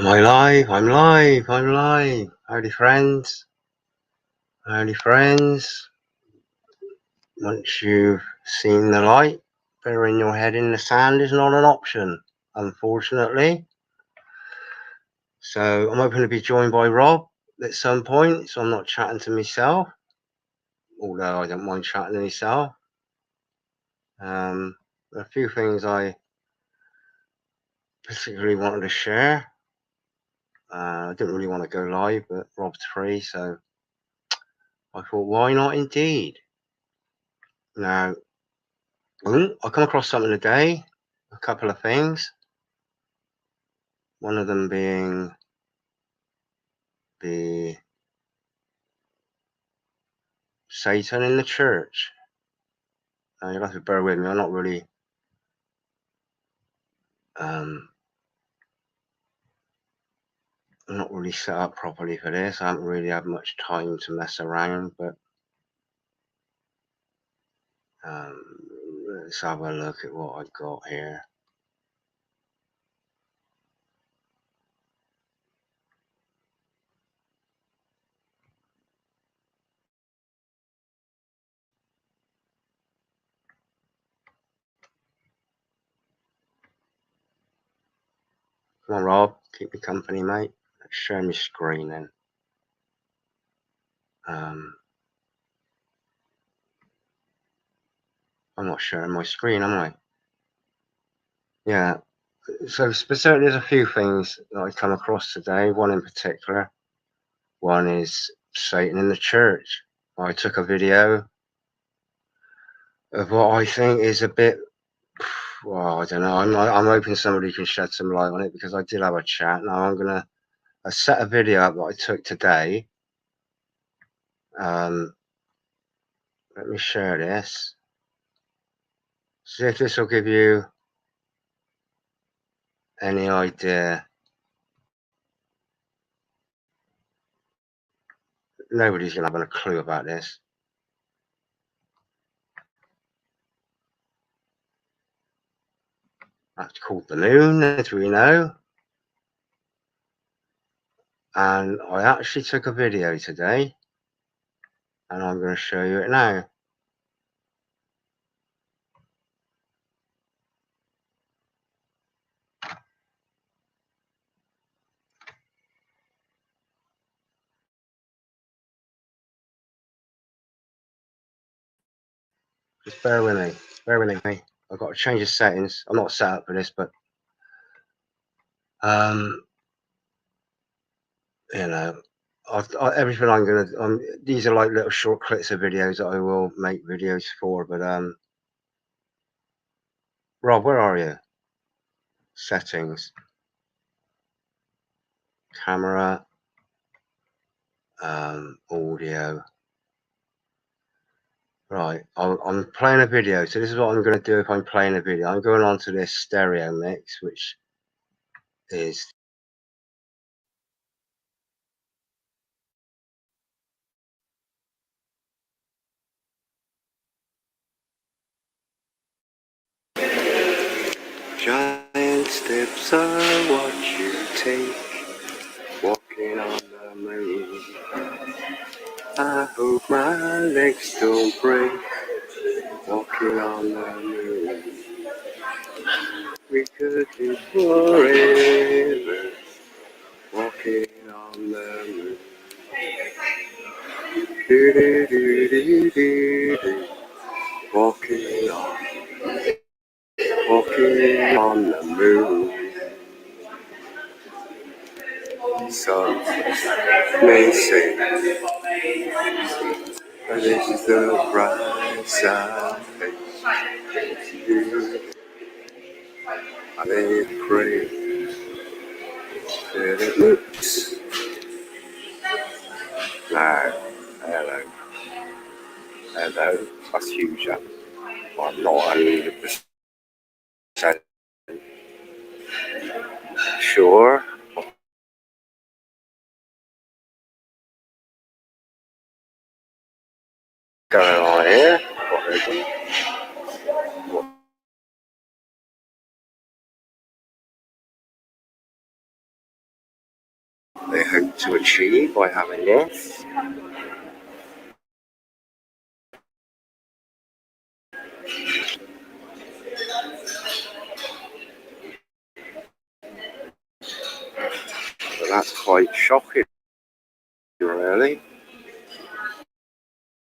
Am I live? I'm live. I'm live. Howdy, friends. Howdy, friends. Once you've seen the light, burying your head in the sand is not an option, unfortunately. So I'm hoping to be joined by Rob at some point, so I'm not chatting to myself, although I don't mind chatting to myself. A few things I particularly wanted to share. I didn't really want to go live, but Rob's free, so I thought, why not indeed? Now, I come across something today, a couple of things. One of them being the Satan in the church. Now, you'll have to bear with me. I'm not really set up properly for this. I haven't really had much time to mess around, but let's have a look at what I've got here. Come on, Rob, keep me company, mate. Let's share my screen then. I'm not sharing my screen, am I? Yeah. So specifically, there's a few things that I come across today. One in particular. One is Satan in the church. I took a video of what I think is a bit, well, I don't know. I'm hoping somebody can shed some light on it, because I did have a chat. Now I'm gonna set a video up that I took today. Let me share this. See if this will give you any idea. Nobody's gonna have a clue about this. That's called the moon, as we know. And I actually took a video today, and I'm going to show you it now. Just bear with me. Bear with me. I've got to change the settings. I'm not set up for this, but you know, everything I'm gonna. These are like little short clips of videos that I will make videos for. But Rob, where are you? Settings, camera, audio. Right, I'm playing a video. So this is what I'm going to do if I'm playing a video. I'm going on to this stereo mix, which is giant steps are what you take, walking on the moon. I hope my legs don't break, walking on the moon. We could be forever, walking on the moon. Do do do do do do, walking on the moon. Some may say that this is the bright side. They pray that it looks like hello. Hello, that's huge. I'm not 100% sure what's going on here. they hope to achieve by having this. But that's quite shocking, really.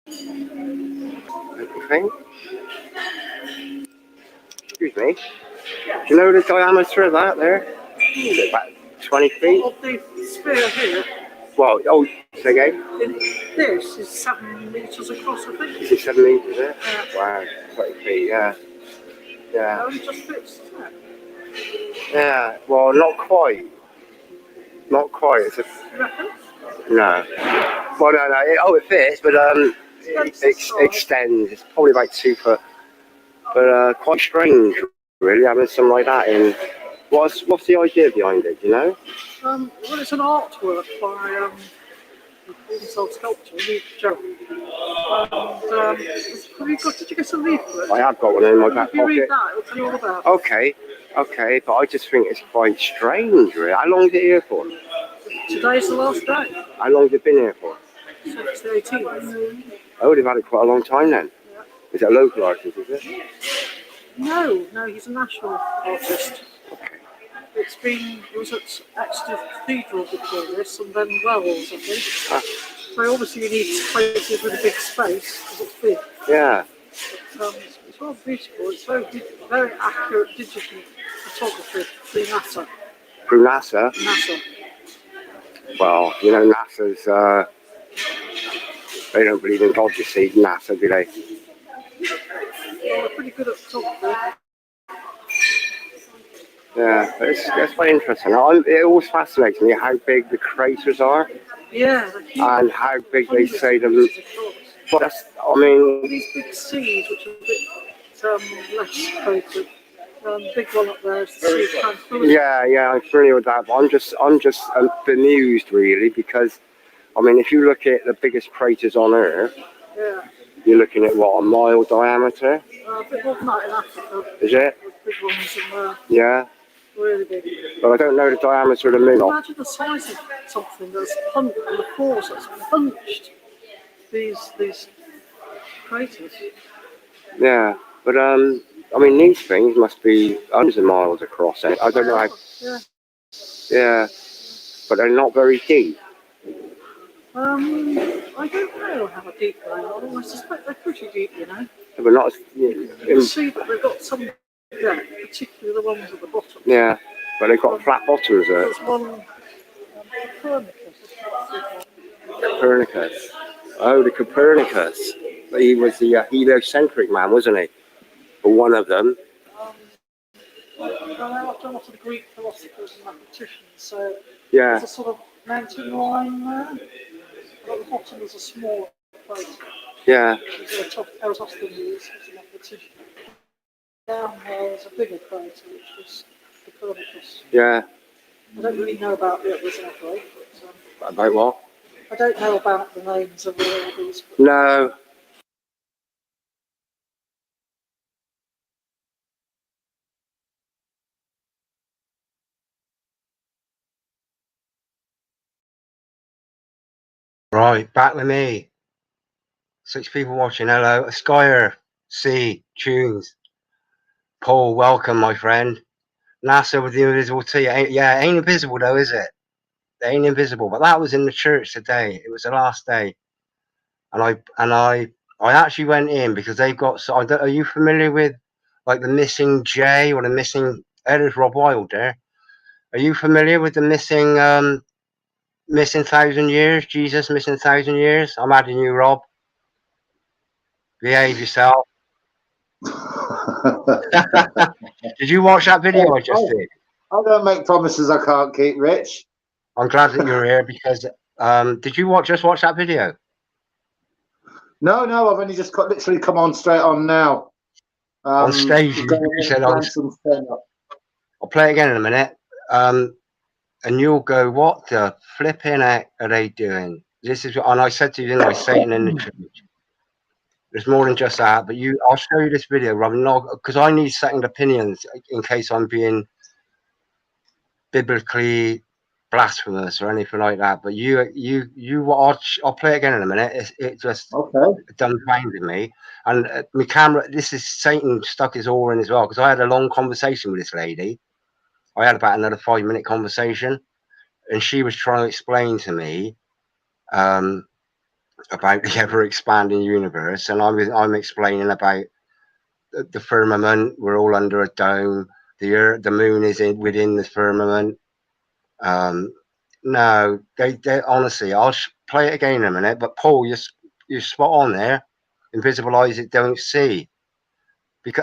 Don't you think? Excuse me. Do you know the diameter of that there? Is it about 20 feet? Of the sphere here. Well, oh, say again? This is 7 metres across, I think. Is it 7 metres, is it? Yeah. Wow, 20 feet, yeah. Yeah. It only just fits, doesn't it? Yeah, well, not quite. Not quite. It's a... No. Well, no. It fits, but it extends. It's probably about 2 foot. But quite strange, really, having something like that in. What's the idea behind it? Do you know? Well, it's an artwork by insult sculptor, Joe. And did you get a leaflet? I have got one in my back pocket. If you read that, it'll tell you all about it. Okay, but I just think it's quite strange, really. How long is it here for? Today's the last day. How long has it been here for? Since the 18th. Oh, they've had it quite a long time then. Yeah. Is it a local artist, is it? No, he's a national artist. Okay. It was at Exeter Cathedral before this, and then Wells, I think. So obviously you need places with a big space, because it's big. Yeah. But, it's all beautiful. It's very accurate digital photography through NASA. Through NASA? NASA. Well, you know, NASA's, they don't believe in God, you see, NASA, do they? Well, they're pretty good at photography. Yeah, but it's quite interesting. It always fascinates me how big the craters are. Yeah, and how big they say them. But that's, I mean, these big seas, which are a bit less cratered. Big one up there is the Sea of Tranquility. Yeah, I'm familiar with that. But I'm just bemused, really, because I mean, if you look at the biggest craters on Earth, you're looking at what, a mile diameter? A bit more than that in Africa. Is it? Big ones in there. Yeah. Really big. But I don't know the diameter of the moon. Imagine the size of something that's punched, and the force that's punched these craters. Yeah, but I mean, these things must be hundreds of miles across. I don't know how. Yeah, but they're not very deep. I don't know how deep they are. I suspect they're pretty deep, you know. But not. You can see that they've got some depth, particularly the ones at the bottom. Yeah, but they've got flat bottoms. There's one Copernicus. Oh, the Copernicus. He was the heliocentric man, wasn't he? Or one of them. I've done lots of the Greek philosophers and mathematicians, so yeah. There's a sort of mountain line there. At the bottom is a small crater. Yeah. Eratosthenes was a mathematician. Down there is a bigger crater, which is Copernicus. Yeah. I don't really know about the others anyway. But, about what? I don't know about the names of all these. No. Right, back with me. 6 people watching. Hello, Skyer, C, Tunes, Paul. Welcome, my friend. NASA with the invisible T. Yeah, ain't invisible though, is it? They ain't invisible. But that was in the church today. It was the last day, and I actually went in because they've got. So, are you familiar with like the missing J or the missing? There's Rob Wild there. Are you familiar with the missing 1,000 years? Jesus missing 1,000 years. I'm adding you, Rob. Behave yourself. Did you watch that video I just did? I don't make promises I can't keep, Rich. I'm glad that you're here because did you just watch that video? No, I've only just literally come on straight on now. On stage, you said I'll play it again in a minute. And you'll go, what the flipping heck are they doing? This is, and I said to you, didn't I, Satan in the church. There's more than just that, but I'll show you this video, Rob, because I need second opinions in case I'm being biblically blasphemous or anything like that. But I'll play it again in a minute. It just dumbfounded me. And my camera, this is Satan stuck his oar in as well, because I had a long conversation with this lady. I had about another 5-minute conversation, and she was trying to explain to me about the ever expanding universe, and I'm explaining about the firmament. We're all under a dome. The earth, the moon is within the firmament. No, they honestly, I'll play it again in a minute. But Paul, you're spot on there. Invisible eyes that don't see,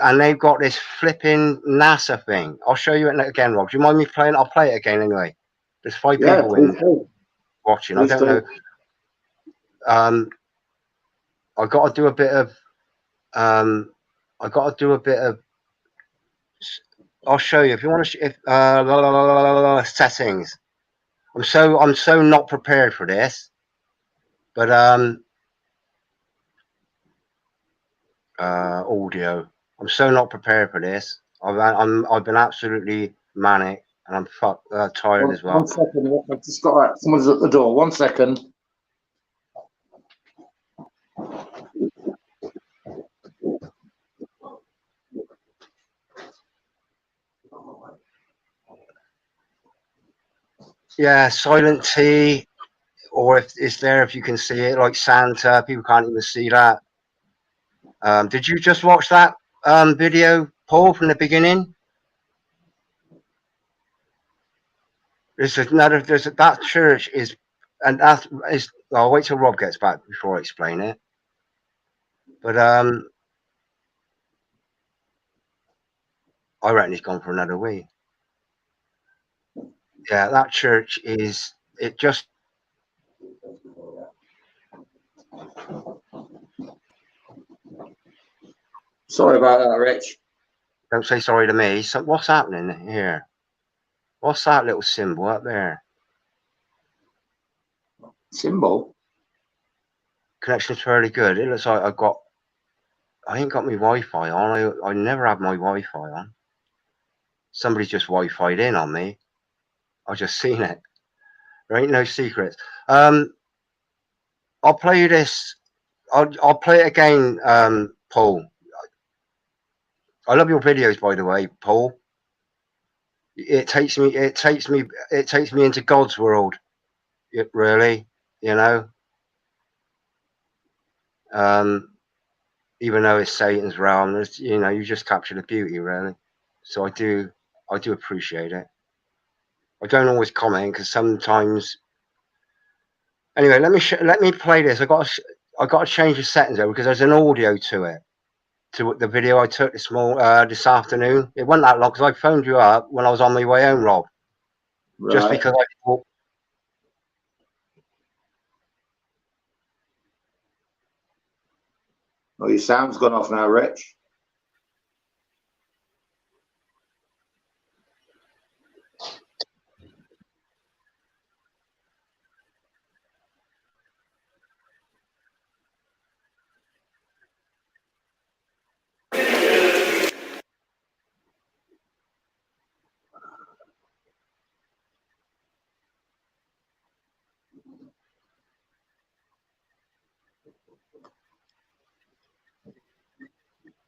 and they've got this flipping NASA thing. I'll show you it again, Rob. Do you mind me playing? I'll play it again anyway. There's 5 people watching. I don't know. I got to do a bit of. I'll show you if you want to. Settings. I'm so not prepared for this, but audio. I'm so not prepared for this. I've been absolutely manic, and I'm tired as well. 1 second. I've just got someone's at the door. 1 second. Yeah, Silent T, or if it's there, if you can see it, like Santa. People can't even see that. Did you just watch that video, Paul, from the beginning? That church is, and that is. I'll wait till Rob gets back before I explain it. But I reckon he's gone for another week. Yeah, that church is. It just. Sorry about that, Rich. Don't say sorry to me. So what's happening here? What's that little symbol up there? Symbol? Connection's fairly good. It looks like I ain't got my Wi-Fi on. I never have my Wi-Fi on. Somebody's just Wi-Fi'd in on me. I just seen it. There ain't no secrets. I'll play you this. I'll play it again, Paul. I love your videos, by the way, Paul. It takes me into God's world. It really, you know. Even though it's Satan's realm, there's, you just capture the beauty, really. So I do appreciate it. I don't always comment because sometimes. Anyway, let me play this. I got to change the settings though, because there's an audio to it, to the video I took this afternoon. It wasn't that long because I phoned you up when I was on my way home, Rob. Right. Just because I thought. Oh, your sound's gone off now, Rich.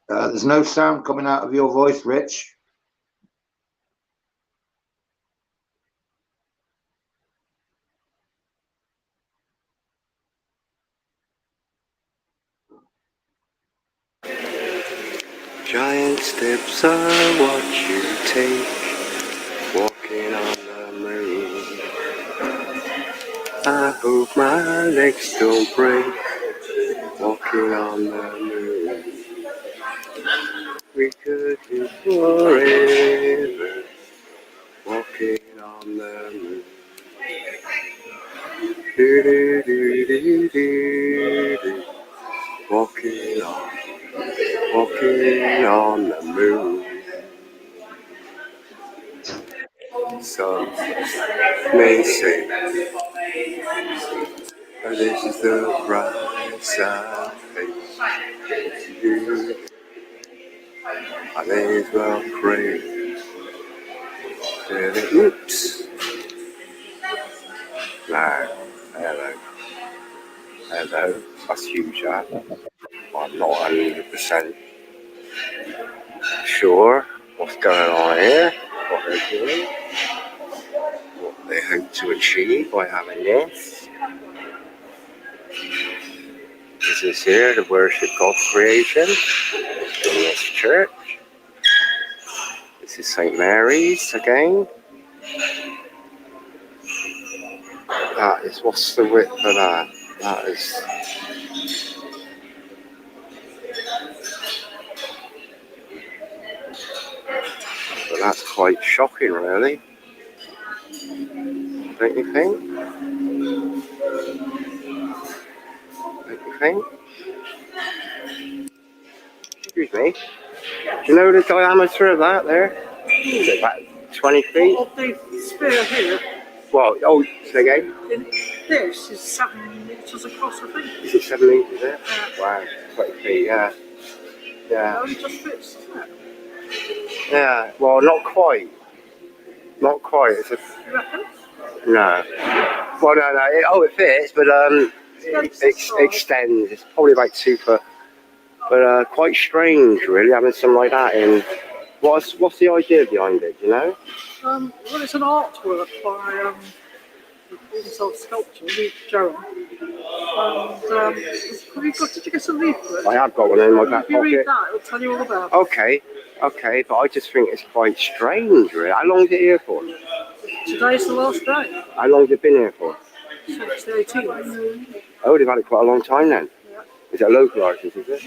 There's no sound coming out of your voice, Rich. Giant steps are what you take, walking on the moon. I hope my legs don't break, walking on the moon. We could be forever, walking on the moon. Do do do do do do, walking on the moon. Some may say this is the price I pay. I may as well pray. Oops. No. Hello. Hello. That's huge, that. I'm not 100% sure what's going on here, what they're doing, what they hope to achieve by having this. This is here, the worship God's creation in this church. This is St. Mary's again. That is, what's the width of that? That is... But that's quite shocking, really. Don't you think? Don't you think? Excuse me. Do you know the diameter of that there? Is it about 20 feet? Of the sphere here, Well, oh, say again? this is 7 meters across, I think. Is it 7 meters there? Wow, 20 feet, yeah. Yeah. It only just fits, doesn't it? Yeah, well, not quite. Not quite. It's a... You reckon? No. Well, no. It fits, but it extends. It's probably about 2 foot. But quite strange, really, having something like that in. What's the idea behind it? You know? Well, it's an artwork by himself sculptor, Lee Joan. And did you get a leaflet? I have got one in my back pocket. If you read pocket. that, it'll tell you all about it. Okay, but I just think it's quite strange, really. How long is it here for? Today's the last day. How long has it been here for? Since the 18th. Oh, they've had it quite a long time then. Yeah. Is it a local artist, is it?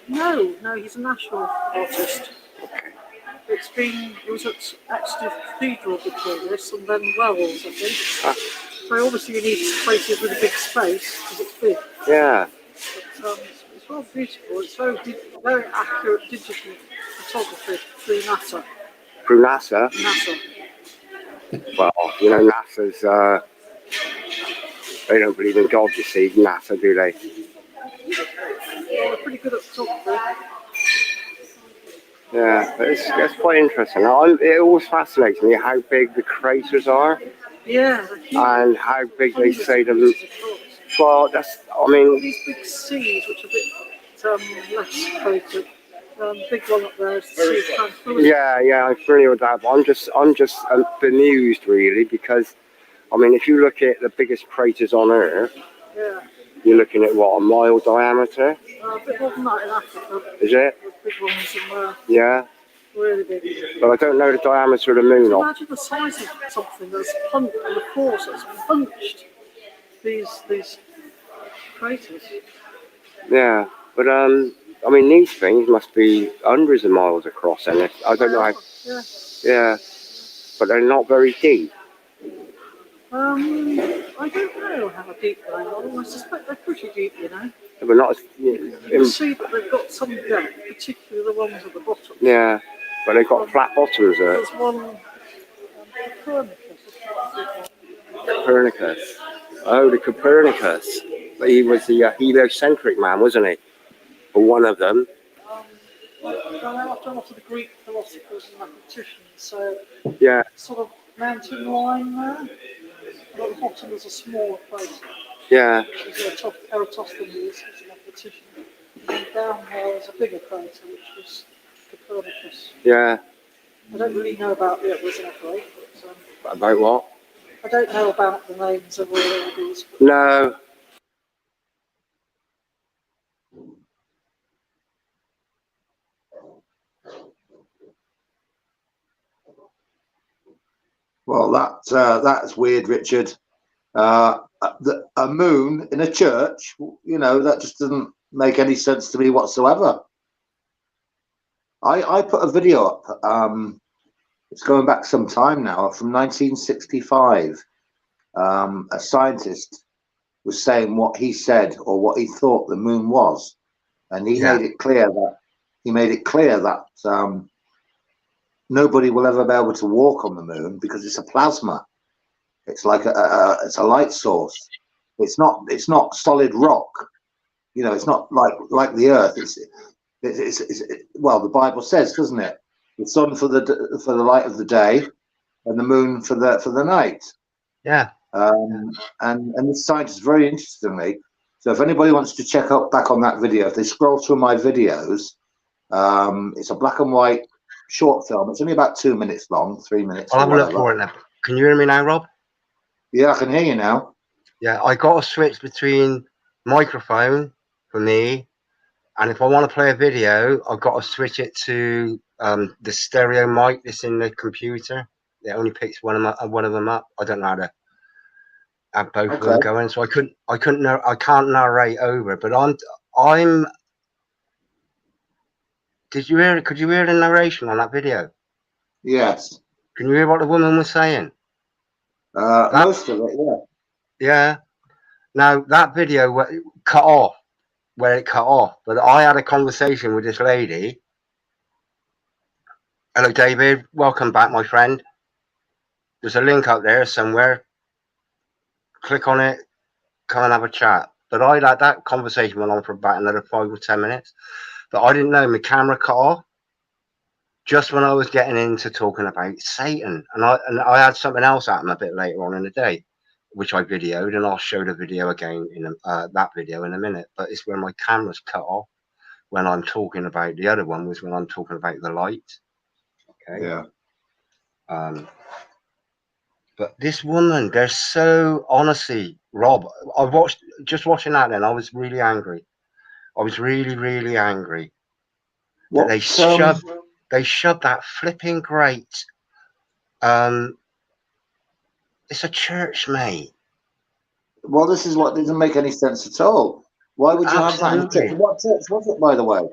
No, he's a national artist. Okay. It was at Exeter Cathedral before this, and then Wells, I think. So obviously you need places with a big space, because it's big. Yeah. But it's well beautiful. It's very accurate digital photography through NASA. Through NASA? NASA. Well, you know, NASA's, they don't believe in God, you see, NASA, do they? Well, they're pretty good at photography. Yeah, but it's quite interesting. It always fascinates me how big the craters are. Yeah. And how big they say them. Well, I mean... These big seas, which are a bit less cratered. Big one up there is the Sea of Tranquility. Yeah, I'm familiar with that. But I'm just bemused, really, because, I mean, if you look at the biggest craters on Earth, yeah. You're looking at, what, a mile diameter? A bit more than that in Africa. Is it? There's big ones in there. Yeah. Really big. But I don't know the diameter of the moon. Imagine the size of something that's punched, and the force that's punched these craters. Yeah, but I mean, these things must be hundreds of miles across, and I don't know how. Yeah. Yeah, but they're not very deep. I don't know how deep they are. I suspect they're pretty deep, you know. Yeah, but not as. You can see that they've got some depth, particularly the ones at the bottom. Yeah, but they've got flat bottoms there. There's one Copernicus. Oh, the Copernicus. He was the heliocentric man, wasn't he? Or one of them. I've done a lot of the Greek philosophers and mathematicians, so yeah. Sort of mountain line there. At the bottom is a smaller crater. Yeah. Eratosthenes is a mathematician. And down there is a bigger crater, which was Copernicus. Yeah. I don't really know about the others, I'm afraid. But, about what? I don't know about the names of all of these. No. Well, that's weird, Richard. A moon in a church, you know, that just doesn't make any sense to me whatsoever. I put a video up. It's going back some time now, from 1965. A scientist was saying what he said or what he thought the moon was, and he made it clear that nobody will ever be able to walk on the moon because it's a plasma. It's like it's a light source. It's not solid rock. You know, it's not like the Earth. It's well, the Bible says, doesn't it? The sun for the light of the day, and the moon for the night. Yeah. And this scientist, very interestingly, so if anybody wants to check up back on that video, if they scroll through my videos, it's a black and white short film. It's only about 2 minutes long, 3 minutes I'll or have a look whatever. for it now. Can you hear me now, Rob? Yeah, I can hear you now. Yeah, I got a switch between microphone for me, and if I want to play a video, I've got to switch it to the stereo mic that's in the computer. It only picks one of them up. I don't know how to have both of them going, so I can't narrate over. But I'm. Could you hear the narration on that video? Yes. Can you hear what the woman was saying? Most of it, yeah. Yeah. Now that video cut off where it cut off, but I had a conversation with this lady. Hello, David. Welcome back, my friend. There's a link up there somewhere. Click on it. Come and have a chat. But I had that conversation went on for about another 5 or 10 minutes. But I didn't know my camera cut off just when I was getting into talking about Satan, and I had something else happen a bit later on in the day, which I videoed, and I'll show the video again in that video in a minute. But it's when my camera's cut off when I'm talking about the other one was when I'm talking about the light. Okay. Yeah. But this woman, they're so honestly, Rob. I watching that. Then I was really angry. I was really, really angry that they shoved that flipping grate. It's a church, mate. Well, this is what doesn't make any sense at all. Why would you have that in a church? What church was it, by the way?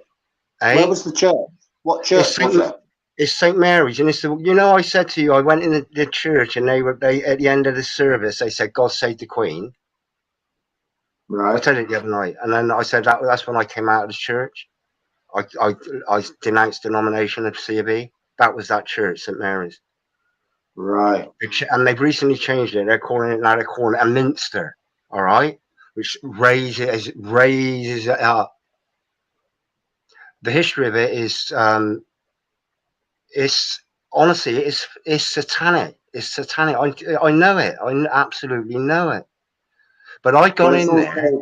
Where was the church? What church was it? It's St. Mary's, and it's I said to you, I went in the church, and they at the end of the service, they said, "God save the Queen." Right. I told it the other night, and then I said that's when I came out of the church. I denounced denomination of CofE. That was that church, St. Mary's. Right. And they've recently changed it. They're calling it a minster. All right, which raises it up. The history of it is, it's honestly, it's satanic. It's satanic. I know it. I absolutely know it. But I got in there.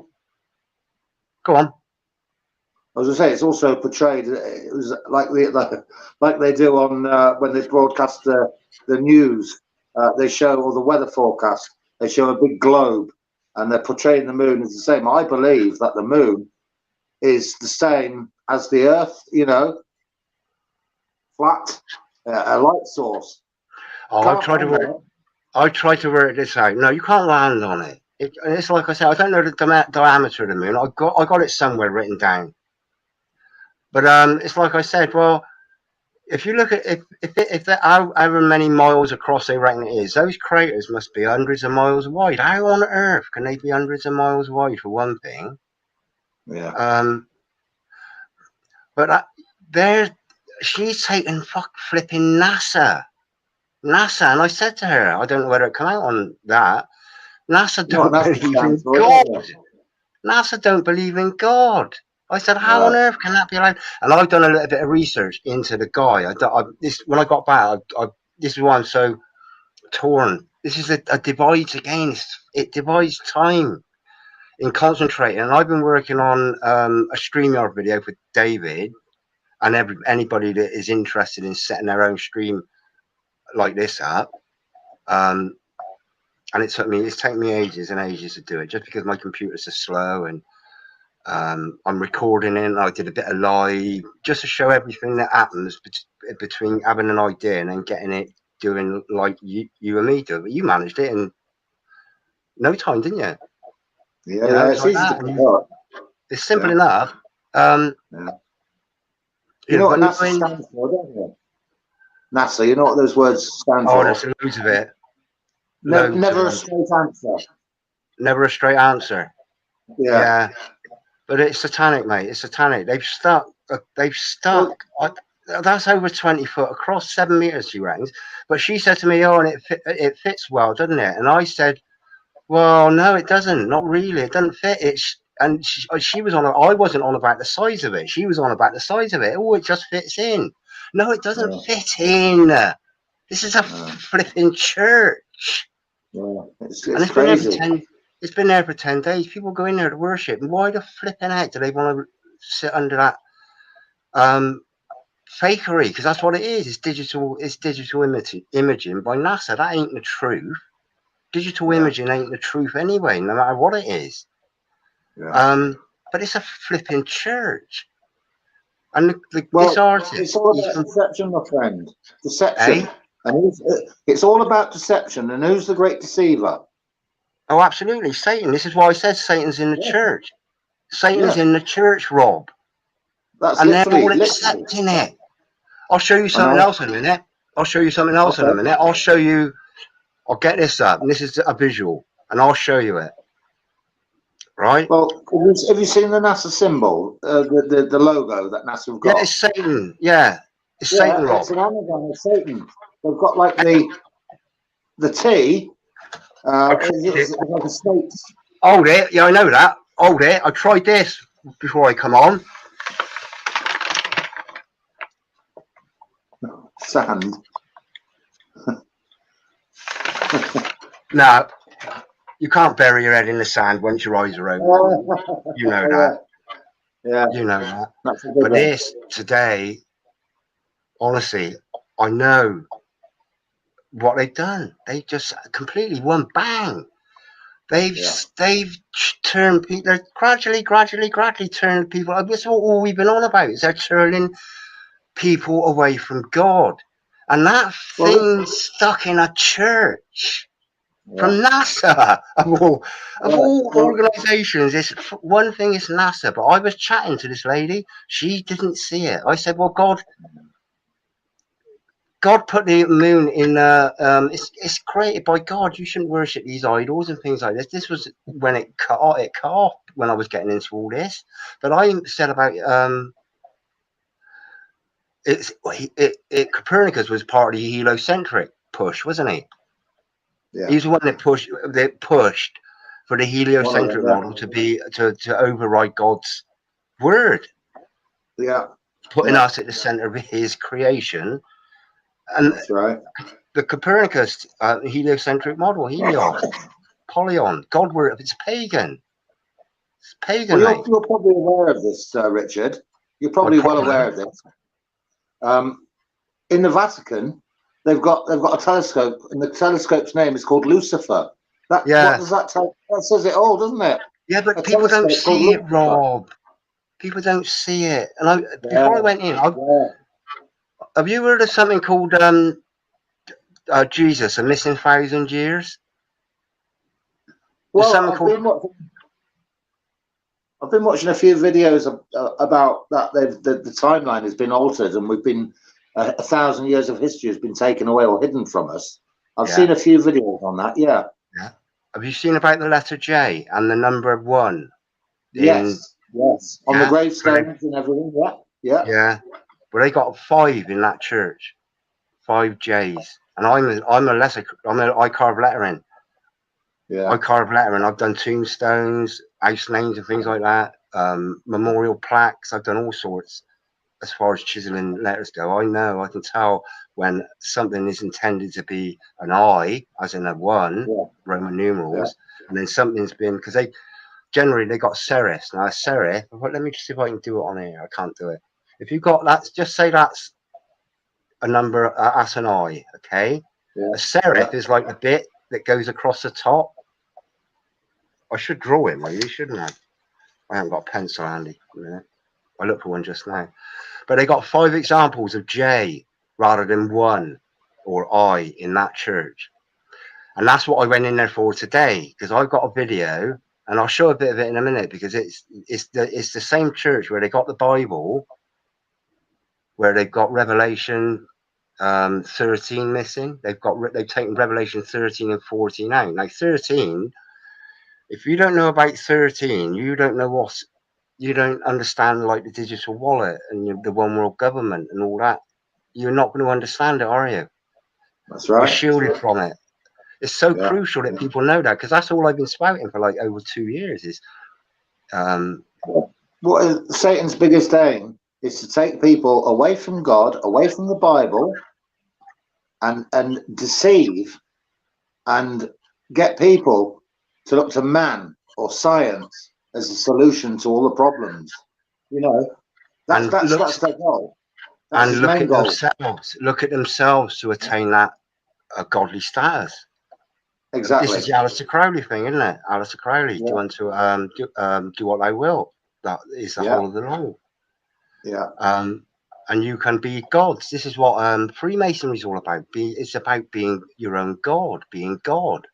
Go on. I was going to say, it's also portrayed. It was like they do on when they broadcast the news. They show all the weather forecast. They show a big globe, and they're portraying the moon as the same. I believe that the moon is the same as the Earth. Flat, a light source. Oh, I tried to work this out. No, you can't land on it. It's like I said, I don't know the diameter of the moon. I got it somewhere written down. But it's like I said. Well, if you look at if however many miles across they reckon it is, those craters must be hundreds of miles wide. How on earth can they be hundreds of miles wide, for one thing? Yeah. But she's taking flipping NASA, and I said to her, I don't know whether it come out on that. NASA don't believe in God. NASA don't believe in God. I said, how on earth can that be allowed? And I've done a little bit of research into the guy. When I got back, this is why I'm so torn. This is a divides again. It divides time in concentrating. And I've been working on a StreamYard video for David and anybody that is interested in setting their own stream like this up. And it's taken me ages and ages to do it, just because my computers are slow, and I'm recording it. I did a bit of live just to show everything that happens between having an idea and then getting it doing like you and me do. But you managed it in no time, didn't you? Yeah, it's like easy to do. It's simple enough. You know what NASA stands for, don't you? NASA, you know what those words stand for? Oh, there's loads of it. Never a straight answer. Never a straight answer. Yeah. But it's satanic, mate. It's satanic. They've stuck. That's over 20 foot across, 7 meters, she reckons. But she said to me, "Oh, and it fits well, doesn't it?" And I said, "Well, no, it doesn't. Not really. It doesn't fit." And she was on. I wasn't on about the size of it. She was on about the size of it. Oh, it just fits in. No, it doesn't fit in. This is a flipping church. Yeah, it's And it's been there for crazy. It's been there for 10 days. People go in there to worship, and why the flipping heck do they want to sit under that fakery? Because that's what it is. It's digital. It's digital imaging by NASA. That ain't the truth. Digital imaging ain't the truth anyway, no matter what it is. Yeah. But it's a flipping church. And this Well, it's artist, all he's about from deception, my friend. Deception. A. And it's all about deception. And who's the great deceiver? Oh, absolutely, Satan. This is why I said Satan's in the Yeah. church. Satan's Yeah. in the church, Rob, That's and they're all literally. accepting it. I'll show you I something know. else in a minute. I'll show you something else in a Okay. minute. I'll show you. I'll get this up, and this is a visual, and I'll show you it. Right? Well, have you seen the NASA symbol, the logo that NASA have Yeah, got? it's Satan. Yeah, it's Yeah, Satan, Rob. it's an Amazon. It's Satan. They've got like the T. It's like a snake. Hold it. Yeah, I know that. Hold it. I tried this before I come on. Sand. No, you can't bury your head in the sand once your eyes are open. You know that. Yeah. You know that. That's a good But one. this today, honestly, I know what they've done. They just completely one bang. They've turned people. They're gradually turned people. That's all we've been on about. Is they're turning people away from God, and that thing stuck in a church from NASA of all organisations. It's one thing is NASA, but I was chatting to this lady. She didn't see it. I said, "Well, God put the moon in. It's created by God. You shouldn't worship these idols and things like this." This was when it cut off when I was getting into all this. But I said about Copernicus was part of the heliocentric push, wasn't he? Yeah. He's the one that pushed for the heliocentric model to override God's word. Yeah. Putting us at the center of his creation. And that's right. The Copernicus heliocentric model, helion, polyon, God word, it's pagan. It's pagan. Well, you're probably aware of this, Richard. You're probably well aware of this. In the Vatican, they've got a telescope, and the telescope's name is called Lucifer. What does that tell? That says it all, doesn't it? Yeah, but people don't see it, Rob. People don't see it. And before I went in, have you heard of something called Jesus, a missing 1,000 years? Well, I've been watching a few videos about that. The timeline has been altered, and we've been 1,000 years of history has been taken away or hidden from us. I've seen a few videos on that. Yeah. Yeah. Have you seen about the letter J and the number 1? Yes. On the gravestones and everything. Yeah. Yeah. Yeah. Well, they got 5 in that church, 5 J's, and I carve lettering. Yeah. I carve lettering. I've done tombstones, house names, and things like that. Memorial plaques. I've done all sorts. As far as chiseling letters go, I can tell when something is intended to be an I, as in a 1, Roman numerals, and then something's been, because they got serifs. Now a serif, let me just see if I can do it on here. I can't do it. If you've got that, just say that's a number, that's an I, okay? A serif is like the bit that goes across the top. I should draw it, maybe, shouldn't I? I haven't got a pencil handy. A minute. I looked for one just now. But they got 5 examples of J rather than 1 or I in that church. And that's what I went in there for today, because I've got a video, and I'll show a bit of it in a minute, because it's the same church where they got the Bible, where they've got Revelation 13 missing. They've taken Revelation 13 and 14 out. Now 13, if you don't know about 13, you don't understand like the digital wallet and the one world government and all that. You're not going to understand it, are you? That's right. You're shielded from it. It's so crucial that people know that, because that's all I've been spouting for like over 2 years. Is what is Satan's biggest aim is to take people away from God, away from the Bible, and deceive and get people to look to man or science as a solution to all the problems. You know, that's their goal. That's his main goal. Look at themselves to attain that a godly status. Exactly. This is the Aleister Crowley thing, isn't it? Aleister Crowley, do what they will. That is the whole of the law. Yeah. And you can be gods. This is what Freemasonry is all about. It's about being your own god, being God.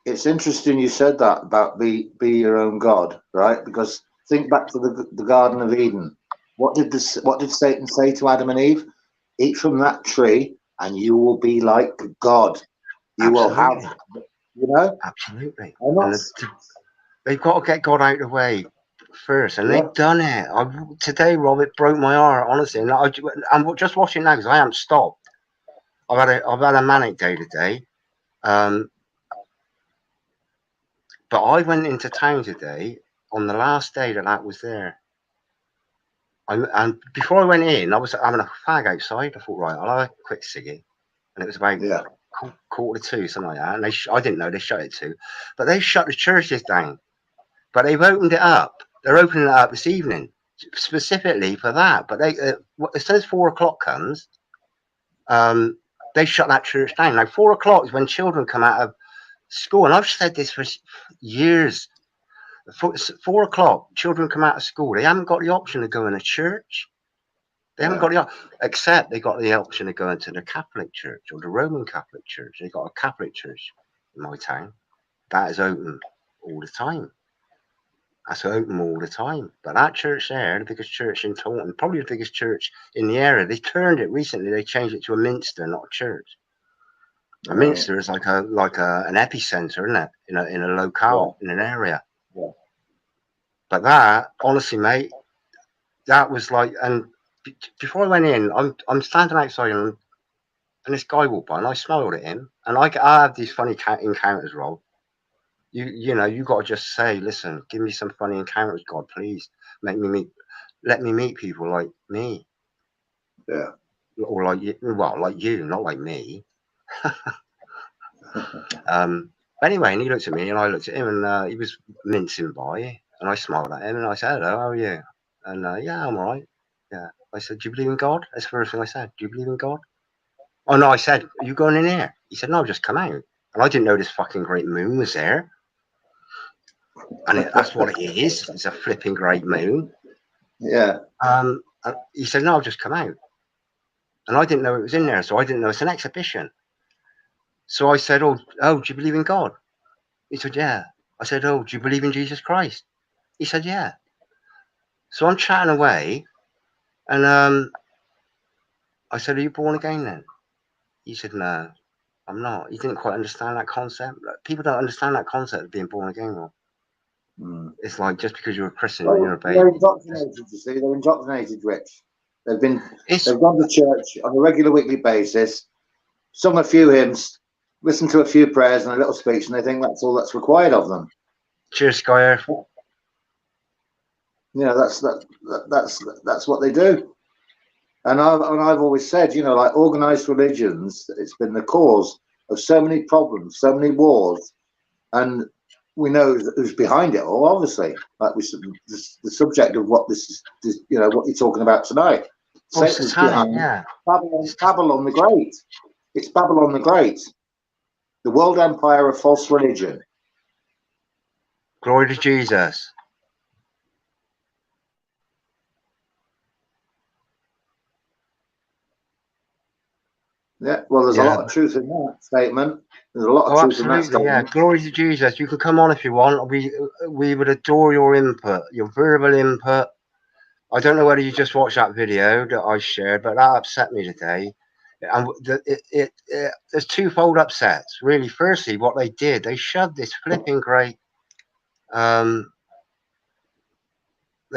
It's interesting you said that about be your own God, right? Because think back to the Garden of Eden. What did Satan say to Adam and Eve? Eat from that tree, and you will be like God. You will have, you know. Absolutely. And they've got to get God out of the way first, and they've done it. Today, Rob, it broke my heart, honestly. And I'm just watching now because I haven't stopped. I've had a manic day today. But I went into town today on the last day that was there. And before I went in, I was having a fag outside. I thought, right, I'll have a quick ciggy. And it was about 1:45, something like that. And I didn't know they shut it too. But they shut the churches down. But they've opened it up. They're opening it up this evening, specifically for that. But as soon as 4 o'clock comes, they shut that church down. Now, 4 o'clock is when children come out of school. And I've said this for years. 4 o'clock, children come out of school. They haven't got the option of going to church. They haven't got except they got the option of going to the Catholic Church or the Roman Catholic Church. They got a Catholic Church in my town that is open all the time. That's open all the time. But that church there, the biggest church in Taunton, probably the biggest church in the area. They turned it recently. They changed it to a minster, not a church. A minster is like an epicenter, isn't it? In a locale, in an area. Yeah. But that, honestly, mate, that was like, and before I went in, I'm standing outside and this guy walked by and I smiled at him. And I have these funny encounters, Rob. You got to just say, listen, give me some funny encounters, God, please. Let me meet people like me. Yeah. Or like you, like you, not like me. Anyway, and he looked at me and I looked at him and he was mincing by and I smiled at him and I said, hello, how are you? And yeah, I'm all right. Yeah. I said, do you believe in God? That's the first thing I said. Do you believe in God? Oh, no, I said, are you going in here? He said, no, just come out. And I didn't know this fucking great moon was there. And that's what it is. It's a flipping great moon. Yeah. And he said, no, just come out. And I didn't know it was in there. So I didn't know it's an exhibition. So I said, oh, do you believe in God? He said, yeah. I said, oh, do you believe in Jesus Christ? He said, yeah. So I'm chatting away. And I said, are you born again then? He said, no, I'm not. He didn't quite understand that concept. People don't understand that concept of being born again. Well, it's like just because you're a Christian, you're a baby. They're indoctrinated, you see. They're indoctrinated, Rich. They've gone to church on a regular weekly basis, sung a few hymns, listened to a few prayers and a little speech, and they think that's all that's required of them. Cheers, Squire. You know, that's what they do. And I've always said, you know, like organized religions, it's been the cause of so many problems, so many wars, and we know who's behind it all. Obviously, like the subject of what this is, you know, what you're talking about tonight. Satan's behind Babylon the Great. It's Babylon the Great, the world empire of false religion. Glory to Jesus. Yeah, well, there's a lot of truth in that statement. There's a lot of truth in that statement. Yeah, glory to Jesus. You can come on if you want. We would adore your input, your verbal input. I don't know whether you just watched that video that I shared, but that upset me today. And there's twofold upsets, really. Firstly, what they did, they shoved this flipping great. They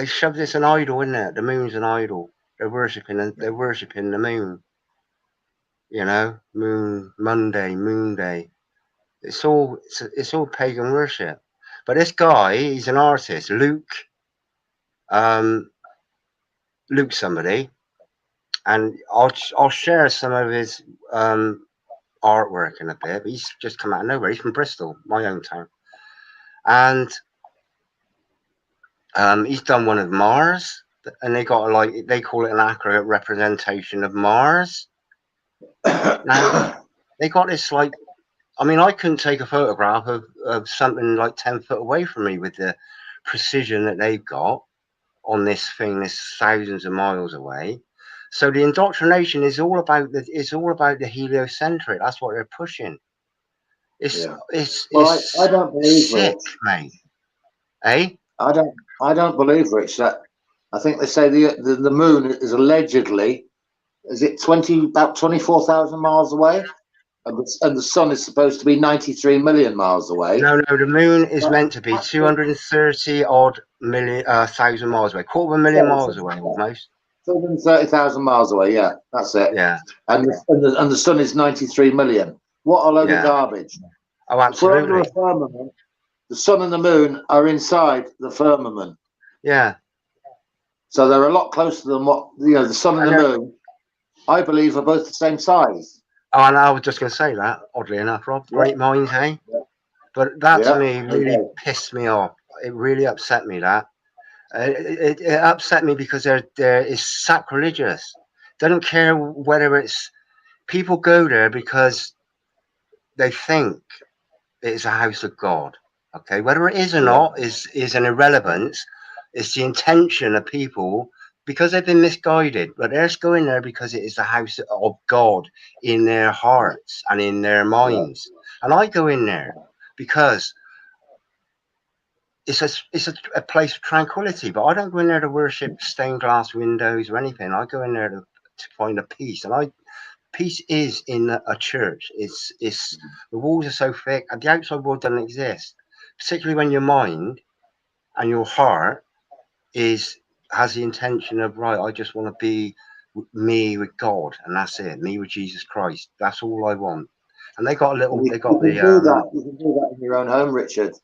shoved this an idol, isn't it? The moon's an idol. They're worshipping the moon. You know, moon day. It's all pagan worship. But this guy, he's an artist, Luke somebody, and I'll share some of his artwork in a bit, but he's just come out of nowhere. He's from Bristol, my hometown, and he's done one of Mars, and they got like, they call it an accurate representation of Mars. Now they got this like, I mean, I couldn't take a photograph of something like 10 foot away from me with the precision that they've got on this thing that's thousands of miles away. So the indoctrination is all about the heliocentric. That's what they're pushing. It's I don't believe sick, Rich. mate. Eh? I don't believe, Rich, that I think they say the moon is allegedly, is it about 24,000 miles away, and the sun is supposed to be 93 million miles away. No, the moon is meant to be 230 odd million thousand miles away, quarter of a million miles away almost. 230,000 miles away, yeah, that's it. Yeah. And the sun is 93 million. What a load of garbage. Oh, absolutely. If we're under a firmament, the sun and the moon are inside the firmament. Yeah. So they're a lot closer than what, the sun and the moon, I believe, are both the same size. Oh, and I was just going to say that, oddly enough, Rob. Great minds, eh? Yeah. But that to me really pissed me off. It really upset me, that. It upset me because there is sacrilegious. They don't care whether it's, people go there because they think it's a house of God. Okay, whether it is or not is an irrelevance. It's the intention of people, because they've been misguided, but they're just going there because it is the house of God in their hearts and in their minds. And I go in there because it's a place of tranquility, but I don't go in there to worship stained glass windows or anything. I go in there to find a peace, and peace is in a church. It's the walls are so thick, and the outside world doesn't exist. Particularly when your mind and your heart has the intention of, right, I just want to be me with God, and that's it. Me with Jesus Christ. That's all I want. And they got a little. They got the. You can do that in your own home, Richard.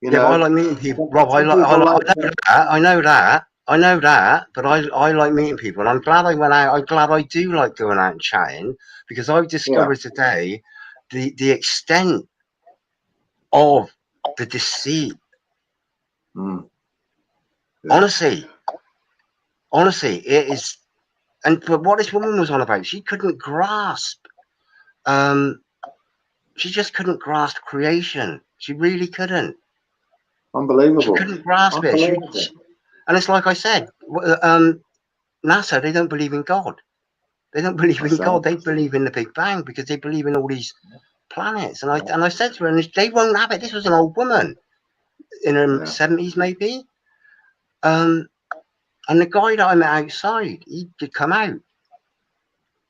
But I like meeting people, Rob. I know that, but I like meeting people, and I'm glad I went out. I'm glad I do like going out and chatting, because I've discovered today the extent of the deceit. Honestly, it is. But what this woman was on about, she couldn't grasp. She just couldn't grasp creation. She really couldn't. Unbelievable. She couldn't grasp it. And it's like I said, NASA, they don't believe in God. They don't believe in God. They believe in the Big Bang, because they believe in all these planets. And I said to her, and they won't have it. This was an old woman in her 70s, maybe. And the guy that I met outside, he did come out.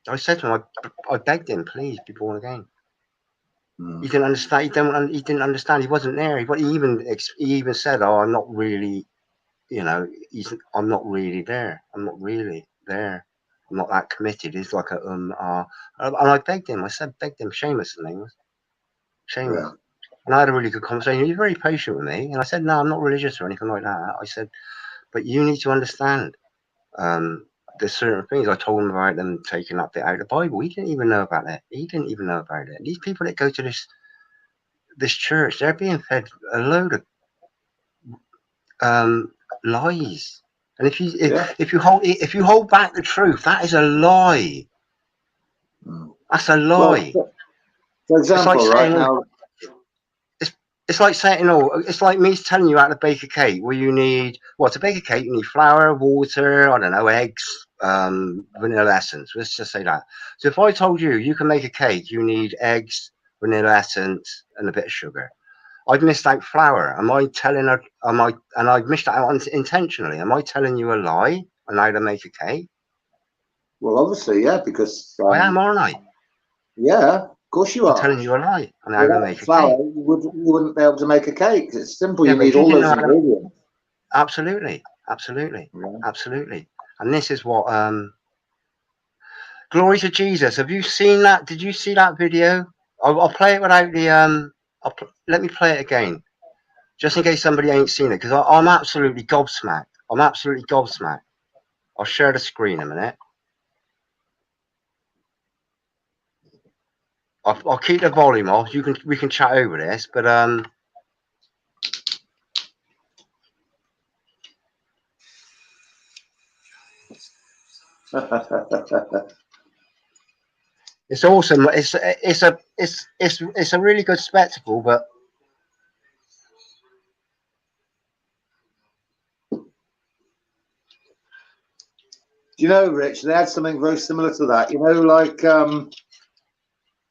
I said to him, I begged him, please be born again. He didn't understand. He didn't understand. He wasn't there. He even said, "Oh, I'm not really, I'm not really there. I'm not really there. I'm not that committed." He's like and I begged him. I begged him. Seamus, the name was Seamus. Yeah. And I had a really good conversation. He was very patient with me. And I said, "No, I'm not religious or anything like that." I said, "But you need to understand. There's certain things." I told him about them taking that bit out of the Bible. He didn't even know about it. These people that go to this church, they're being fed a load of lies. And if you hold back the truth, that is a lie. That's a lie. Well, for example, it's like saying, it's like me telling you how to bake a cake. Well, you need, to bake a cake, you need flour, water, I don't know, eggs, vanilla essence. Let's just say that. So if I told you can make a cake, you need eggs, vanilla essence, and a bit of sugar. I've missed out flour. Am I telling her? And I've missed that out intentionally. Am I telling you a lie on how to make a cake? Well, obviously, yeah, because I am, aren't I? Yeah, of course you are. I'm telling you a lie on how to make a flour, cake. You wouldn't be able to make a cake. It's simple. You need all those ingredients. Absolutely. And this is what. Glory to Jesus. Have you seen that? Did you see that video? I'll play it without the let me play it again, just in case somebody ain't seen it, because I'm absolutely gobsmacked. I'll share the screen a minute. I'll keep the volume off. We can chat over this, but it's awesome. It's a really good spectacle, but Do you know, Rich, they had something very similar to that. You know, like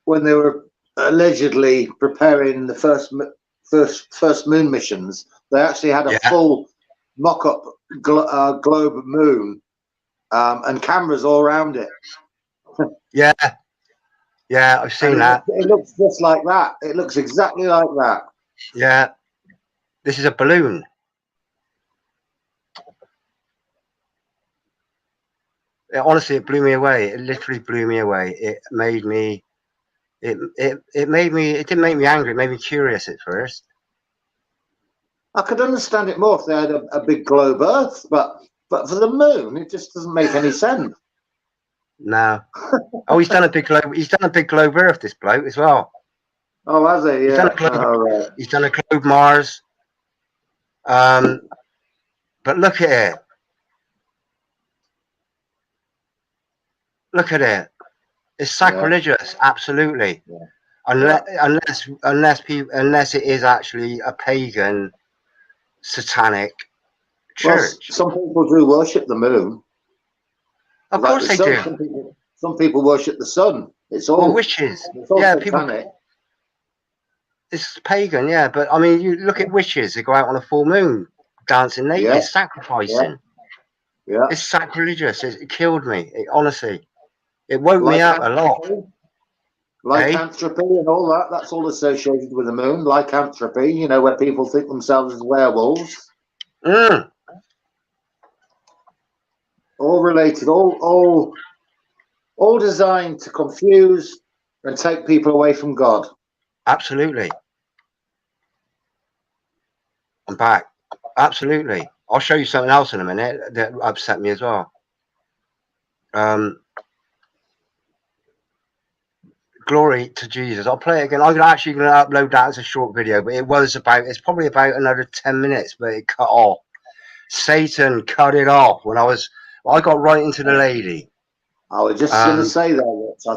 when they were allegedly preparing the first moon missions, they actually had a yeah, full mock-up globe moon and cameras all around it. yeah, I've seen And that. it looks just like that. It looks exactly like that. Yeah, this is a balloon. Honestly, it blew me away. It literally blew me away. It made me. It made me. It didn't make me angry. It made me curious at first. I could understand it more if they had a big globe Earth, but for the moon, it just doesn't make any sense. No. Oh, he's done a big globe. He's done a big globe Earth. This bloke as well. Oh, has he? He's Yeah. done a globe. Oh, right. He's done a globe Mars. But look at it. Look at it. It's sacrilegious. Yeah. Absolutely. Yeah. Unless it is actually a pagan, satanic church. Well, some people do worship the moon. Of course they do. Some people worship the sun. It's all witches. It's all satanic. People. It's pagan, yeah. But I mean, you look at witches. They go out on a full moon, dancing naked, sacrificing. Yeah. It's sacrilegious. It killed me. Honestly, it woke me up a lot. Lycanthropy and all that. That's all associated with the moon. Lycanthropy, you know, where people think themselves as werewolves. All related. All designed to confuse and take people away from God. Absolutely. I'm back. Absolutely. I'll show you something else in a minute that upset me as well. Glory to Jesus. I'll play it again. I'm actually going to upload that as a short video, but it's probably about another 10 minutes, but it cut off. Satan cut it off when I got right into the lady. I was just going to say that, Rich. I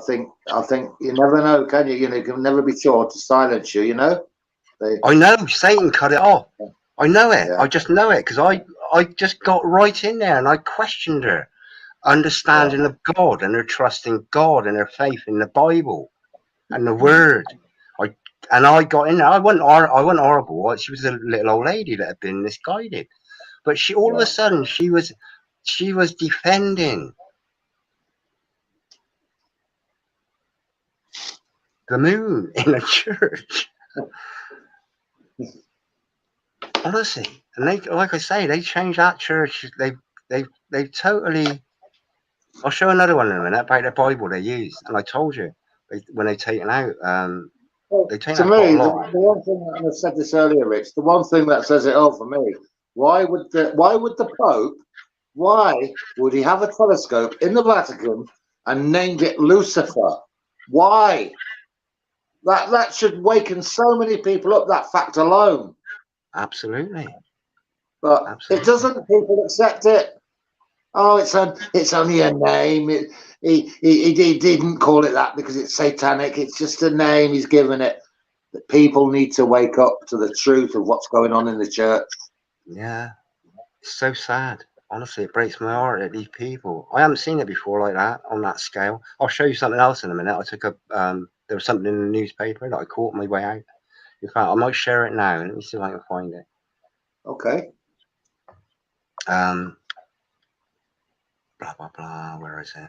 think you never know, can you? You know, you can never be sure to silence you, you know? I know Satan cut it off. I know it. Yeah. I just know it because I just got right in there and I questioned her understanding of God and her trust in God and her faith in the Bible and the Word. I got in there. I wasn't horrible. She was a little old lady that had been misguided, but she all of a sudden she was defending the moon in a church. Honestly, and they, like I say, they changed that church. They totally. I'll show another one in a minute about the Bible they use, and I told you when they taken out. They take to out me, quite a lot. the one thing, and I said this earlier, Rich. The one thing that says it all for me. Why would the Pope? Why would he have a telescope in the Vatican and named it Lucifer? Why? That should waken so many people up. That fact alone. Absolutely. But Absolutely. it doesn't. People accept it. Oh, it's only a name. He didn't call it that because it's satanic. It's just a name he's given it. That people need to wake up to the truth of what's going on in the church. Yeah, it's so sad. Honestly, it breaks my heart at these people. I haven't seen it before like that on that scale. I'll show you something else in a minute. I took a there was something in the newspaper that I caught on my way out. In fact, I might share it now. Let me see if I can find it. Okay. Blah blah blah. Where is it?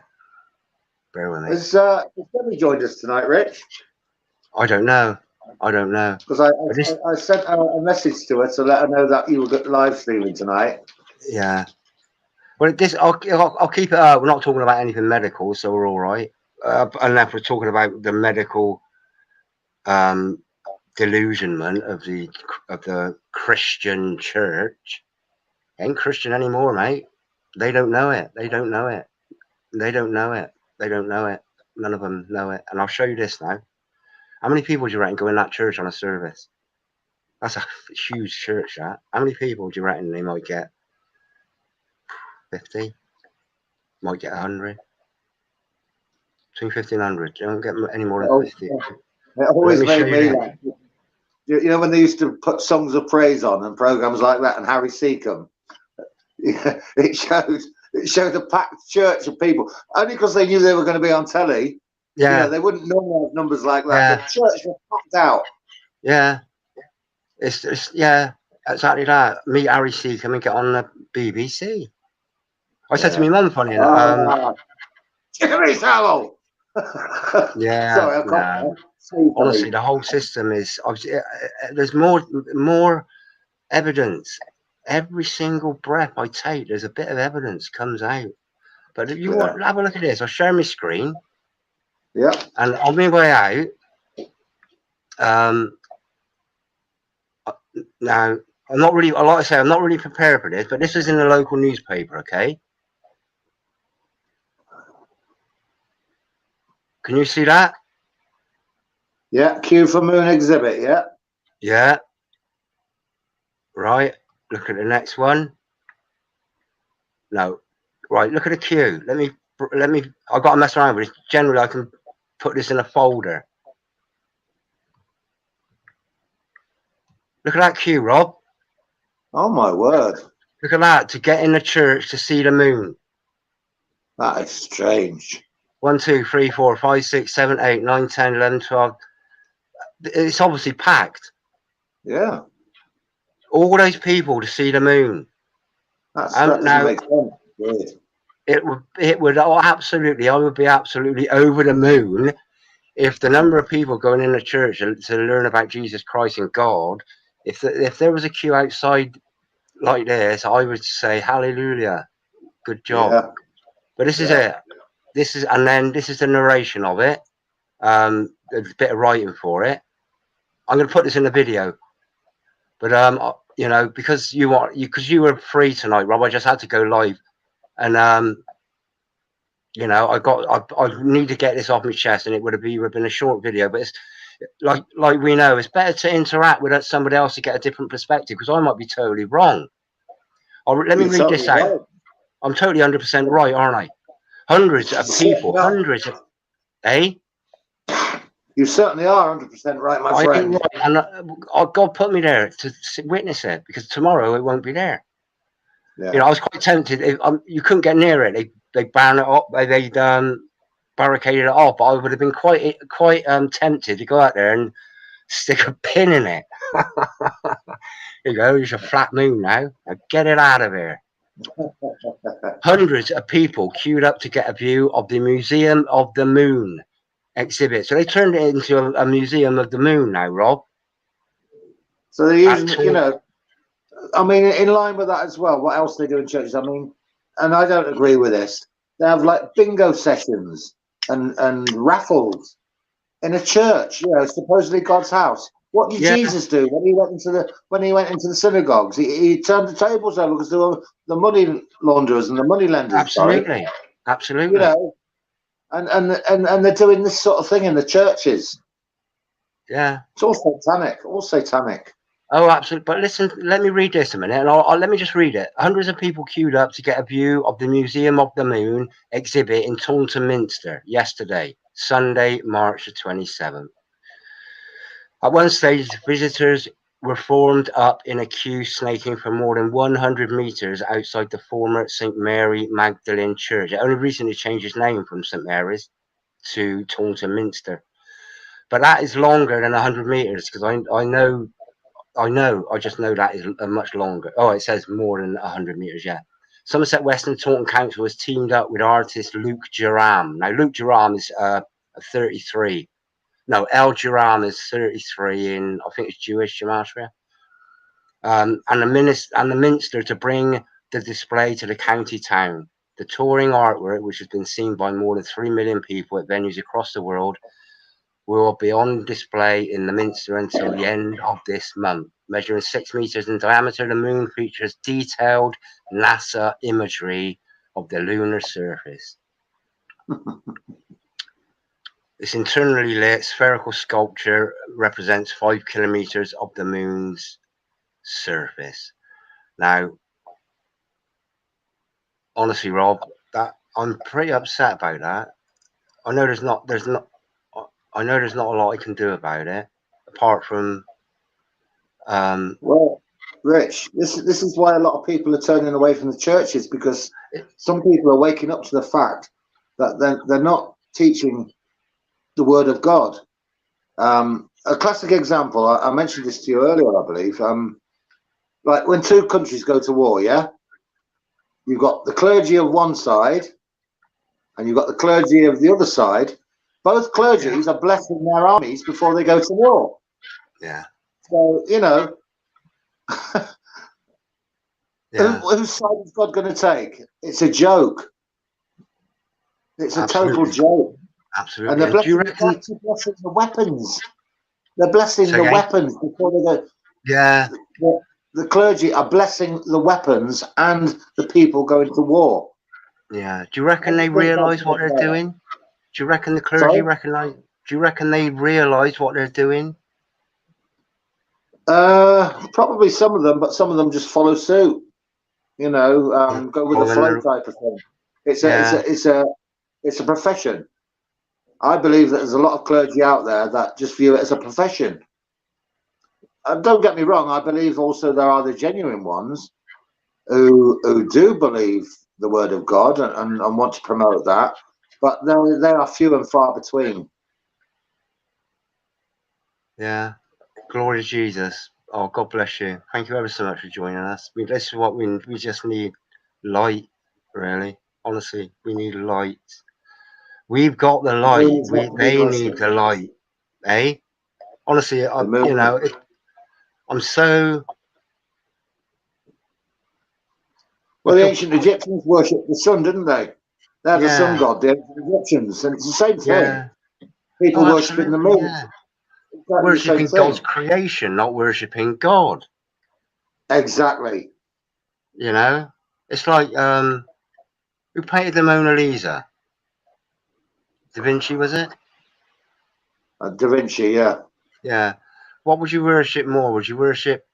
Bear with me. Has Debbie joined us tonight, Rich? I don't know. Because I sent a message to her to let her know that you were live streaming tonight. Yeah. Well, I'll keep it up. We're not talking about anything medical, so we're all right. Unless we're talking about the medical delusionment of the Christian church. Ain't Christian anymore, mate. They don't know it. None of them know it. And I'll show you this now. How many people do you reckon go in that church on a service? That's a huge church, that. How many people do you reckon they might get? 50? Might get 100? Between 50 and 100. You don't get any more than 50. It always made me laugh. You know when they used to put songs of praise on and programs like that, and Harry Seacombe, it showed a packed church of people, only because they knew they were going to be on telly. Yeah. You know, they wouldn't normally have numbers like that. Yeah. The church was packed out. Yeah. It's exactly that. Meet Harry Seacombe and get on the BBC. I said to my mum, funny enough, Jimmy Savile. Yeah. Sorry, I can't. Honestly, the whole system is. There's more evidence. Every single breath I take, there's a bit of evidence comes out. But if you want, have a look at this. I'll share my screen. Yeah. And on my way out, now I'm not really, like I say, I'm not really prepared for this, but this is in the local newspaper, okay? Can you see that? Yeah, Q for Moon exhibit, yeah. Yeah. Right. Look at the next one. No. Right, look at the Q. Let me I've got to mess around with it. Generally I can put this in a folder. Look at that Q, Rob. Oh my word. Look at that, to get in the church to see the moon. That is strange. 1, 2, 3, 4, 5, 6, 7, 8, 9, 10, 11, 12. It's obviously packed. Yeah. All those people to see the moon. That doesn't make sense. Weird. It would absolutely, I would be absolutely over the moon if the number of people going in the church to learn about Jesus Christ and God, if there was a queue outside like this, I would say hallelujah, good job. Yeah. But this is it. This is the narration of it. There's a bit of writing for it. I'm going to put this in the video, but you know, because you were free tonight, Rob, I just had to go live, and you know, I need to get this off my chest, and it would have been a short video, but it's like we know, it's better to interact with somebody else to get a different perspective, because I might be totally wrong. Let me read this out. Right. I'm totally 100% right, aren't I? Hundreds of people, hundreds of, You certainly are 100% right, my friend. Right. And God put me there to witness it, because tomorrow it won't be there. Yeah. You know, I was quite tempted. You couldn't get near it. They banned it up. They barricaded it off. But I would have been quite tempted to go out there and stick a pin in it. Here you go. There's a flat moon now. Now get it out of here. Hundreds of people queued up to get a view of the Museum of the Moon exhibit. So they turned it into a museum of the moon now, Rob. So they're using, you know, I mean, in line with that as well, what else they do in churches? I mean, and I don't agree with this. They have like bingo sessions and raffles in a church, you know, supposedly God's house. What did Jesus do when he went into the synagogues? He turned the tables over because they were the money launderers and the money lenders. Absolutely, absolutely. You know, and they're doing this sort of thing in the churches. Yeah, it's all satanic. All satanic. Oh, absolutely. But listen, let me read this a minute, and let me just read it. Hundreds of people queued up to get a view of the Museum of the Moon exhibit in Taunton, Minster yesterday, Sunday, March the 27th. At one stage, visitors were formed up in a queue snaking for more than 100 meters outside the former St. Mary Magdalene Church. It only recently changed its name from St. Mary's to Taunton, Minster. But that is longer than 100 meters, because I just know that is a much longer. Oh, it says more than 100 meters, yeah. Somerset Western Taunton Council has teamed up with artist Luke Jerram. Now, Luke Jerram is 33. No, El Jerram is 33 in, I think it's Jewish gematria. And the Minster to bring the display to the county town. The touring artwork, which has been seen by more than 3 million people at venues across the world, will be on display in the Minster until the end of this month. Measuring 6 meters in diameter, the moon features detailed NASA imagery of the lunar surface. This internally lit spherical sculpture represents 5 kilometers of the moon's surface. Now, honestly, Rob, that I'm pretty upset about that. I know there's not a lot I can do about it, apart from well, Rich, this is why a lot of people are turning away from the churches, because some people are waking up to the fact that they're not teaching the word of God. A classic example, I mentioned this to you earlier, I believe. Like when two countries go to war, yeah, you've got the clergy of one side and you've got the clergy of the other side. Both clergies are blessing their armies before they go to war. Yeah. So, you know, Yeah. whose side is God going to take? It's a joke. It's a total joke. Absolutely. And they're Do you reckon? blessing the weapons. They're blessing the weapons before they go. Yeah. The clergy are blessing the weapons and the people going to war. Yeah. Do you reckon they realise what they're doing? Do you reckon the clergy recognise? Do you reckon they realise what they're doing? Probably some of them, but some of them just follow suit. You know, go with the flow type of thing. It's a profession. I believe that there's a lot of clergy out there that just view it as a profession. Don't get me wrong. I believe also there are the genuine ones who do believe the word of God and want to promote that, but they are few and far between. Yeah. Glory to Jesus. Oh, God bless you. Thank you ever so much for joining us. This is what we just need. Light, really. Honestly, we need light. We've got the light. They need the light. Eh? Honestly, you know, I'm so... Well, the ancient Egyptians worshipped the sun, didn't they? They had the sun god, the ancient Egyptians, and it's the same thing. People worshipping the moon. Yeah. Worshipping God's creation, not worshipping God. Exactly. You know? It's like, who painted the Mona Lisa? Da Vinci, was it? Da Vinci, yeah. Yeah. What would you worship more? Would you worship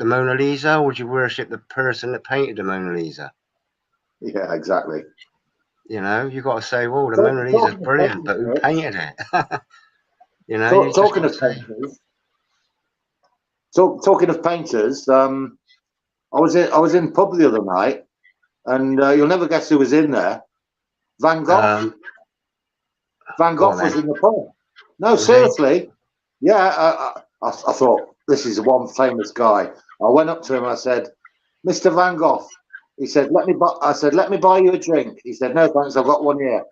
the Mona Lisa, or would you worship the person that painted the Mona Lisa? Yeah, exactly. You know, you got to say, well, the Mona Lisa is brilliant, but who painted it? You know, talking of painters. Talking of painters, I was in pub the other night, and you'll never guess who was in there. Van Gogh. Van Gogh was in the pub. No, seriously. Yeah, I thought, this is one famous guy. I went up to him and I said, Mr. Van Gogh. He said, let me buy you a drink. He said, no thanks, I've got one here.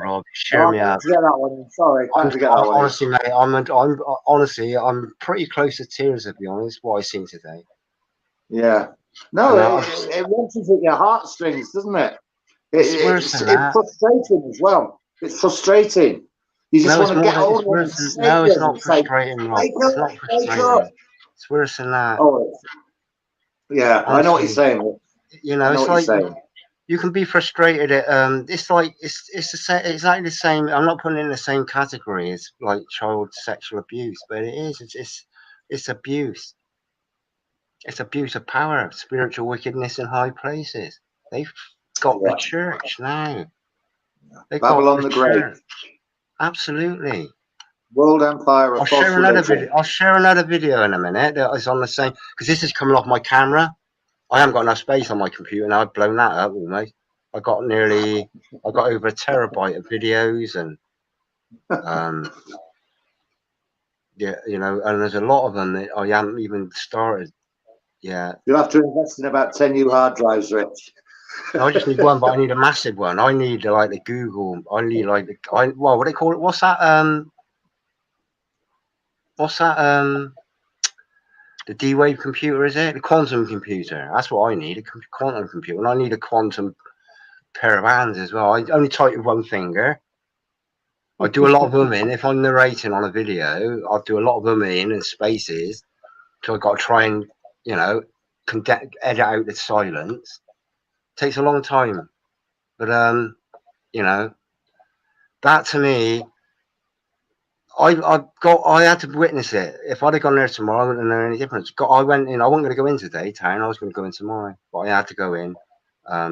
Rob, cheer me up. Get that one. Sorry, can't forget that one. Honestly, mate, I'm pretty close to tears, to be honest. What I seen today. Yeah. No, it wrenches at your heartstrings, doesn't it? It's frustrating as well. It's frustrating. You just want to get hold of it. No, it's not frustrating, Rob. It's not frustrating. It's worse than that. Oh, yeah, honestly, I know what you're saying. You know, it's like you can be frustrated at it's like it's exactly the same. I'm not putting it in the same category as like child sexual abuse, but it is. It's abuse. It's abuse of power, spiritual wickedness in high places. They've got the church now. They've Babylon got the Great. Absolutely. World Empire. I'll share another video. I'll share another video in a minute that is on the same, because this is coming off my camera. I haven't got enough space on my computer now. I've blown that up almost. I got over 1 terabyte of videos, and yeah, you know, and there's a lot of them that I haven't even started. Yeah. You'll have to invest in about 10 new hard drives, Rich. I just need one, but I need a massive one. I need like the Google. I need like what do they call it? What's that? The D-Wave computer, is it? The quantum computer. That's what I need, a quantum computer. And I need a quantum pair of hands as well. I only type with one finger. I do a lot of them in. If I'm narrating on a video, I'll do a lot of them in and spaces. So I've got to try and, you know, edit out the silence. Takes a long time, but you know, that to me, I had to witness it. If I'd have gone there tomorrow, I wouldn't know any difference. I went in. I wasn't going to go in today, town. I was going to go in tomorrow, but I had to go in. I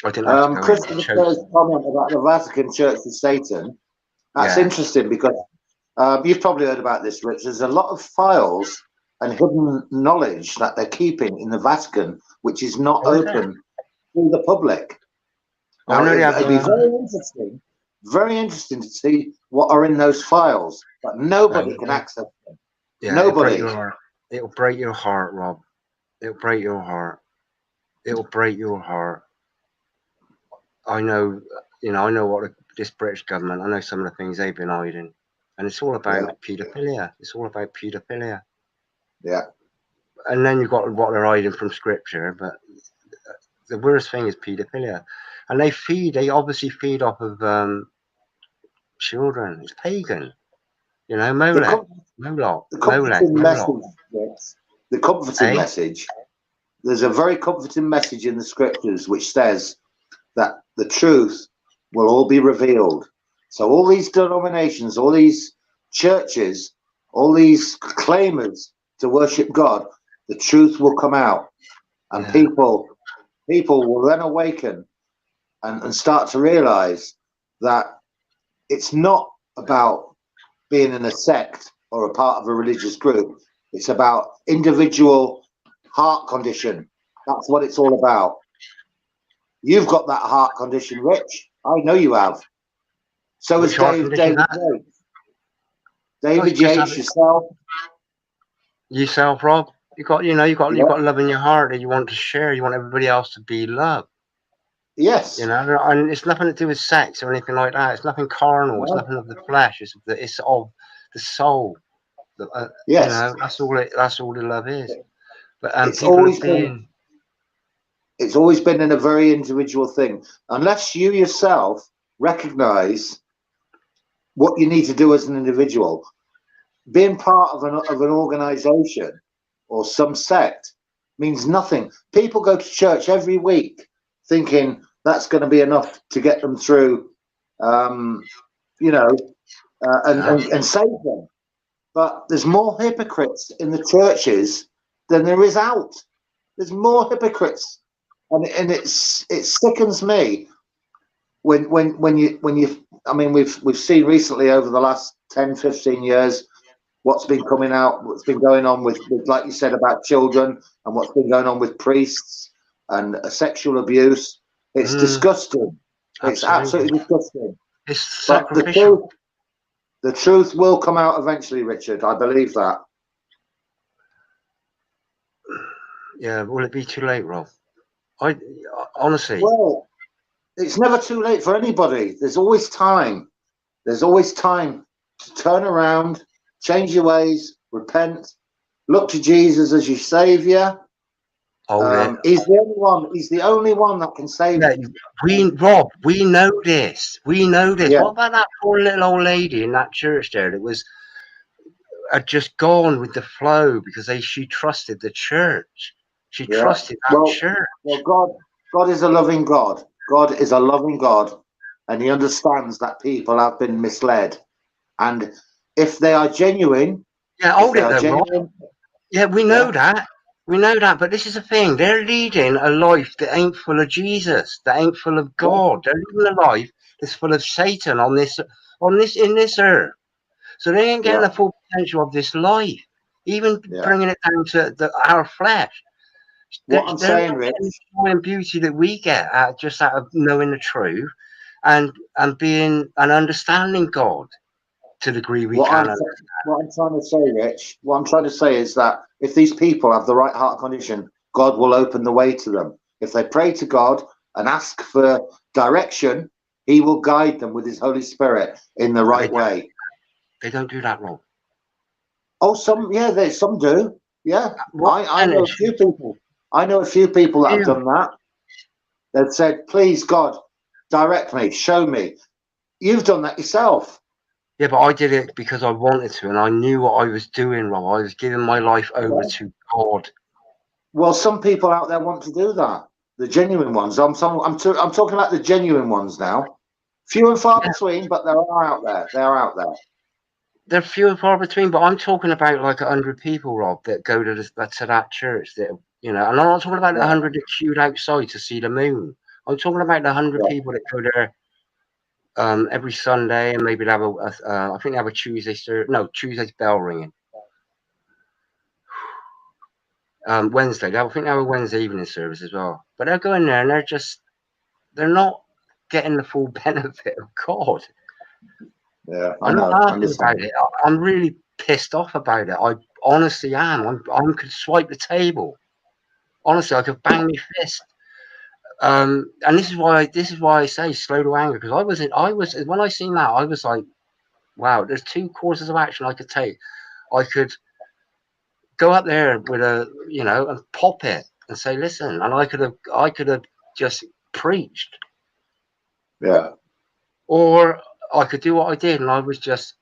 didn't have to go in. Christopher Kerr's comment about the Vatican Church of Satan. That's interesting because you've probably heard about this, Rich. There's a lot of files and hidden knowledge that they're keeping in the Vatican, which is not open to the public. Now, it'd be very interesting to see what are in those files, but nobody can access them. Yeah, nobody. It'll break your heart, Rob. It'll break your heart. It'll break your heart. I know, you know, I know what this British government, I know some of the things they've been hiding. And it's all about paedophilia. It's all about paedophilia. Yeah. And then you've got what they're hiding from scripture, but the worst thing is paedophilia. And they obviously feed off of children. It's pagan. You know, Moloch. The comforting message. There's a very comforting message in the scriptures which says that the truth will all be revealed. So all these denominations, all these churches, all these claimers to worship God, the truth will come out, and people will then awaken and start to realize that it's not about being in a sect or a part of a religious group. It's about individual heart condition. That's what it's all about. You've got that heart condition, Rich. I know you have. So has David Yates. David Yates, yourself, Rob. You've got love in your heart that you want to share. You want everybody else to be loved. Yes. You know, and it's nothing to do with sex or anything like that. It's nothing carnal. It's nothing of the flesh. It's of the soul. Yes. You know, that's all the love is. But it's always been in a very individual thing. Unless you yourself recognize what you need to do as an individual, being part of an organization or some sect means nothing. People go to church every week thinking that's going to be enough to get them through, and save them. But there's more hypocrites in the churches than there is out. There's more hypocrites, and it sickens me when you. I mean, we've seen recently over the last 10, 15 years what's been coming out, what's been going on with like you said about children, and what's been going on with priests and sexual abuse. It's disgusting. It's absolutely disgusting. It's sacrificial. The truth will come out eventually, Richard. I believe that. Yeah, will it be too late, Rob? I honestly. Well, it's never too late for anybody. There's always time. There's always time to turn around, change your ways, repent, look to Jesus as your savior. He's the only one. He's the only one that can save you. Rob, we know this. We know this. Yeah. What about that poor little old lady in that church there that had just gone with the flow because she trusted the church. She trusted that church. Well, God is a loving God. God is a loving God, and He understands that people have been misled. And if they are genuine, we know that. We know that, but this is the thing. They're leading a life that ain't full of Jesus, that ain't full of God. They're living a life that's full of Satan in this earth. So they ain't getting the full potential of this life, even bringing it down to our flesh. What I'm saying, Rich, the joy and beauty that we get out of knowing the truth and being and understanding God to the degree we can. What I'm trying to say, Rich, what I'm trying to say is that if these people have the right heart condition, God will open the way to them. If they pray to God and ask for direction, He will guide them with His Holy Spirit in the right way. They don't do that, Rob. Oh, some do. Yeah, I know a few people. I know a few people that have done that. They've said, "Please, God, direct me, show me." You've done that yourself. Yeah, but I did it because I wanted to, and I knew what I was doing, Rob. I was giving my life over to God. Well, some people out there want to do that. The genuine ones. I'm talking about the genuine ones now. Few and far Yeah, between, but they are out there. They are out there. they're few and far between, but I'm talking about like 100 people, Rob, that go to that church. That and I'm not talking about the Yeah, 100 that queued outside to see the moon. I'm talking about the 100 yeah. people that go there every Sunday, and maybe they have I think they have a Tuesday's bell ringing. Wednesday, I think they have a Wednesday evening service as well. But they're going there and they're not getting the full benefit of God. Yeah, I I'm not know. I laughing about understand. it. I'm really pissed off about it. I honestly am. I could swipe the table. Honestly, I could bang my fist. And this is why I say slow to anger, because I was when I seen that, I was like, wow, there's two courses of action I could take. I could go up there with and pop it and say, listen, and I could have just preached, Yeah, or I could do what I did, and I was just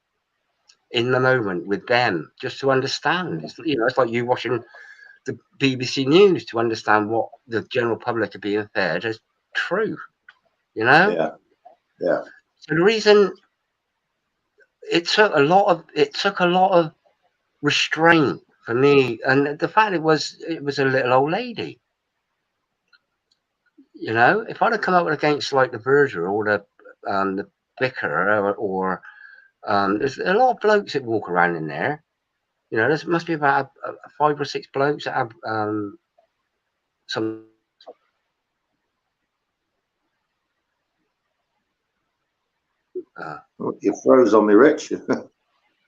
in the moment with them, just to understand. It's like you watching the BBC News to understand what the general public are being fed as truth. yeah, yeah. So the reason it took a lot of restraint for me, and the fact it was a little old lady. If I'd have come up against like the verger or the vicar or there's a lot of blokes that walk around in there. There must be about 5 or 6 blokes that have some. Uh, You froze on me, Rich.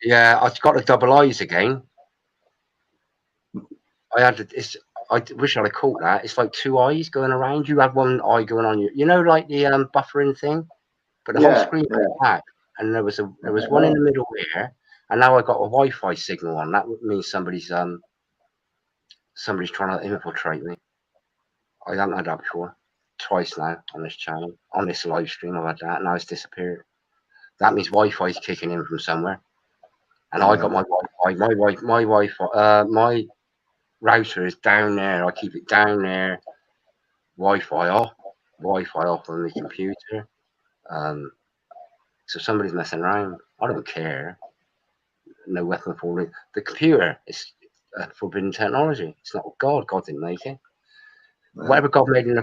yeah, I've got the double eyes again. I had it's. I wish I'd have caught that. It's like 2 eyes going around. You had one eye going on you. Like the buffering thing, but the whole Yeah, screen went yeah. black, and there was one in the middle here, and now I got a Wi-Fi signal on. That means somebody's trying to infiltrate me. I haven't had that before. Twice now on this channel, on this live stream. I've had that, and now it's disappeared. That means Wi-Fi's kicking in from somewhere, and I got Yeah. my Wi-Fi. My Wi-Fi. My router is down there. I keep it down there. Wi-Fi off. Wi-Fi off on the computer. Um, so somebody's messing around. I don't care. No weapon for it. The computer is forbidden technology. It's not God. God didn't make it. Yeah. Whatever God made in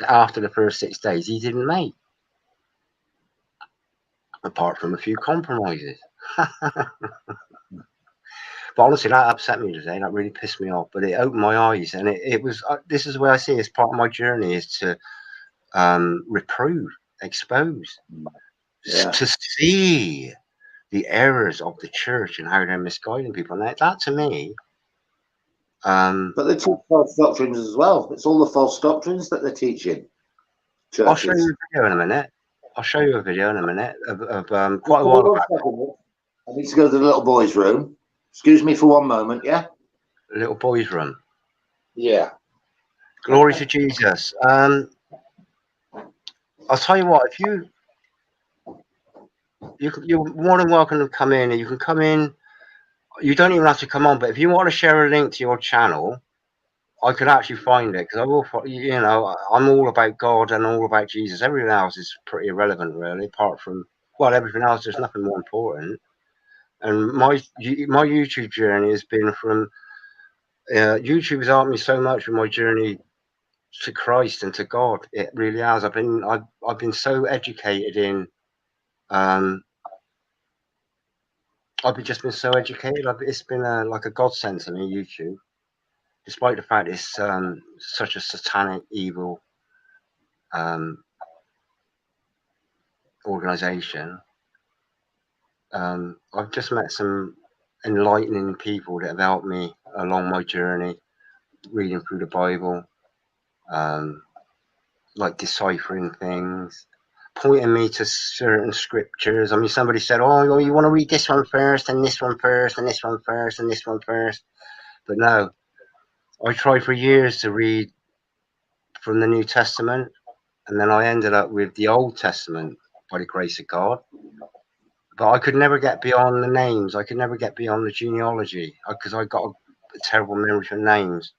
after the first 6 days, He didn't make. Apart from a few compromises. But honestly, that upset me today. That really pissed me off. But it opened my eyes, and it was. This is the way I see it. It's part of my journey is to reprove, expose, Yeah. to see the errors of the church and how they're misguiding people. And that to me, But they teach false doctrines as well. It's all the false doctrines that they're teaching I'll show you churches. a video in a minute. I'll show you a video in a minute of Just quite a give me while one back. second. I need to go to the little boy's room. Excuse me for one moment, yeah? Little boy's room. Yeah. Glory to Jesus. I'll tell you what. If you're more than welcome to come in, and you can come in. You don't even have to come on, but if you want to share a link to your channel, I could actually find it, because I will. I'm all about God and all about Jesus. Everything else is pretty irrelevant, really. Apart from everything else, there's nothing more important. And my YouTube journey has been from YouTube has helped me so much with my journey to Christ and to God. It really has. I've been so educated in. I've just been so educated. It's been like a godsend to me, YouTube, despite the fact it's such a satanic, evil organization. I've just met some enlightening people that have helped me along my journey, reading through the Bible, like deciphering things, pointing me to certain scriptures. I mean, somebody said, "Oh, you want to read this one first, and this one first, and this one first, and this one first." But no, I tried for years to read from the New Testament, and then I ended up with the Old Testament by the grace of God. but I could never get beyond the names. I could never get beyond the genealogy because I got a terrible memory for names,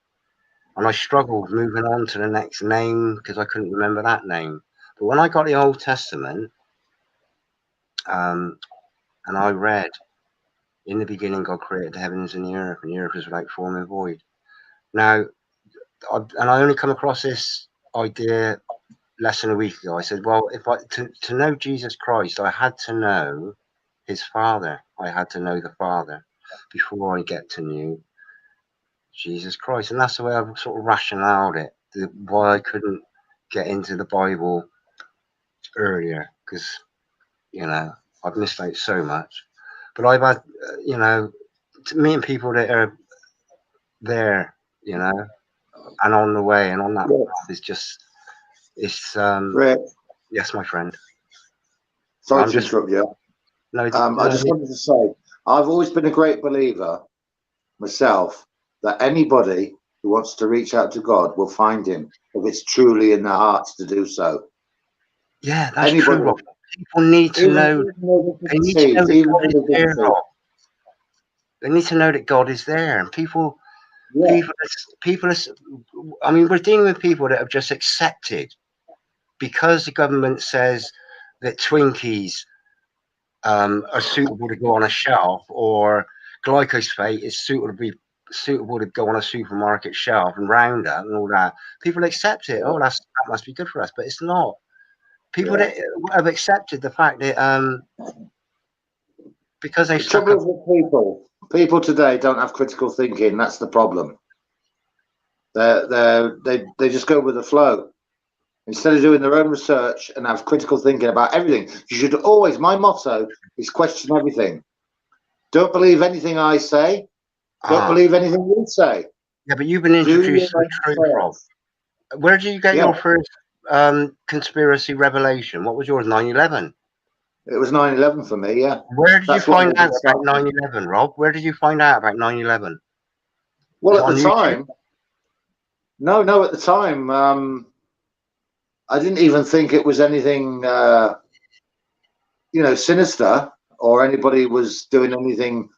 and I struggled moving on to the next name because I couldn't remember that name. But when I got the Old Testament, and I read, in the beginning God created the heavens and the earth was without form and void. Now, and I only come across this idea less than a week ago. I said, well, if to know Jesus Christ, I had to know his Father. I had to know the Father before I get to know Jesus Christ. And that's the way I've sort of rationaled it, why I couldn't get into the Bible earlier, because, you know, I've missed out so much. But I've had, you know, meeting people that are there, you know, and on the way and on that path is just, it's, Rick, yes, my friend. sorry to interrupt you. No, I just wanted to say, I've always been a great believer myself that anybody who wants to reach out to God will find him if it's truly in their hearts to do so. yeah, that's Anybody, true, Rob. People need to know. They need to know that God is there, Rob. They need to know that God is there, and people. I mean, we're dealing with people that have just accepted because the government says that Twinkies are suitable to go on a shelf, or glyphosate is suitable to go on a supermarket shelf, and Roundup and all that. People accept it. Oh, that must be good for us, but it's not. People that have accepted the fact that because they the trouble is with people today don't have critical thinking. That's the problem. They just go with the flow instead of doing their own research and have critical thinking about everything. You should always. My motto is question everything. Don't believe anything I say. Don't believe anything you say. Yeah, but you've been introduced to the truth, Rob. Where did you get your first conspiracy revelation? What was yours? 9/11. It was 9/11 for me. Yeah. Where did you find out about 9/11, Rob? Where did you find out about 9/11? Well, at the time, no. At the time, I didn't even think it was anything, you know, sinister, or anybody was doing anything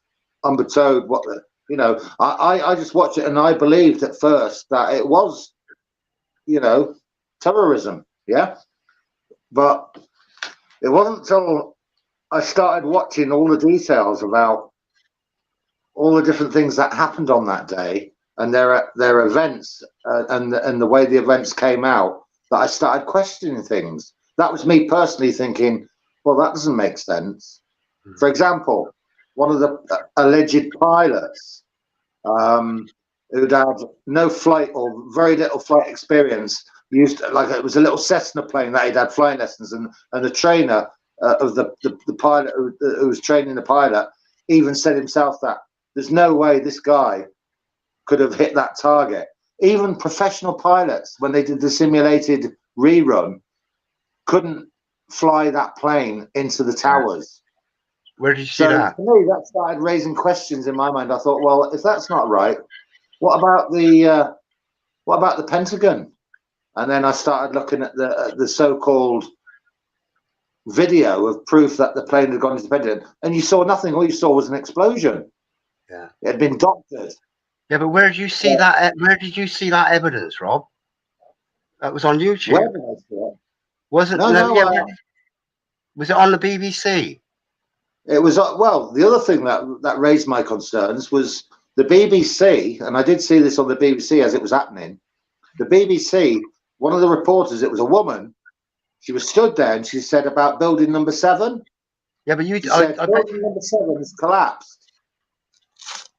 unbetold. What the, you know, I just watched it and I believed at first that it was, you know, terrorism. Yeah, but it wasn't until I started watching all the details about all the different things that happened on that day and their events and the way the events came out that I started questioning things. That was me personally thinking, well, that doesn't make sense. For example, one of the alleged pilots who'd had no flight or very little flight experience used, like, it was a little Cessna plane that he'd had flying lessons, and the trainer of the pilot who was training the pilot even said himself that there's no way this guy could have hit that target. Even professional pilots, when they did the simulated rerun, couldn't fly that plane into the towers. Where did you see that? For me, that started raising questions in my mind. I thought, well, if that's not right, what about the Pentagon? And then I started looking at the so-called video of proof that the plane had gone into the Pentagon, and you saw nothing. All you saw was an explosion. Yeah, it had been doctored. Yeah, but where did you see that? Where did you see that evidence, Rob? That was on YouTube. Where did I see it? Wasn't was it on the BBC? It was well. The other thing that raised my concerns was the BBC, and I did see this on the BBC as it was happening. The BBC, one of the reporters, it was a woman. She was stood there and she said about building number 7. Yeah, but she said building number 7 has collapsed.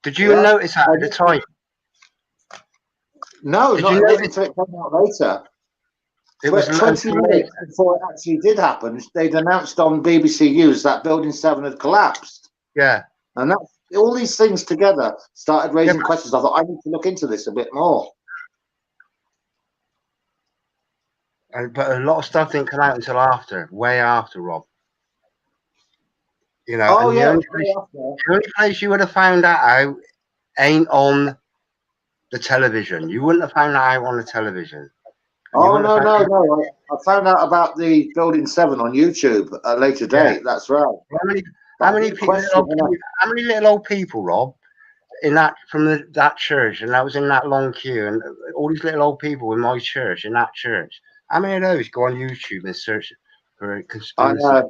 Did you notice that at the time? No, not until it came out later. It was 20 minutes before it actually did happen. They'd announced on BBC News that building 7 had collapsed. Yeah. And that's all these things together started raising questions. I thought, I need to look into this a bit more. But a lot of stuff didn't come out until after, way after, Rob. You know, oh, the only place you would have found that out ain't on the television. You wouldn't have found that out on the television. Oh, no. I found out about the building 7 on YouTube at a later date. That's right. How That's a many good people, question, isn't it? how many little old people, Rob, in that that church, and that was in that long queue, and all these little old people in my church, in that church. How many of those go on YouTube and search for a I conspiracy? know.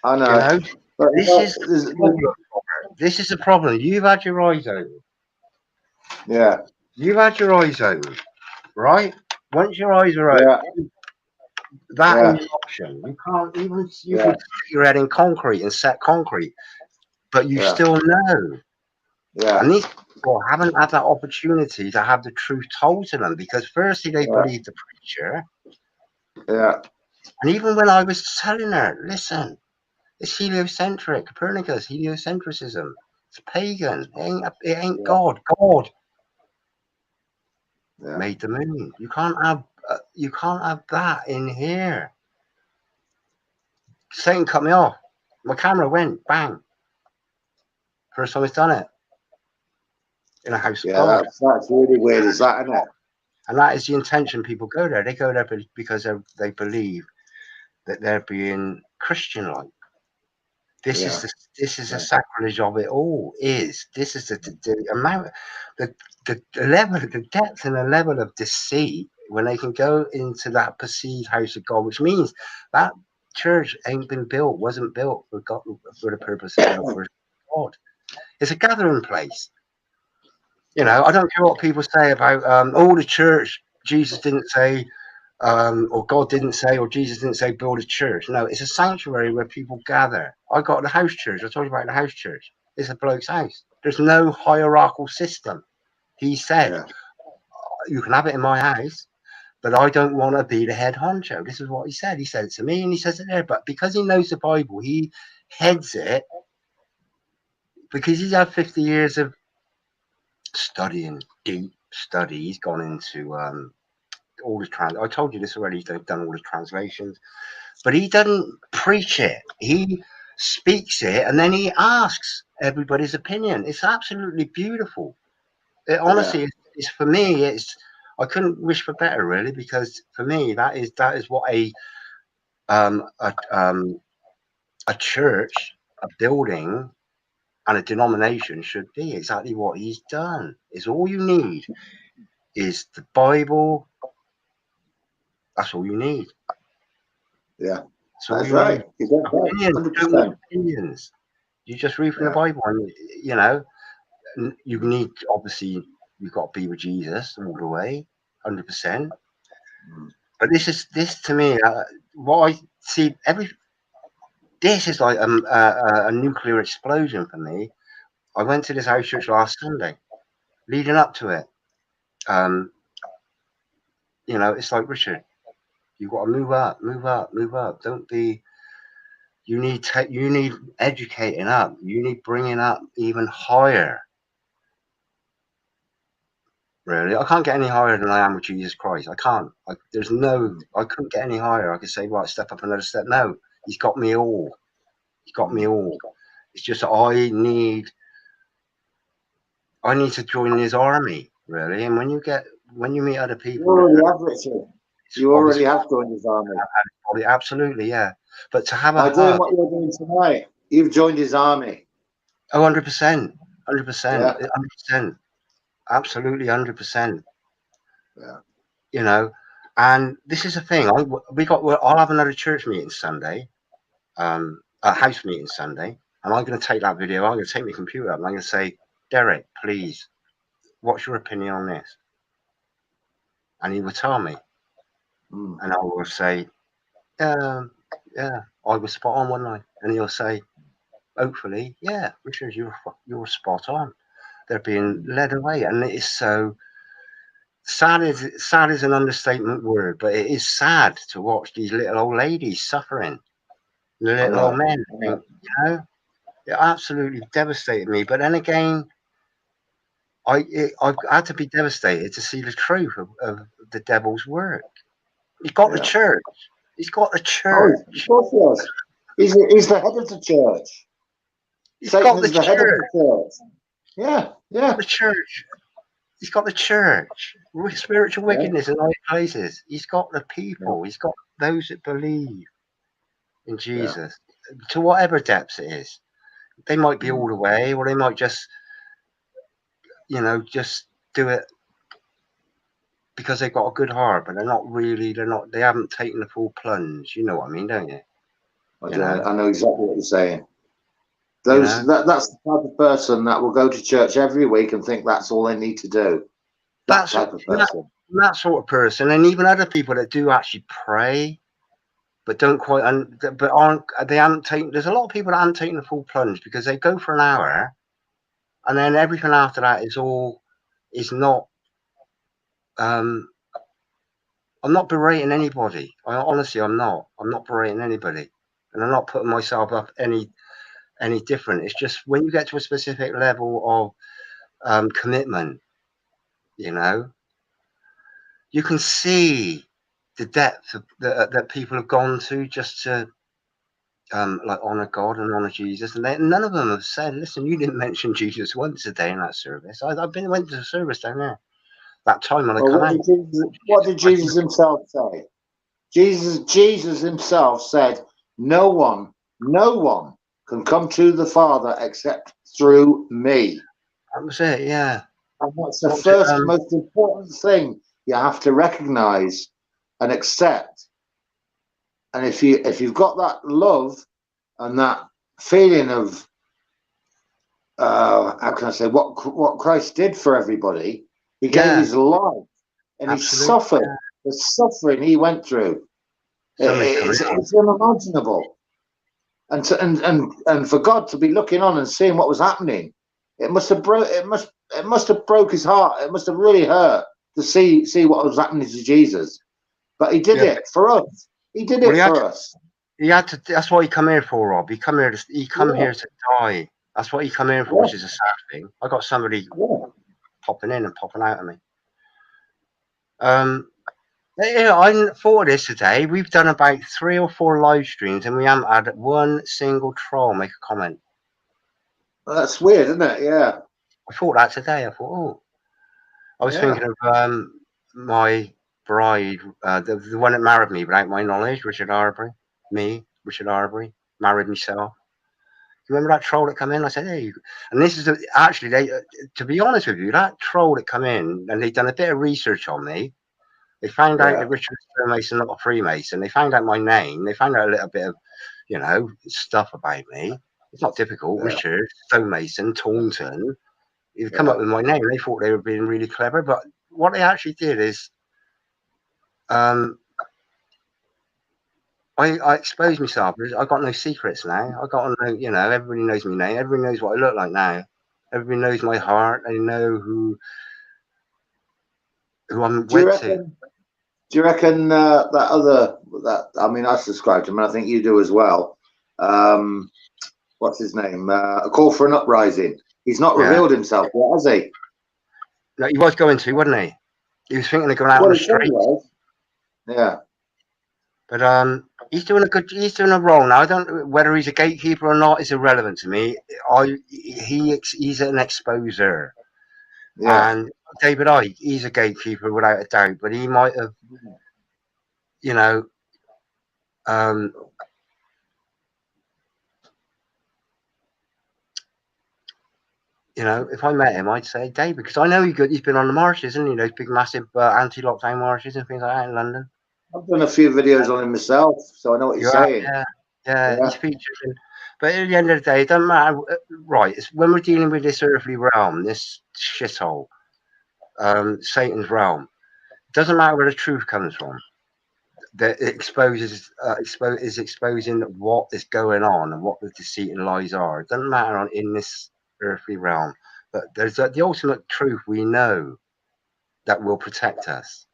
I know. You know, But this is the problem. This is the problem. You've had your eyes open. yeah, You've had your eyes open, right? Once your eyes are yeah, open, that yeah, is an option. You can't even, you yeah, can stick your head in concrete and set concrete, but you yeah, still know. yeah, And these people haven't had that opportunity to have the truth told to them, because firstly they yeah, believed the preacher, yeah, and even when I was telling her, listen, it's heliocentric, Copernicus, heliocentrism, it's pagan, it ain't yeah, God. God yeah. made the moon. You can't have that in here. Satan cut me off. My camera went bang. First time it's done it in a house of Yeah, God. that's really weird, is that, isn't it? And that is the intention. People go there. They go there because they believe that they're being Christian-like. This Yeah, is the yeah, sacrilege of it all. This is the amount, the level, the depth and the level of deceit when they can go into that perceived house of God, which means that church ain't been built, wasn't built for God, for the purpose of for God. It's a gathering place. You know, I don't care what people say about the church. Jesus didn't say, or God didn't say, or Jesus didn't say, build a church. No, it's a sanctuary where people gather. I got the house church. I told you about the house church. It's a bloke's house. There's no hierarchical system. He said, yeah, you can have it in my house, but I don't want to be the head honcho. This is what he said. He said it to me, and he says it there. But because he knows the Bible, he heads it, because he's had 50 years of studying, deep study. He's gone into all the I told you this already. He's done all the translations, but he doesn't preach it. He speaks it, and then he asks everybody's opinion. It's absolutely beautiful. It yeah, honestly is for me. It's I couldn't wish for better, really, because for me that is what um, a um, a church, a building, and a denomination should be. Exactly what he's done. Is all you need is the Bible. That's all you need. yeah. That's all That's you need. right. You're dead right. Opinions. You don't need 100%. opinions. You just read from the Yeah. Bible, and you know you need, obviously you've got to be with Jesus all the way, 100%. Mm. But this to me, what I see this is like a nuclear explosion for me. I went to this house church last Sunday, leading up to it. Um, you know, it's like, Richard, you've got to move up, move up, move up. Don't be. You need educating up. You need bringing up even higher. Really, I can't get any higher than I am with Jesus Christ. I can't. There's no. Mm. I couldn't get any higher. I could say, right, step up another step. No, he's got me all. He's got me Mm. all. It's just I need to join his army, really. And when you meet other You people that already are have, Richard. it's You of his already have joined his army. body, absolutely, yeah. But to have a By doing hub, what you're doing tonight, you've joined his army. 100%, 100%, Yeah. 100%, absolutely, 100%. Yeah. You know, and this is the thing. I'll have another church meeting Sunday, a house meeting Sunday, and I'm going to take that video. I'm going to take my computer up, and I'm going to say, Derek, please, what's your opinion on this? And he will tell me, Mm. and I will say, yeah, I was spot on one night, and he'll say, hopefully, yeah, Richard, you're spot on. They're being Mm. led away, and it is so sad. Sad is an understatement word, but it is sad to watch these little old ladies suffering, the I little old know. men. I Think, know. you know, it absolutely devastated me. But then again, I've had to be devastated to see the truth of the devil's work. He's got the Yeah. church. He's got the Oh, of church. course he has. He's the head of the church. He's Satan got the is the head of church. the church. Yeah. He's got Yeah. the church. He's got the church. Spiritual Yeah. wickedness in high places. He's got the Yeah. people. He's got those that believe in Yeah. Jesus. to whatever depths it is. They might be all the way, or they might just, you know, just do it because they've got a good heart, but they haven't taken the full plunge. You know what I mean, don't you? I know exactly what you're saying. That's the type of person that will go to church every week and think that's all they need to do. That type of person. That sort of person, and even other people that do actually pray, but don't quite, they haven't taken. There's a lot of people that haven't taken the full plunge because they go for an hour, and then everything after that is not. I'm not berating anybody. Honestly, I'm not. I'm not berating anybody, and I'm not putting myself up any different. It's just when you get to a specific level of commitment, you know, you can see the depth that people have gone to just to like honor God and honor Jesus, and none of them have said, "Listen, you didn't mention Jesus once a day in that service." I've went to the service down there that time when I come out. What did Jesus himself say? Jesus himself said, "No one can come to the Father except through me." That was it, yeah. And that's the first most important thing you have to recognize and accept. And if you've got that love and that feeling of how can I say what Christ did for everybody, he gave his life and he suffered the suffering he went through. It's unimaginable. And for God to be looking on and seeing what was happening, it must have broke his heart. It must have really hurt to see what was happening to Jesus. But he did it for us. He did it for us. He had to. That's what he come here for, Rob. He come here to die. That's what he come here for, which is a sad thing. I got somebody popping in and popping out of me. I thought of this today. We've done about 3 or 4 live streams, and we haven't had one single troll make a comment. Well, that's weird, isn't it? Yeah. I thought that today. I thought, I was thinking of my bride, the one that married me without my knowledge, Richard Arbery, married myself. You remember that troll that come in? I said, "Hey," and this is actually to be honest with you, that troll that come in and they done a bit of research on me. They found out that Richard Stonemason not a Freemason. They found out my name. They found out a little bit of, you know, stuff about me. It's not difficult. Richard Stonemason, Taunton. You've come up with my name. They thought they were being really clever, but what they actually did is, I exposed myself. I got no secrets now. I got no, you know, everybody knows me now. Everybody knows what I look like now. Everybody knows my heart. They know who I'm wed to. Do you reckon I mean, I subscribe to him, and I think you do as well. What's his name? A Call for an Uprising. He's not revealed himself yet, has he? No, he was going to, wasn't he? He was thinking of going out on the street. Yeah. But he's doing a role now. I don't whether he's a gatekeeper or not is irrelevant to me. He's an exposer. Yeah. And David Icke, he's a gatekeeper without a doubt, but he might have, you know, if I met him, I'd say, David, because I know he's been on the marshes, isn't he? Those big, massive anti-lockdown marshes and things like that in London. I've done a few videos on him myself, so I know what you're saying. Yeah, he's featured in. But at the end of the day, it doesn't matter. Right, it's when we're dealing with this earthly realm, this shithole, Satan's realm, it doesn't matter where the truth comes from. That it is exposing what is going on and what the deceit and lies are. It doesn't matter in this earthly realm, but there's the ultimate truth we know that will protect us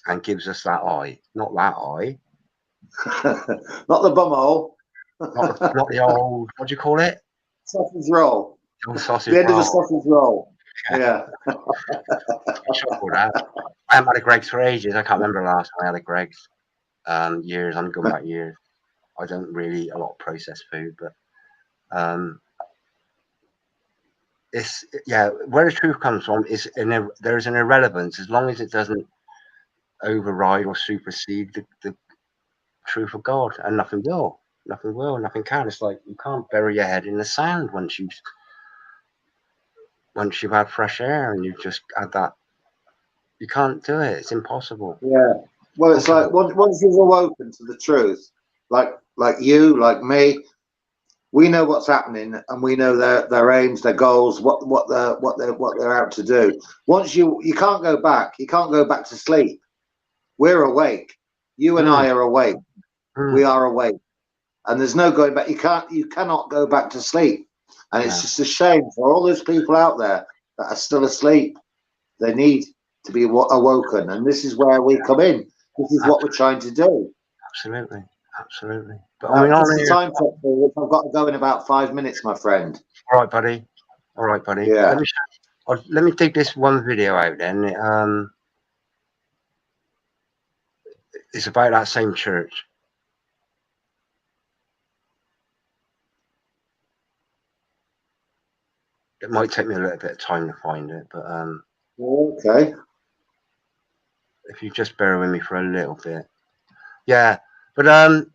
and gives us that eye, not that eye. Not the bumhole. not the old, what do you call it? Sausage roll. The old sausage the end roll. Of the sausage roll. Yeah. I haven't had a Greggs for ages. I can't remember the last time I had a Greggs. Years. I'm going back years. I don't really eat a lot of processed food, but it's where the truth comes from is there's an irrelevance as long as it doesn't override or supersede the truth of God, and nothing will. nothing will, nothing can. It's like you can't bury your head in the sand once you've had fresh air and you've just had that. You can't do it. It's impossible. Yeah. Well, it's like once you've awoken to the truth, like you, like me, we know what's happening, and we know their aims, their goals, what they're out to do. Once you can't go back. You can't go back to sleep. We're awake. You and I are awake. We are awake, and there's no going back. You cannot go back to sleep, and it's just a shame for all those people out there that are still asleep. They need to be awoken, and this is where we come in. This is what we're trying to do. Absolutely, absolutely. But I mean, just the time check, which I've got to go in about 5 minutes, my friend. All right, buddy. All right, buddy. Yeah. Let me take this one video out then. It's about that same church. It might take me a little bit of time to find it, but okay. If you just bear with me for a little bit. Yeah, but I mean,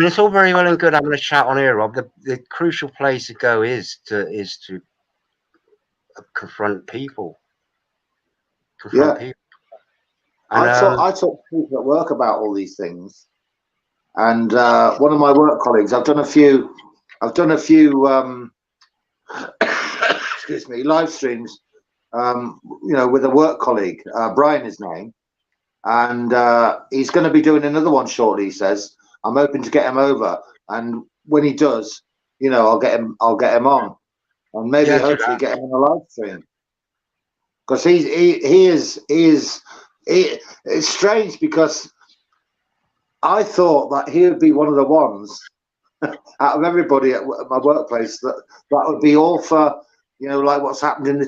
it's all very well and good having a chat on here, Rob. The crucial place to go is to confront people. Confront people. And, I talk to people at work about all these things, and one of my work colleagues, I've done a few excuse me, live streams, with a work colleague, Brian, his name, and he's going to be doing another one shortly. He says, I'm hoping to get him over, and when he does, I'll get him on, and maybe hopefully get him on a live stream, because it's strange, because I thought that he would be one of the ones out of everybody at my workplace that would be all for, like what's happened in the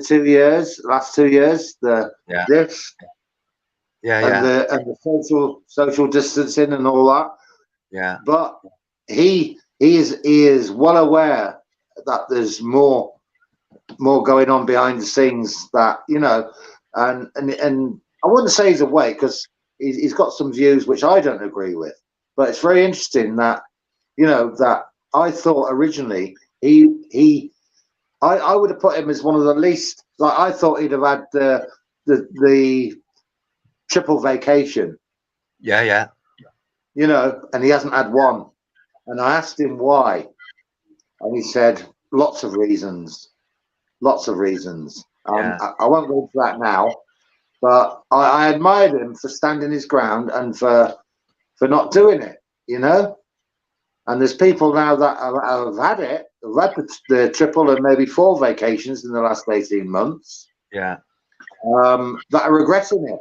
last 2 years, the social distancing and all that. Yeah. But he is well aware that there's more going on behind the scenes, that and I wouldn't say he's awake, because he's got some views which I don't agree with. But it's very interesting that that I thought originally I would have put him as one of the least. Like, I thought he'd have had the triple vacation. Yeah. And he hasn't had one. And I asked him why, and he said lots of reasons. I won't go into that now, but I admired him for standing his ground and for not doing it, And there's people now that have had it, have had the triple and maybe 4 vacations in the last 18 months. Yeah. That are regretting it.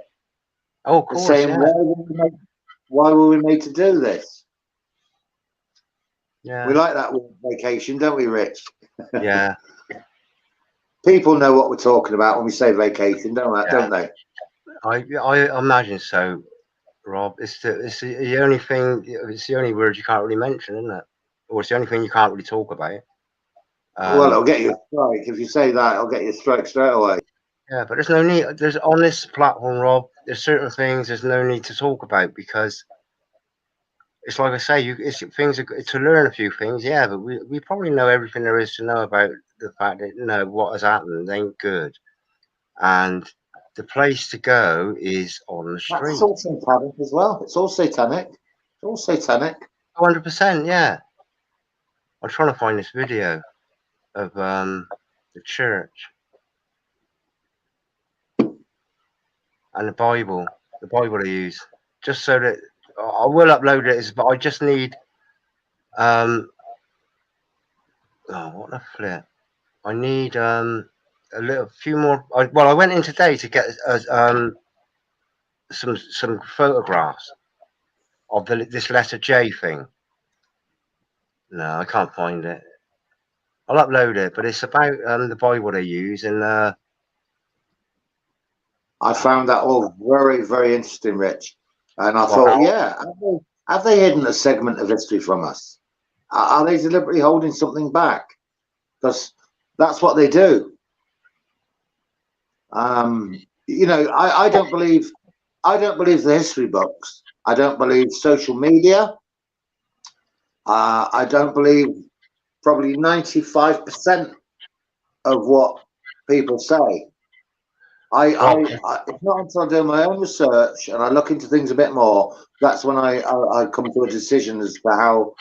Oh, of course. Saying, why were we made to do this? Yeah. We like that word vacation, don't we, Rich? Yeah. People know what we're talking about when we say vacation, don't they? I imagine so, Rob. It's the only thing. It's the only word you can't really mention, isn't it? Or it's the only thing you can't really talk about. Well, it'll get you a strike if you say that. It'll get you a strike straight away. Yeah, but there's no need. There's on this platform, Rob. There's certain things there's no need to talk about, because it's like I say, it's things are to learn a few things. Yeah, but we probably know everything there is to know about the fact that what has happened ain't good, and the place to go is on the street. That's all satanic as well. It's all satanic. 100%. Yeah. I'm trying to find this video of the church and the Bible they use, just so that I will upload it. But I just need oh, what the flip! I need a few more. I went in today to get some photographs of this letter J thing. No, I can't find it. I'll upload it, but it's about the Bible they use, and I found that all very, very interesting, Rich. And I thought, have they hidden a segment of history from us? Are they deliberately holding something back? Because that's what they do. I don't believe the history books. I don't believe social media. I don't believe probably 95% of what people say. It's not until I do my own research and I look into things a bit more, that's when I come to a decision as to how,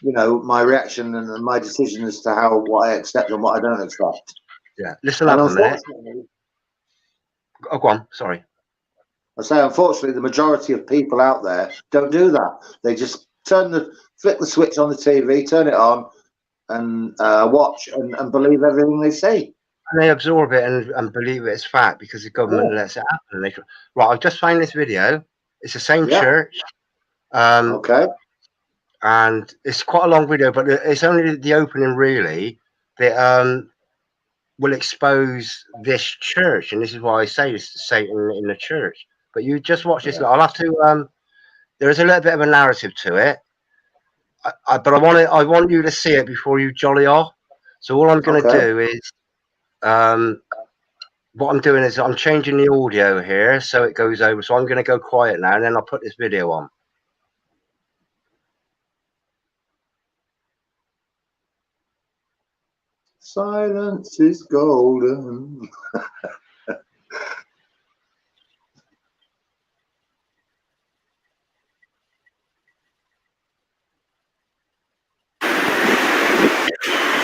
you know, my reaction and my decision as to how what I accept and what I don't accept. Yeah, listen And up a minute. unfortunately, Oh, go on. Sorry. I say unfortunately, the majority of people out there don't do that. They just flick the switch on the TV, turn it on, and watch and believe everything they see. And they absorb it and believe it's fact because the government lets it happen. Right, I've just found this video. It's the same church. Okay. And it's quite a long video, but it's only the opening really that will expose this church, and this is why I say this is Satan in the church. But you just watch this. I'll have to. There is a little bit of a narrative to it, but I want you to see it before you jolly off. So all I'm going to do is, what I'm doing is I'm changing the audio here so it goes over. So I'm going to go quiet now, and then I'll put this video on. Silence is golden.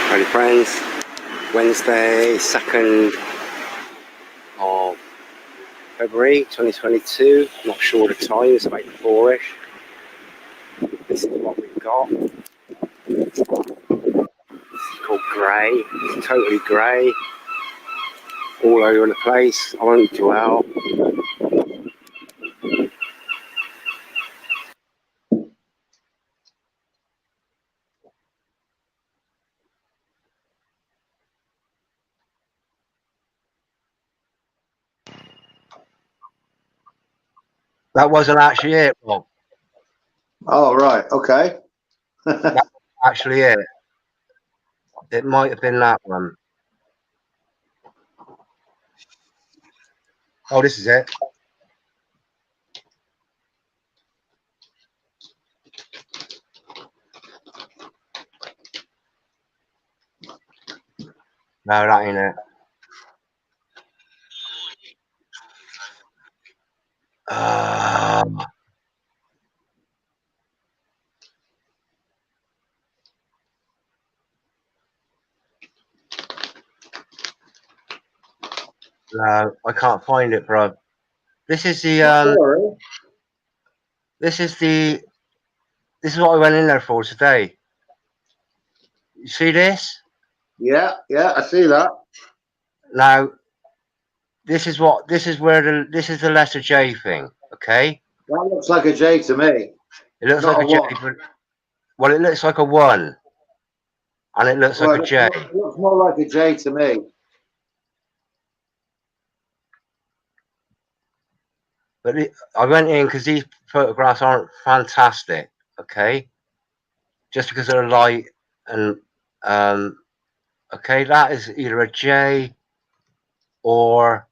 Howdy friends, Wednesday 2nd of February 2022, not sure the time, it's about 4ish. This is what we've got. This is called grey, it's totally grey, all over the place. I won't dwell. That wasn't actually it, Rob. Oh, right, okay. That's actually it. It might have been that one. Oh, this is it. No, that ain't it. No, I can't find it, bro. This is the this is what I went in there for today. You see this? Yeah, I see that. Now, this is where this is the letter J thing, okay? That looks like a J to me. It looks Not like a J, one. but well, it looks like a 1, and it looks like a J. It looks more like a J to me. But I went in because these photographs aren't fantastic, okay? Just because of the light and okay, that is either a J or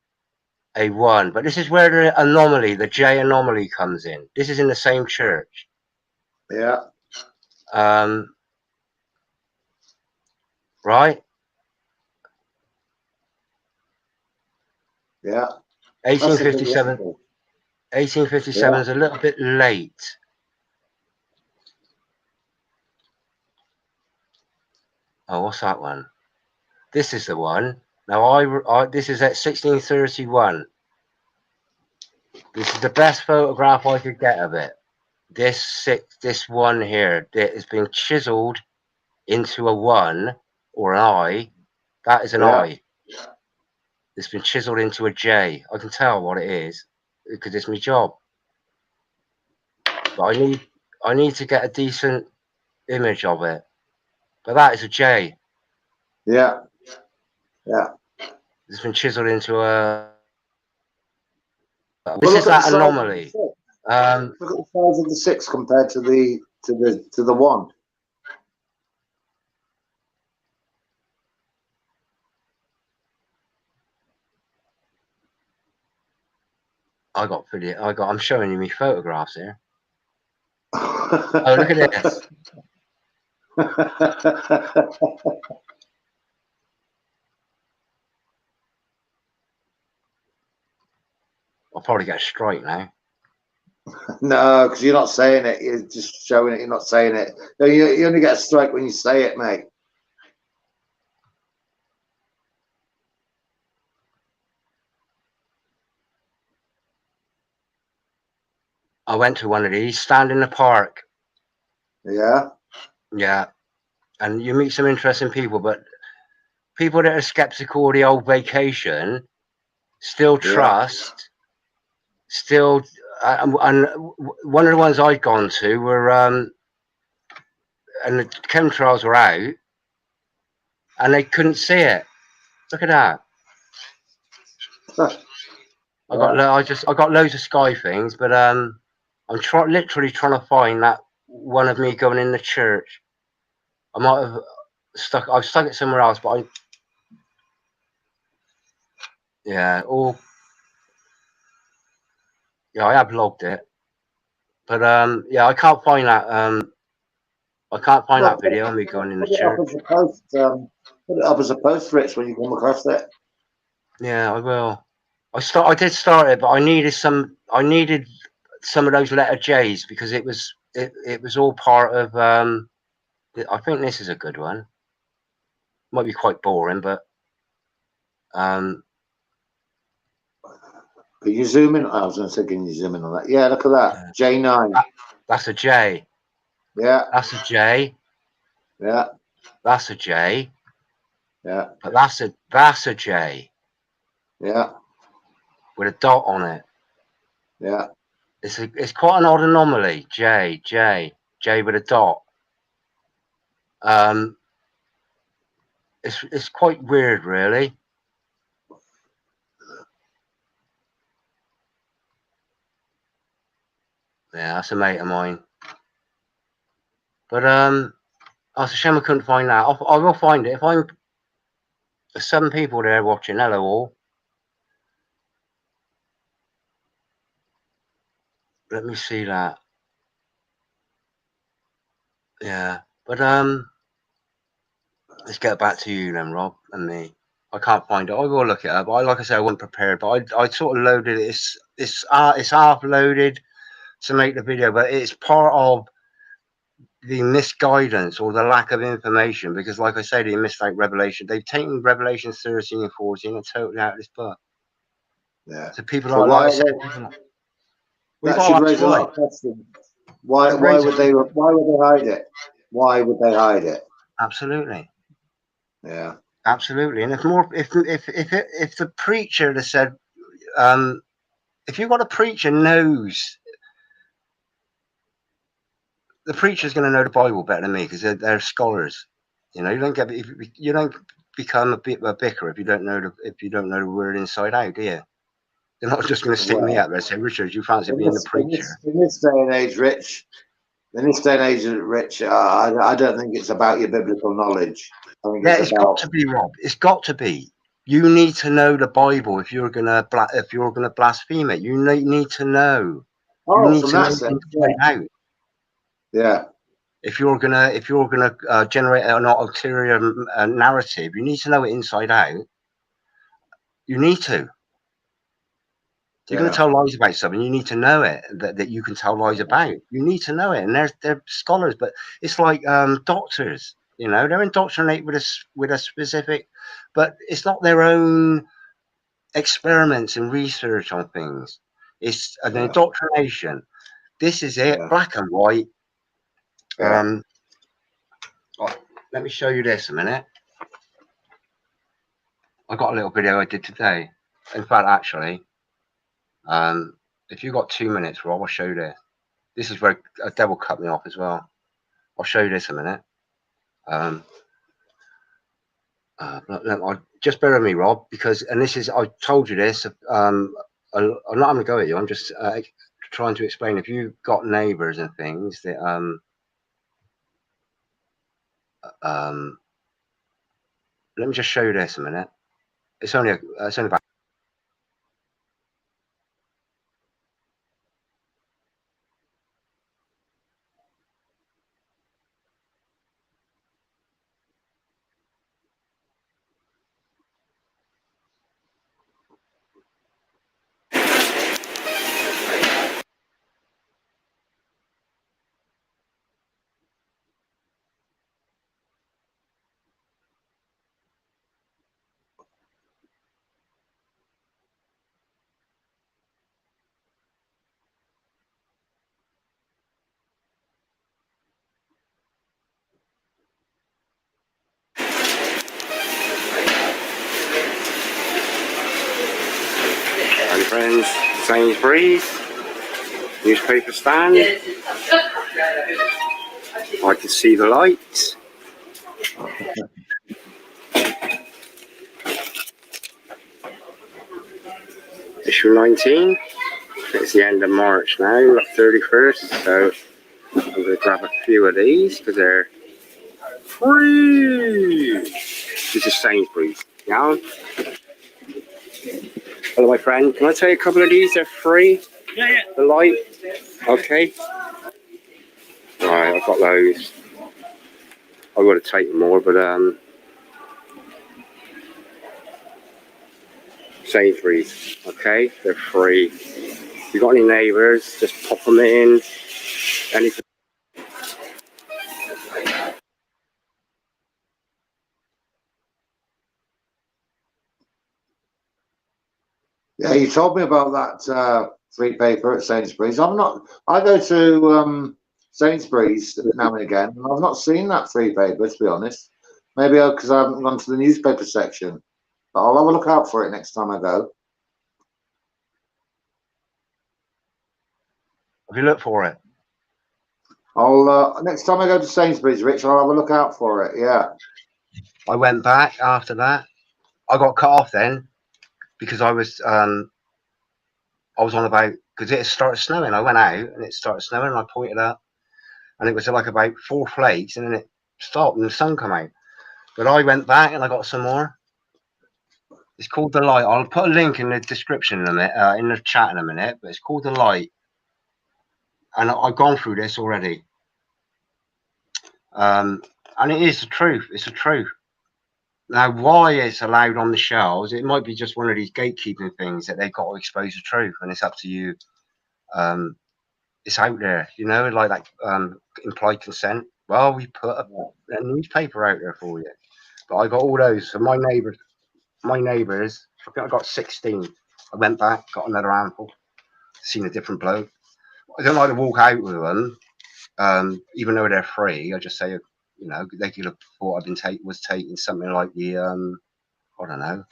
a 1. But this is where the anomaly, the J anomaly, comes in. This is in the same church. Yeah. Right? Yeah. 1857. 1857 is a little bit late. Oh, what's that one? This is the one. Now, this is at 1631. This is the best photograph I could get of it. This one here that has been chiseled into a 1 or an I. That is an I. It's been chiseled into a J. I can tell what it is because it's my job. But I need to get a decent image of it. But that is a J. Yeah. It's been chiseled into a. This is that anomaly. Look at the size of the 6 compared to the 1. I'm showing you me photographs here. Oh, look at this. I'll probably get a strike now. No, because you're not saying it. You're just showing it. You're not saying it. You only get a strike when you say it, mate. I went to one of these, stand in the park. Yeah. Yeah. And you meet some interesting people, but people that are skeptical of the old vacation still trust, still. And one of the ones I'd gone to were, and the chemtrails were out, and they couldn't see it. Look at that. I got loads of sky things, but I'm literally trying to find that one of me going in the church. I might have I've stuck it somewhere else, but yeah, I have logged it, but yeah, I can't find that video of me going in the Put it up church. as a post. Put it up as a post, Rich, when you come across it. Yeah, I will. I did start it, but I needed some of those letter J's because it was all part of I think this is a good one. Might be quite boring, but Can you zoom in? I was going to say, can you zoom in on that? Yeah, look at that. J9. That's a J. Yeah. That's a J. Yeah. That's a J. Yeah. But that's a J. Yeah. With a dot on it. Yeah. It's quite an odd anomaly. J with a dot. It's quite weird, really. Yeah, that's a mate of mine. But it's a shame I couldn't find that. I will find it. There's 7 people there watching. Hello all. Let me see that. Yeah, but let's get back to you then, Rob and me. I can't find it. I will look it up. Like I said, I wasn't prepared, but I sort of loaded it. It's half loaded to make the video, but it's part of the misguidance or the lack of information because, like I said, in Mistake Revelation, they've taken Revelation 13 and 14 and totally out of this book. Yeah. So people So like I said, that should raise a lot of questions. Why would they hide it? Why would they hide it? Absolutely. Yeah. Absolutely. And if the preacher had said, if you've got a preacher knows, the preacher's going to know the Bible better than me because they're scholars. You know, you don't become a vicar if you don't know the word inside out, do you? They're not just going to stick me up there and say, Richard, you fancy being the preacher? In this day and age, Rich, I don't think it's about your biblical knowledge. I think it's got to be, Rob. It's got to be. You need to know the Bible if you're gonna blaspheme it. You need to know. You need to know inside out. Yeah. If you're gonna generate an ulterior narrative, you need to know it inside out. You need to. If you're going to tell lies about something, you need to know it, that you can tell lies about. You need to know it. And they're scholars, but it's like doctors, you know, they're indoctrinated with a specific, but it's not their own experiments and research on things. It's an indoctrination. This is it, black and white. Oh, let me show you this a minute. I got a little video I did today. In fact, actually, if you got 2 minutes, Rob, I'll show you this. This is where a devil cut me off as well. I'll show you this a minute. Just bear with me, Rob, because, and this is, I told you this, I'm not going to go at you. I'm just trying to explain. If you've got neighbors and things that, let me just show you this a minute. It's only about. then Sainsbury's newspaper stand. I can see the lights. Issue 19. It's the end of March now, 31st, so I'm going to grab a few of these because they're free. This is Sainsbury's. Yeah. Hello, my friend. Can I take a couple of these? They're free. Yeah. The light. Okay. Right, I've got those. I would have taken more, but Sainsbury's. Okay, they're free. If you got any neighbours, just pop them in. Anything. Yeah, you told me about that free paper at Sainsbury's. I go to Sainsbury's now and again, and I've not seen that free paper, to be honest. Maybe because I haven't gone to the newspaper section. But I'll have a look out for it next time I go. Have you looked for it? I'll next time I go to Sainsbury's, Rich, I'll have a look out for it. Yeah. I went back after that. I got cut off then because I was on about, because it started snowing. I went out and it started snowing and I pointed up and it was like about 4 flakes and then it stopped and the sun came out. But I went back and I got some more. It's called The Light. I'll put a link in the description in a minute, in the chat in a minute, but it's called The Light. And I've gone through this already. And it is the truth. It's the truth. Now, why it's allowed on the shelves, it might be just one of these gatekeeping things that they've got to expose the truth, and it's up to you. It's out there, you know, like that implied consent. Well, we put a newspaper out there for you. But I got all those. So my neighbours, I think I got 16. I went back, got another handful, seen a different bloke. I don't like to walk out with them, even though they're free. I just say, you know, they could have thought was taking something like the, I don't know,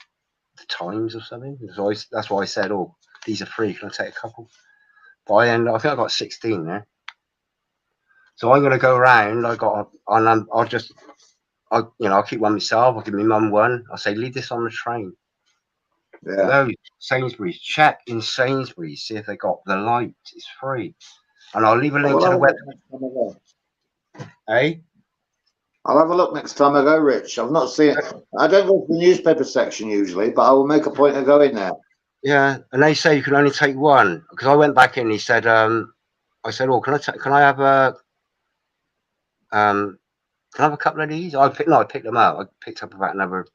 the Times or something. So that's why I said, oh, these are free. Can I take a couple? By end, I think I got 16 there. So I'm going to go around. I'll keep one myself. I'll give my mum one. I'll say, leave this on the train. Yeah. No, Sainsbury's. Check in Sainsbury's. See if they got The Light. It's free. And I'll leave a link to the website. Hey? I'll have a look next time I go, Rich. I've not seen it. I don't go to the newspaper section usually, but I will make a point of going there. Yeah, and they say you can only take one. Because I went back in. He said, I said, oh, can I have a couple of these? I picked them up. I picked up about another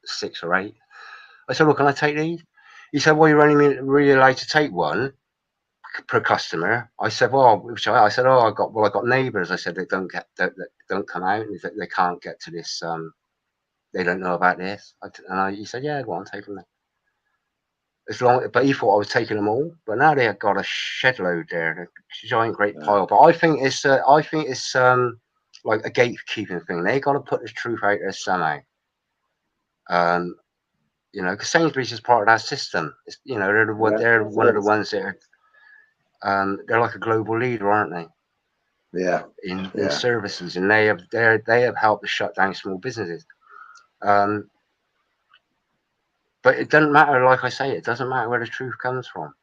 6 or 8. I said, well, can I take these? He said, well, you're only really allowed to take one per customer. I said, well, I got neighbours. I said they don't come out and they can't get to this. They don't know about this. He said, yeah, go on, take them. But he thought I was taking them all. But now they have got a shed load there, a giant great pile. But I think it's like a gatekeeping thing. They got to put the truth out there somehow. You know, because Sainsbury's is part of that system. It's, you know, they're one of the ones that are. They're like a global leader, aren't they? Yeah. In services, and they have helped to shut down small businesses. But it doesn't matter. Like I say, it doesn't matter where the truth comes from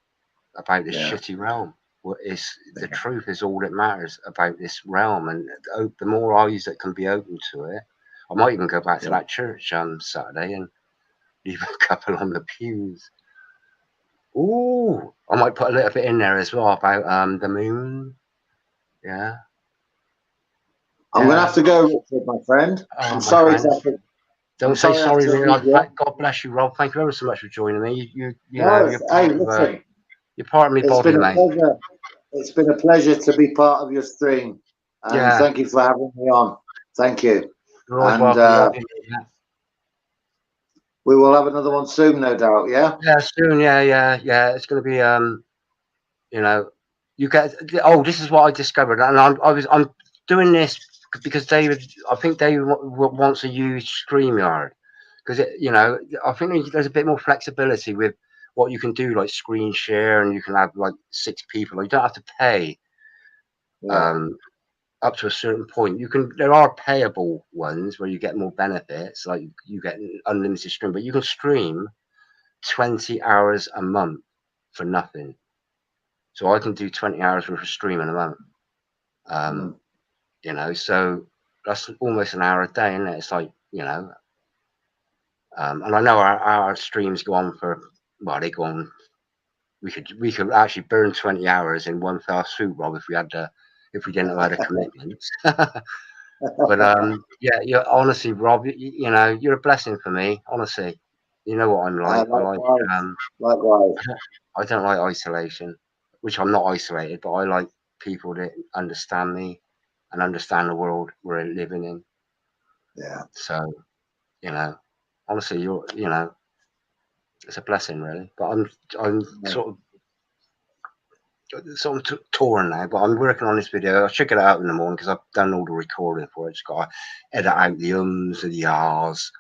about this shitty realm. The truth is all that matters about this realm, and the more eyes that can be open to it. I might even go back to that church Saturday and leave a couple on the pews. Ooh, I might put a little bit in there as well about the moon. Yeah. I'm going to have to go, Richard, my friend. I'm sorry. Don't say sorry, God bless you, Rob. Thank you ever so much for joining me. You're part of me body, mate. It's been a pleasure to be part of your stream. And thank you for having me on. Thank you. You're always welcome. We will have another one soon, no doubt. Yeah. Yeah, soon. Yeah. It's going to be you know, you get. Oh, this is what I discovered, and I'm doing this because I think David wants to use StreamYard because you know, I think there's a bit more flexibility with what you can do, like screen share, and you can have like 6 people. You don't have to pay Yeah. up to a certain point. You can. There are payable ones where you get more benefits, like you get unlimited stream, but you can stream 20 hours a month for nothing. So I can do 20 hours worth of streaming a month. Mm. You know, so that's almost an hour a day, isn't it? It's like, you know, and I know our streams go on for, well, they go on. We could actually burn 20 hours in one fell swoop, Rob, if we didn't have had a commitment. But yeah, you're honestly, Rob, you know, you're a blessing for me. Honestly, you know what I'm like. Likewise. Likewise. I don't like isolation, which I'm not isolated, but I like people that understand me and understand the world we're living in. Yeah. So, you know, honestly, you know, it's a blessing, really. But I'm sort of torn now. But I'm working on this video. I should get it out in the morning because I've done all the recording for it. Just got to edit out the ums and the ahs,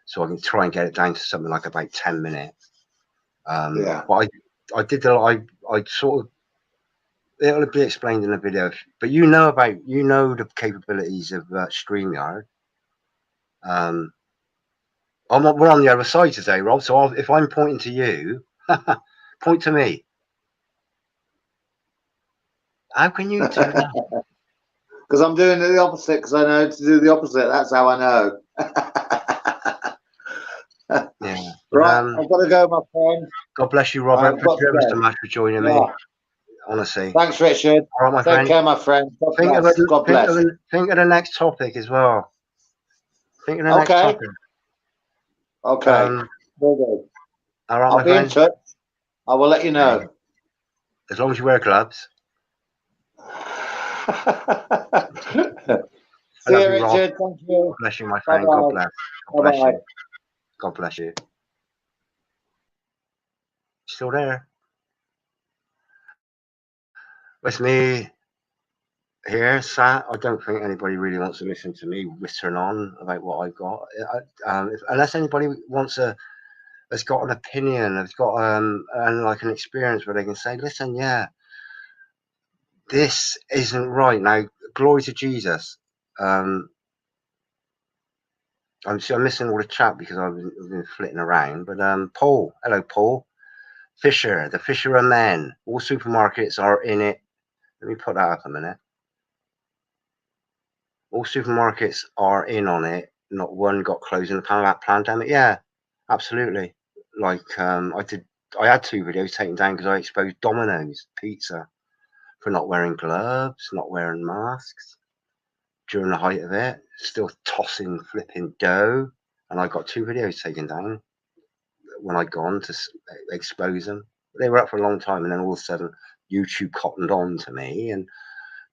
so I can try and get it down to something like about 10 minutes. Yeah. But I did I sort of, it'll be explained in the video. But you know the capabilities of StreamYard. We're on the other side today, Rob. So if I'm pointing to you, point to me. How can you do that? Because I'm doing the opposite, because I know to do the opposite. That's how I know. Yeah. Right, I've got to go, my friend. God bless you, Robert. Thank you ever so much for joining me. Honestly. Thanks, Richard. All right, my Take friend. care, my friend. God Think bless. God bless. of the next topic as well. Think of the next topic. Okay. Will do. All right, I'll my be friend. in touch. I will let you know. As long as you wear gloves. See you, Richard. Thank you. God bless you, my friend. Bye-bye. God bless. God bless you. God bless you. Still there? With me here, sat. I don't think anybody really wants to listen to me whittering on about what I've got. Unless anybody has got an opinion, has got and like an experience where they can say, listen, yeah, this isn't right. Now, glory to Jesus. I'm missing all the chat because I've been flitting around. But Paul, hello, Paul. Fisher, the Fisher of Men. All supermarkets are in it. Let me put that up a minute. All supermarkets are in on it. Not one got closed in the pandemic. Yeah, absolutely. Like I had 2 videos taken down because I exposed Domino's Pizza for not wearing gloves, not wearing masks during the height of it, still tossing flipping dough. And I got 2 videos taken down when I'd gone to expose them. They were up for a long time, and then all of a sudden YouTube cottoned on to me, and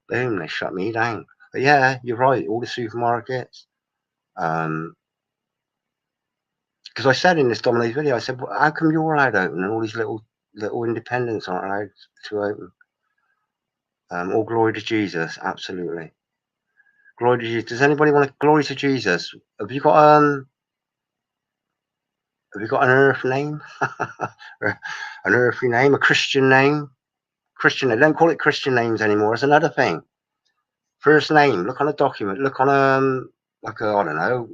boom, they shut me down. But yeah, you're right. All the supermarkets. Because I said in this Domino's video, I said, well, how come you're allowed open and all these little independents aren't allowed to open? All glory to Jesus, absolutely. Glory to Jesus. Does anybody want to glory to Jesus? Have you got an earth name? An earthly name, a Christian name? Christian, they don't call it Christian names anymore. It's another thing. First name, look on a document, look on like a, I don't know,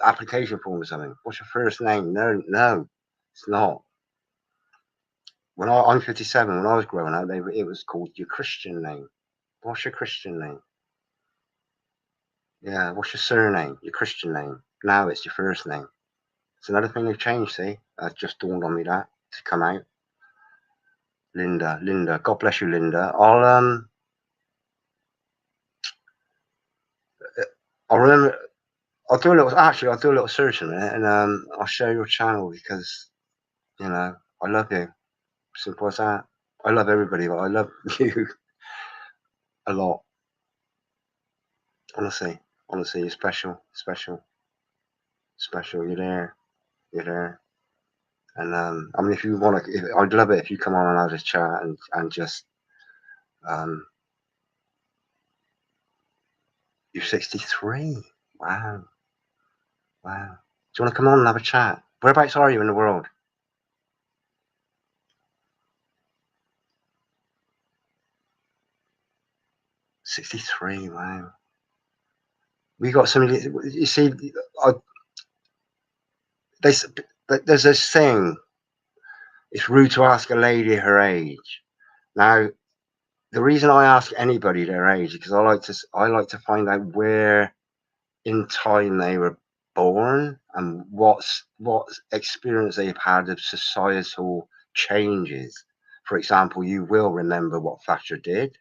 application form or something. What's your first name? No, it's not. When I'm 57, when I was growing up, it was called your Christian name. What's your Christian name? Yeah, what's your surname? Your Christian name. Now it's your first name. It's another thing they've changed, see? That just dawned on me that to come out. Linda. God bless you, Linda. I'll remember. I'll do a little search on it, and I'll share your channel because, you know, I love you. Simple as that. I love everybody, but I love you a lot. Honestly, you're special. You're there. And I mean, if you want to, I'd love it if you come on and have this chat and just, you're 63. Wow. Do you want to come on and have a chat? Whereabouts are you in the world? 63, wow. We got somebody, you see, there's this thing, it's rude to ask a lady her age. Now, the reason I ask anybody their age is because I like to find out where in time they were born and what experience they've had of societal changes. For example, you will remember what Thatcher did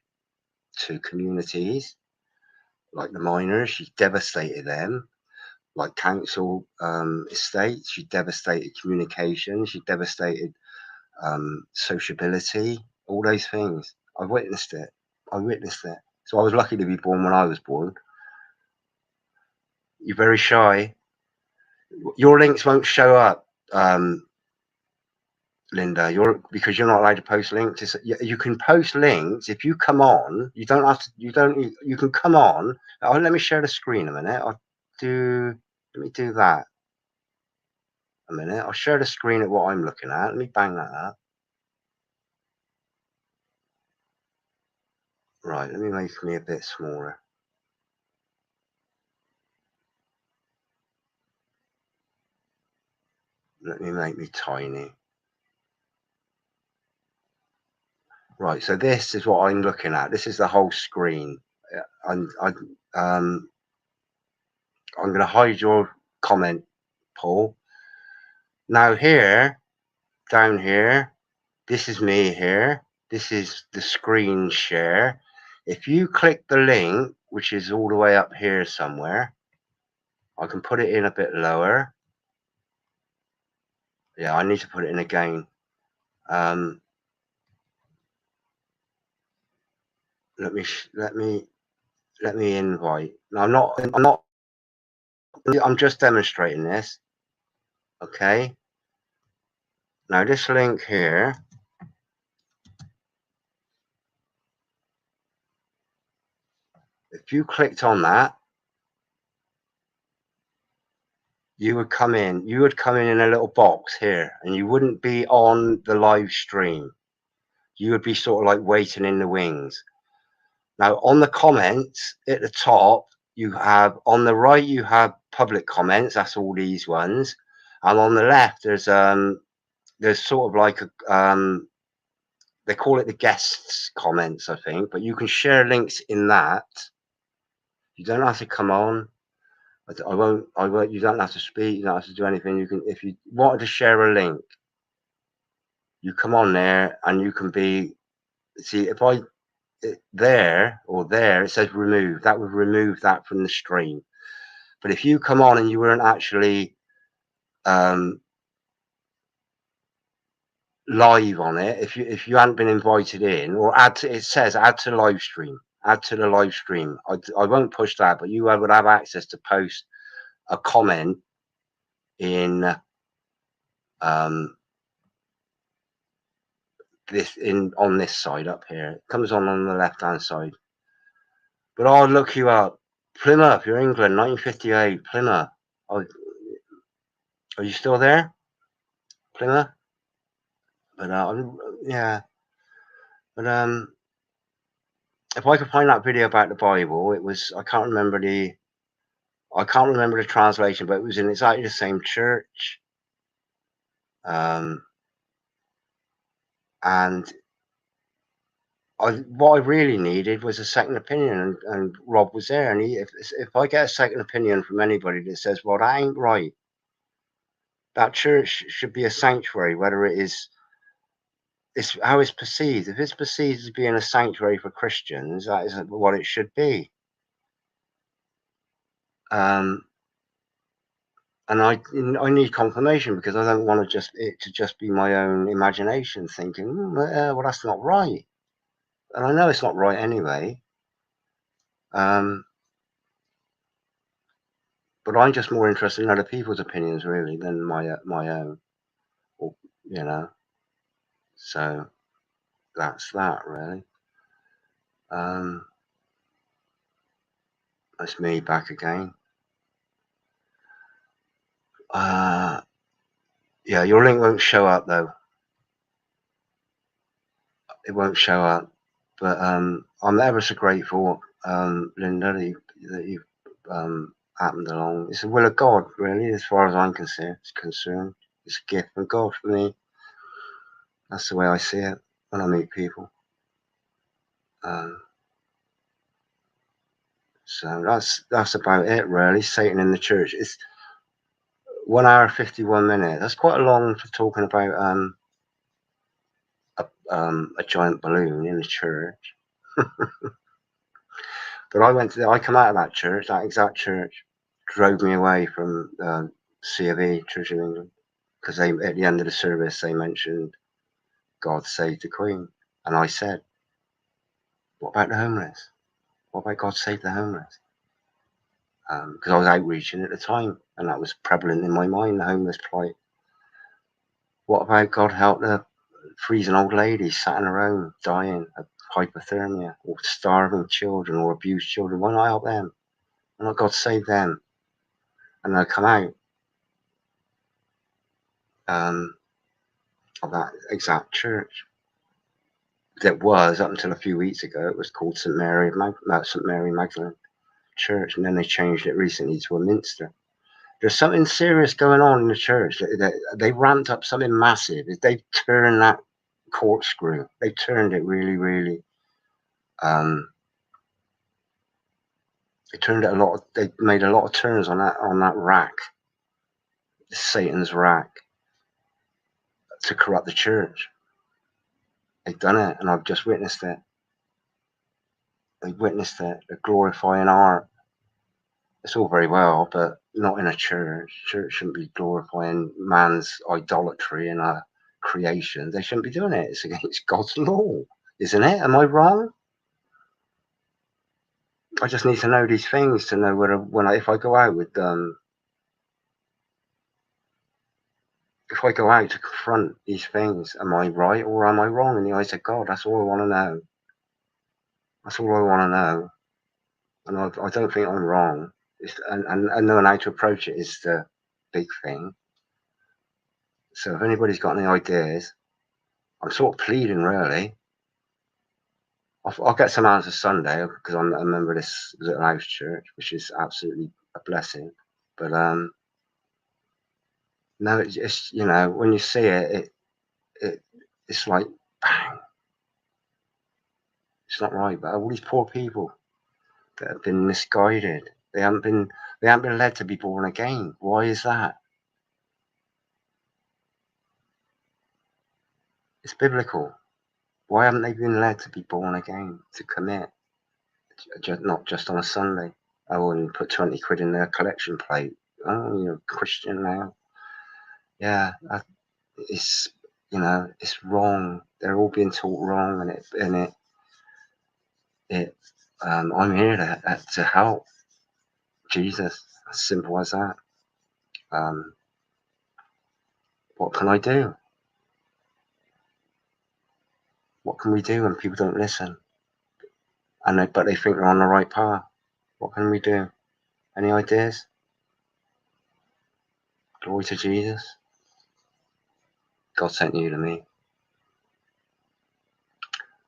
to communities like the miners. She devastated them. Like council estates, she devastated communication. She devastated sociability. All those things. I witnessed it. So I was lucky to be born when I was born. You're very shy. Your links won't show up, Linda. Because you're not allowed to post links. You can post links if you come on. You don't have to. You can come on. Oh, let me share the screen a minute. Let me do that a minute. I'll share the screen at what I'm looking at. Let me bang that up. Right. Let me make me a bit smaller. Let me make me tiny. Right. So this is what I'm looking at. This is the whole screen. I'm going to hide your comment, Paul. Now here, down here, this is me here. This is the screen share. If you click the link, which is all the way up here somewhere, I can put it in a bit lower. Yeah, I need to put it in again. Let me invite. No, I'm just demonstrating this. Okay. Now this link here, if you clicked on that, you would come in a little box here, and you wouldn't be on the live stream. You would be sort of like waiting in the wings. Now on the comments at the top, you have, on the right, you have public comments. That's all these ones. And on the left, there's sort of like a, they call it the guests comments, I think, but you can share links in that. You don't have to come on. I won't, you don't have to speak. You don't have to do anything. You can, if you wanted to share a link, you come on there and you can be, see, if I, there or there, it says remove. That would remove that from the stream. But if you come on and you weren't actually live on it, if you hadn't been invited in, or it says add to live stream. Add to the live stream. I won't push that, but you would have access to post a comment in on this side up here. It comes on the left hand side. But I'll look you up. Plymouth, you're England, 1958. Plymouth. Oh, are you still there, Plymouth? But yeah. But if I could find that video about the Bible, it was, I can't remember the translation, but it was in exactly the same church. And what I really needed was a second opinion, and Rob was there. And if I get a second opinion from anybody that says, well, that ain't right, that church should be a sanctuary, whether it's how it's perceived. If it's perceived as being a sanctuary for Christians, that isn't what it should be. And I need confirmation, because I don't want it to just be my own imagination thinking, well, that's not right. And I know it's not right anyway. But I'm just more interested in other people's opinions, really, than my own. Or, you know. So that's that, really. That's me back again. Yeah, your link won't show up though. It won't show up. But I'm ever so grateful Linda, that you happened along. It's the will of God, really, as far as I'm concerned. It's a gift from God for me. That's the way I see it when I meet people. So that's about it, really. Satan in the church. It's 1 hour 51 minutes. That's quite long for talking about a giant balloon in a church. But I come out of that church, that exact church, drove me away from CofE, Church of England, because they, at the end of the service, they mentioned God save the Queen, and I said, "What about the homeless? What about God save the homeless?" Because I was outreaching at the time, and that was prevalent in my mind, the homeless plight. What about God help the freezing old lady sat in her home, dying of hypothermia, or starving children, or abused children? Why not help them? Why not God save them? And they'll come out of that exact church. That was, up until a few weeks ago, it was called St. Mary Magdalene Church, and then they changed it recently to a minster. There's something serious going on in the church. They ramped up something massive. They've turned that corkscrew. They turned it really, really. They turned it a lot. They made a lot of turns on that rack, Satan's rack, to corrupt the church. They've done it, and I've just witnessed it. They've witnessed it. They're glorifying art. It's all very well, but not in a church. Church shouldn't be glorifying man's idolatry in a creation. They shouldn't be doing it. It's against God's law, isn't it? Am I wrong? I just need to know these things to know whether if I go out with if I go out to confront these things, am I right or am I wrong in the eyes of God? That's all I want to know. That's all I want to know. And I don't think I'm wrong. And knowing how to approach it is the big thing. So if anybody's got any ideas, I'm sort of pleading, really. I'll get some answers Sunday, because I'm a member of this little house church, which is absolutely a blessing. But no, it's when you see it's like bang. It's not right. But all these poor people that have been misguided, they haven't been led to be born again. Why is that? It's biblical. Why haven't they been led to be born again, to commit? Not just on a Sunday. Oh, and put 20 quid in their collection plate. Oh, you're a Christian now. Yeah, it's it's wrong. They're all being taught wrong, I'm here to help. Jesus, as simple as that. What can I do? What can we do when people don't listen? But they think they're on the right path. What can we do? Any ideas? Glory to Jesus. God sent you to me.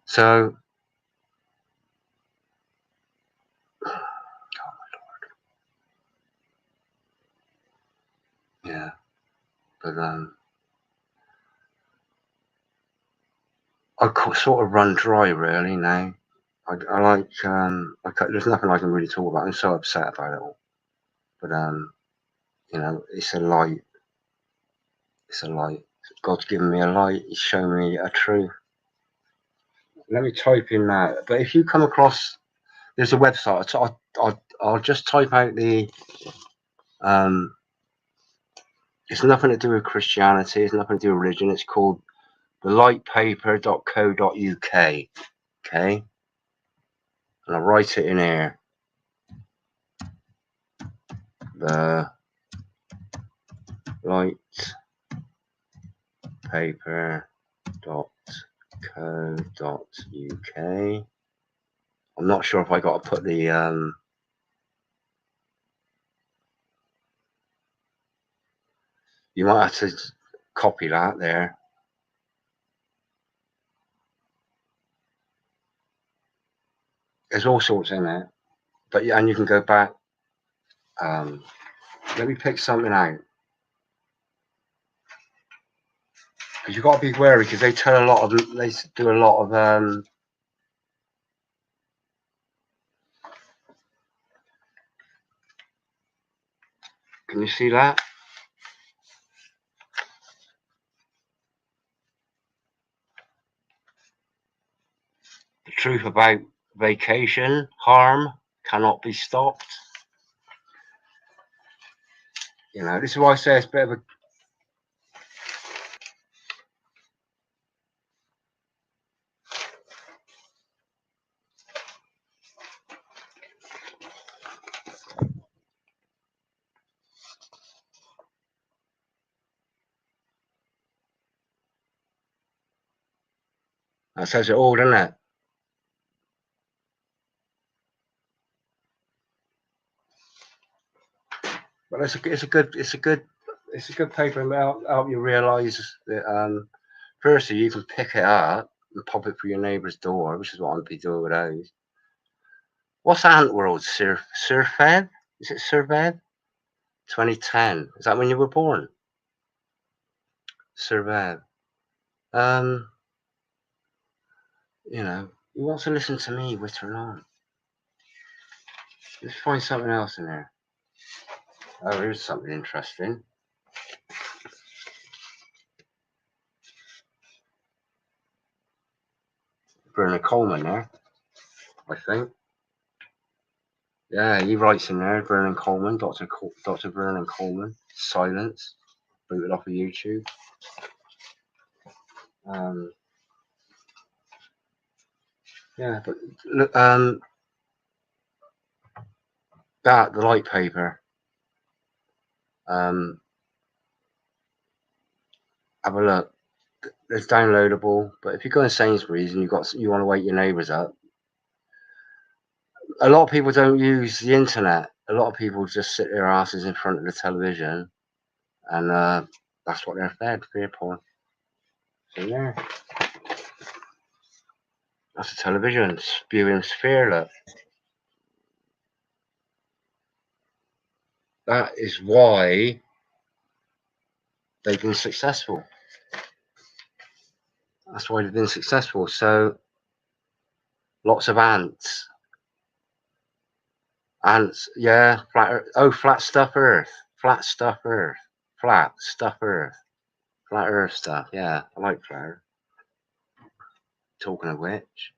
So, oh my Lord. Yeah, but I sort of run dry really now. I like there's nothing I can really talk about. I'm so upset about it all. But it's a light. It's a light. God's given me a light. He's shown me a truth. Let me type in that. But if you come across, there's a website. I'll just type out the. It's nothing to do with Christianity. It's nothing to do with religion. It's called thelightpaper.co.uk. Okay, and I'll write it in here. The lightpaper.co.uk. I'm not sure if I got to put the you might have to copy that there. There's all sorts in it, but yeah, and you can go back. Let me pick something out, because you've got to be wary, because they tell a lot of, they do a lot of can you see that? The truth about vacation harm cannot be stopped. You know, this is why I say it's a bit of a, that says it all, doesn't it? But it's a good paper, and help you realise that firstly you can pick it up and pop it through your neighbour's door, which is what I'd be doing with those. What's Ant World? Surfed? Is it Surved? 2010. Is that when you were born? Surved. You know, who wants to listen to me whittering on? Let's find something else in there. Oh, here's something interesting. Bernard Coleman there, I think. Yeah, he writes in there, Vernon Coleman, Dr. Vernon Coleman, Silence, booted off of YouTube. Yeah, but look, that, the light paper, have a look. It's downloadable, but if you go in Sainsbury's and you want to wake your neighbours up, a lot of people don't use the internet. A lot of people just sit their asses in front of the television, and that's what they're fed, fear porn. So yeah, that's the television spewing fear. Look, that is why they've been successful. That's why they've been successful. So lots of ants. Ants, yeah, flat stuff Earth. Flat stuff Earth. Flat stuff Earth. Flat Earth stuff, yeah. I like flat Earth. Talking of which.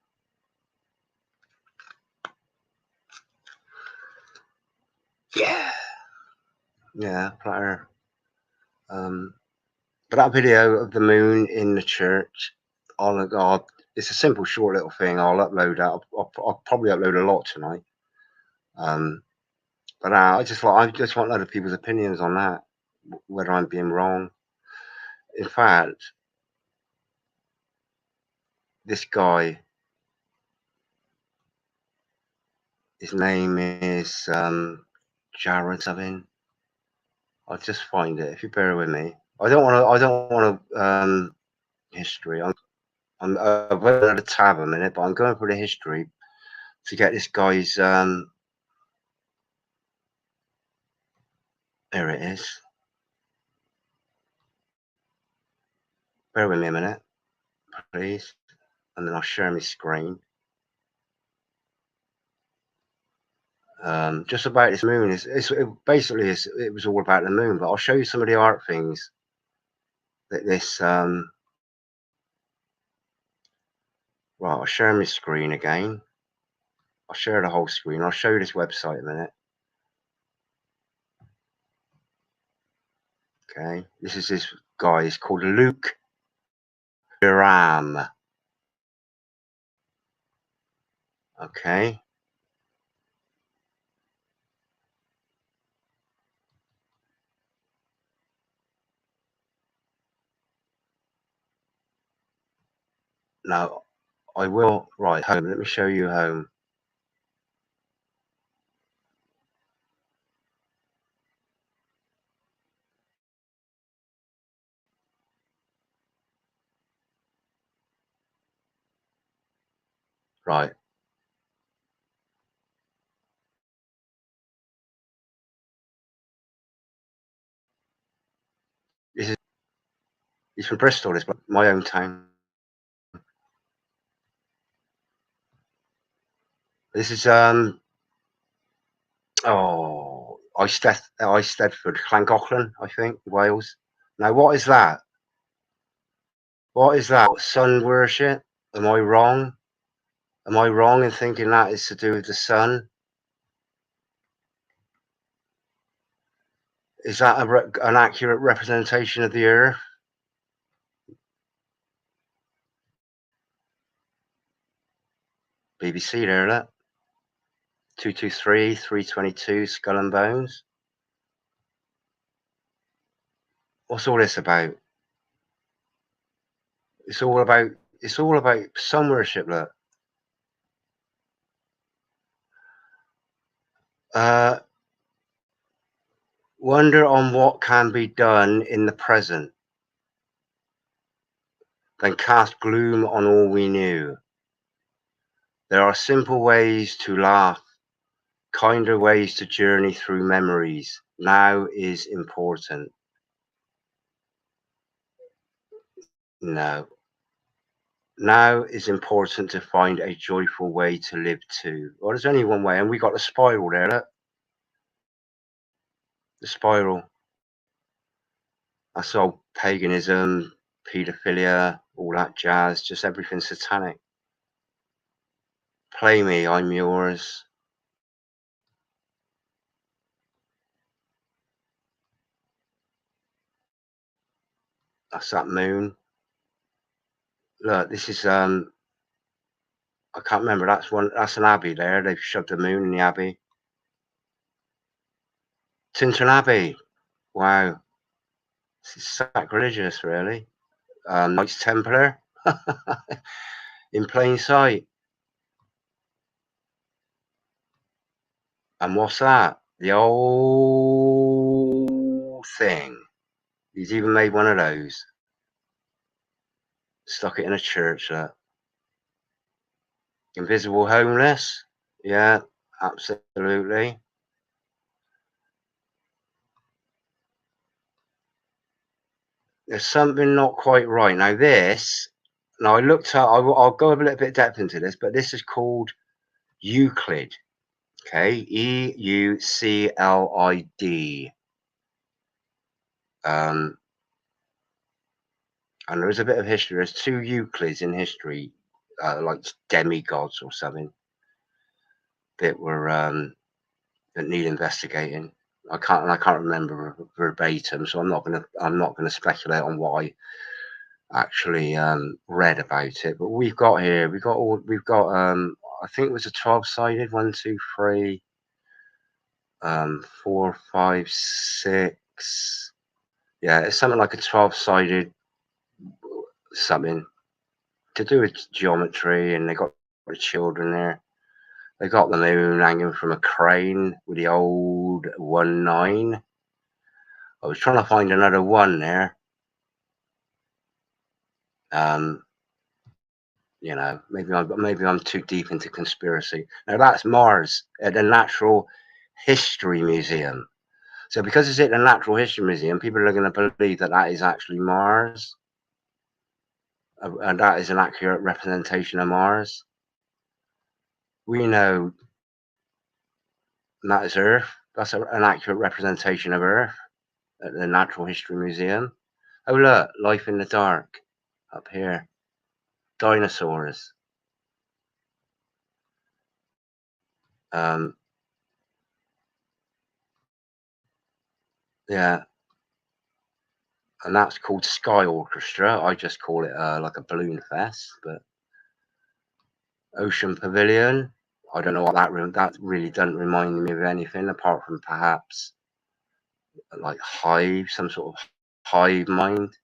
Yeah. Yeah, flat Earth. But that video of the moon in the church, it's a simple, short little thing. I'll upload that. I'll probably upload a lot tonight. But I just want other people's opinions on that, whether I'm being wrong. In fact, this guy, his name is Jared something. I'll just find it if you bear with me. I don't want to history. I'm I've got a tab a minute, but I'm going for the history to get this guy's there it is. Bear with me a minute, please, and then I'll share my screen. Just about this moon it was all about the moon, but I'll show you some of the art things that this right, I'll share my screen again. I'll share the whole screen. I'll show you this website in a minute. Okay, this guy is called Luke Duram. Okay. Now I will right home. Let me show you home. Right. He's from Bristol, this my own town. This is Eisteddfod, Llangollen, I think, Wales. Now, what is that? What is that? Sun worship? Am I wrong? Am I wrong in thinking that is to do with the sun? Is that an accurate representation of the earth? BBC there, look. 223, 322, Skull and Bones. What's all this about? It's all about sun worship, look. Wonder on what can be done in the present, then cast gloom on all we knew. There are simple ways to laugh, kinder ways to journey through memories. Now is important. No. Now is important to find a joyful way to live too. Well, there's only one way, and we got the spiral there, look. The spiral. That's all paganism, paedophilia, all that jazz, just everything satanic. Play me, I'm yours. That's that moon. Look, this is I can't remember. That's an abbey there. They've shoved a moon in the abbey. Tintern Abbey. Wow. This is sacrilegious, really. Knights Templar in plain sight. And what's that? The old thing. He's even made one of those. Stuck it in a church. Invisible homeless. Yeah, absolutely. There's something not quite right. Now I looked up, I'll go a little bit depth into this, but this is called Euclid. Okay, EUCLID. And there is a bit of history. There's two Euclids in history, like demigods or something, that were that need investigating. I can't remember verbatim, so I'm not gonna speculate on what I actually read about it. But we've got I think it was a 12-sided 1, 2, 3, 4, 5, 6. Yeah, it's something like a 12-sided something to do with geometry, and they got the children there. They got the moon hanging from a crane with the old 1-9. I was trying to find another one there. You know, maybe I'm too deep into conspiracy. Now that's Mars at the Natural History Museum. So because it's at the Natural History Museum, people are going to believe that that is actually Mars, and that is an accurate representation of Mars. We know that is Earth. That's an accurate representation of Earth at the Natural History Museum. Oh look, life in the dark up here. Dinosaurs. Yeah, and that's called Sky Orchestra. I just call it like a balloon fest. But Ocean Pavilion, I don't know what that really doesn't remind me of anything apart from perhaps like hive, some sort of hive mind.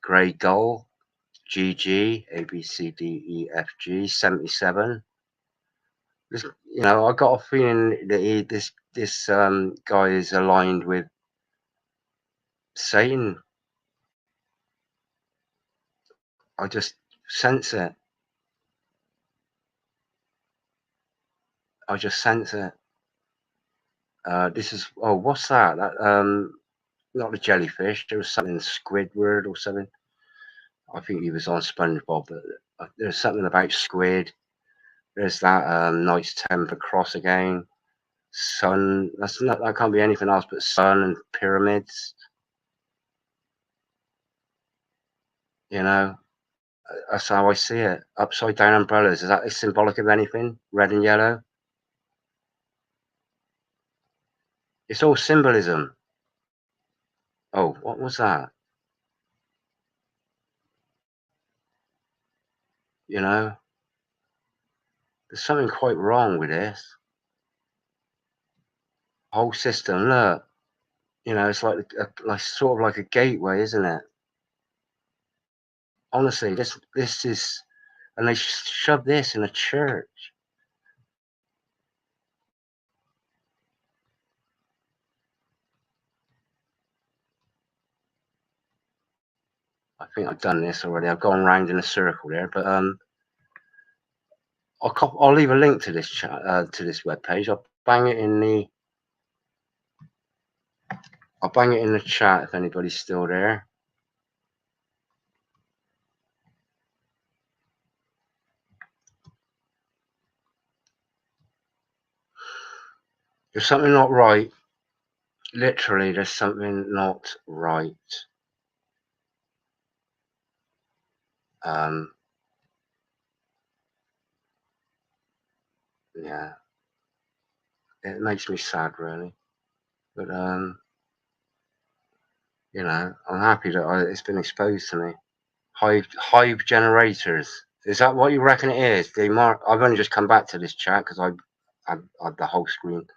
Grey Gull, GG, ABCDEFG, 77. This, you know, I got a feeling that this guy is aligned with Satan. I just sense it. I just sense it. This is, oh, what's that? That not the jellyfish. There was something Squidward or something. I think he was on SpongeBob, but there's something about squid. There's that Knights Templar cross again. Sun. That can't be anything else but sun and pyramids. You know, that's how I see it. Upside down umbrellas. Is that symbolic of anything? Red and yellow. It's all symbolism. Oh, what was that? You know, there's something quite wrong with this whole system. Look, you know, it's like sort of like a gateway, isn't it? Honestly, this is, and they shove this in a church. I think I've done this already. I've gone round in a circle there, but I'll leave a link to this chat to this webpage. I'll bang it in the chat if anybody's still there. There's something not right. Literally, there's something not right. Yeah, it makes me sad, really. But you know, I'm happy that it's been exposed to me. Hive generators. Is that what you reckon it is? I've only just come back to this chat because I had the whole screen.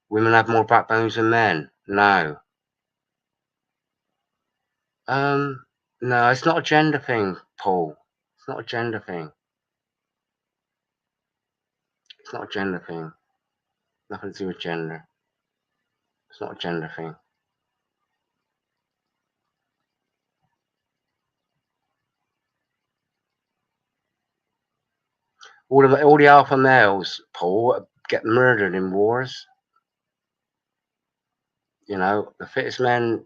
Women have more backbones than men. No. No, it's not a gender thing, Paul. It's not a gender thing. It's not a gender thing. Nothing to do with gender. It's not a gender thing. All the alpha males, Paul, get murdered in wars. You know, the fittest men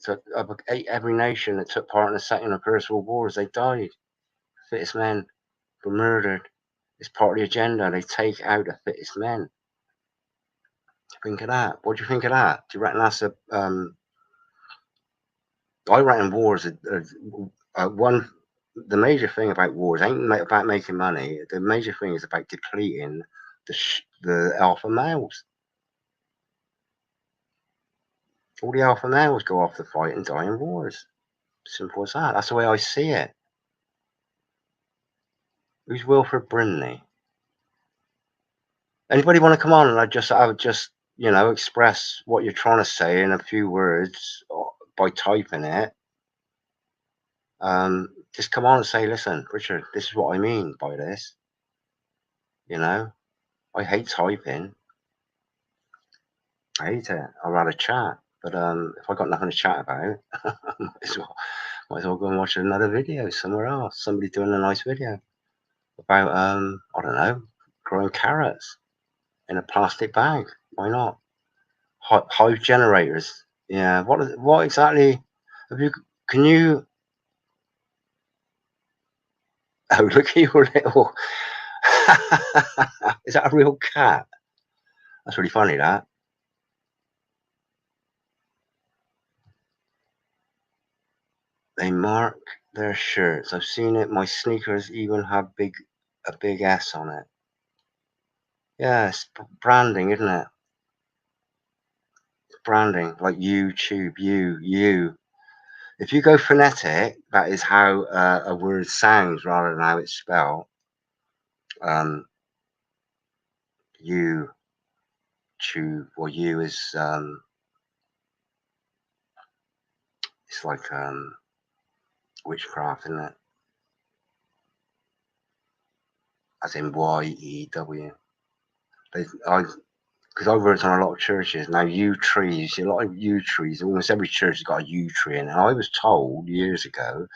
of every nation that took part in the Second and First World Wars, they died. The fittest men were murdered. It's part of the agenda. They take out the fittest men. Think of that. What do you think of that? Do you reckon that's a? I reckon wars are one. The major thing about wars ain't about making money. The major thing is about depleting the alpha males. All the alpha males go off to fight and die in wars. Simple as that. That's the way I see it. Who's Wilfred Brimley? Anybody want to come on and I would just, you know, express what you're trying to say in a few words by typing it. Just come on and say, listen, Richard, this is what I mean by this. You know, I hate typing. I hate it. I'd rather chat. But if I got nothing to chat about, might as well go and watch another video somewhere else. Somebody doing a nice video about I don't know, growing carrots in a plastic bag. Why not? Hive generators. Yeah. What exactly have you? Can you? Oh, look at your little. Is that a real cat? That's really funny. That. They mark their shirts. I've seen it. My sneakers even have a big S on it. Yeah, it's branding, isn't it? Branding, like YouTube, you. If you go phonetic, that is how a word sounds rather than how it's spelled. You, tube, or you is it's like witchcraft, isn't it? As in YEW. Because I worked on a lot of churches. Now yew trees, a lot of yew trees. Almost every church has got a yew tree in it. And I was told years ago,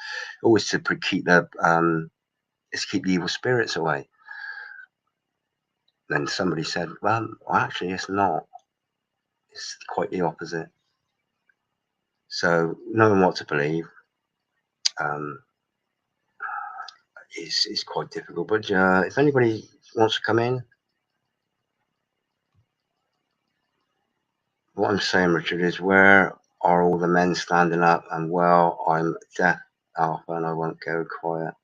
always to keep the evil spirits away. Then somebody said, well, actually, it's not. It's quite the opposite. So knowing what to believe, is quite difficult. But if anybody wants to come in, what I'm saying, Richard, is where are all the men standing up and, well, I'm deaf, Alpha, and I won't go quiet.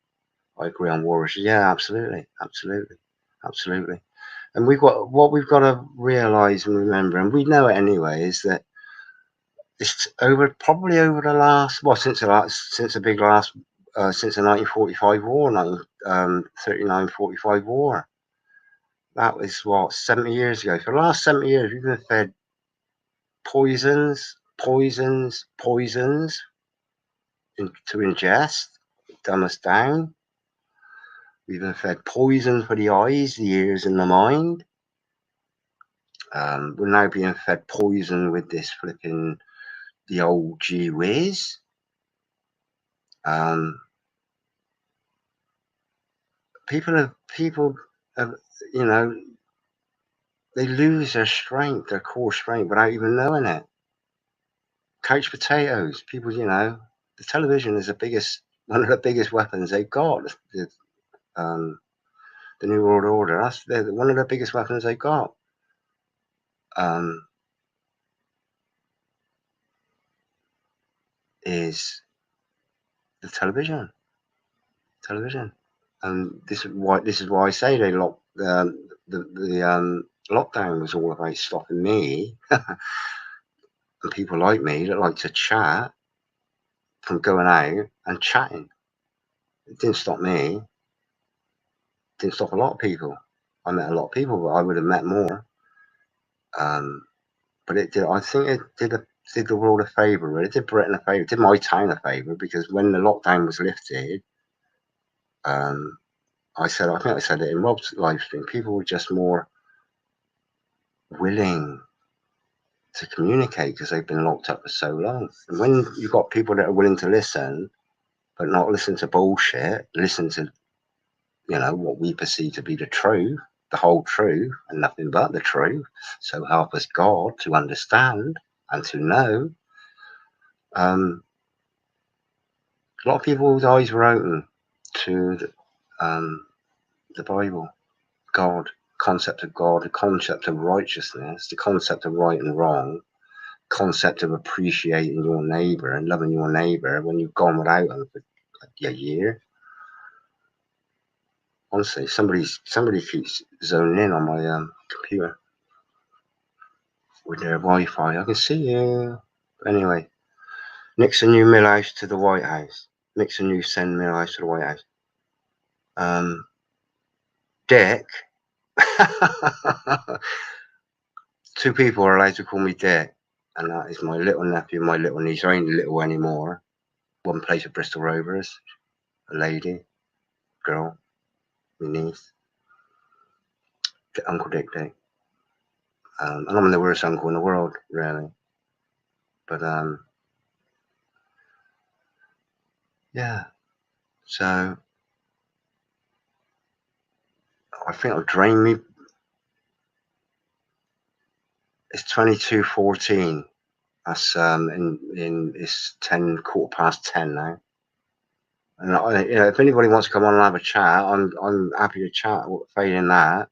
I agree on war issues. Yeah, absolutely, absolutely, absolutely. And we've got to realize and remember, and we know it anyway, is that it's probably over the last, well, since the 1945 war, 39-45 war. That was what, 70 years ago. For the last 70 years, we've been fed poisons to ingest, dumb us down. We've been fed poison for the eyes, the ears, and the mind. We're now being fed poison with this flipping, the old gee whiz. People have, you know, they lose their strength, their core strength, without even knowing it. Couch potatoes. People, you know, the television is one of the biggest weapons they've got. The New World Order. That's one of the biggest weapons they've got. Is the television. And this is why I say they locked the lockdown was all about stopping me and people like me that like to chat from going out and chatting. It didn't stop me. It didn't stop a lot of people. I met a lot of people, but I would have met more. But it did. I think it did the world a favour. It did Britain a favour. It did my town a favour, because when the lockdown was lifted, I think I said it in Rob's live stream. People were just more willing to communicate because they've been locked up for so long. And when you've got people that are willing to listen, but not listen to bullshit, listen to, you know, what we perceive to be the truth, the whole truth, and nothing but the truth. So help us God to understand and to know. A lot of people's eyes were open to the Bible, God, concept of God, the concept of righteousness, the concept of right and wrong, concept of appreciating your neighbor and loving your neighbor when you've gone without them for a year. Honestly, somebody keeps zoning in on my computer with their Wi-Fi. I can see you. But anyway, Nixon knew Millhouse to the White House. Nixon knew send Millhouse to the White House. Dick. 2 people are allowed to call me Dick, and that is my little nephew and my little niece. I ain't little anymore. One plays for Bristol Rovers, a lady, girl, my niece, Uncle Dick. And I'm the worst uncle in the world, really. But yeah. So I think I've drained me. It's 22:14. That's it's 10:15 now. And you know, if anybody wants to come on and have a chat, I'm happy to chat. Failing that,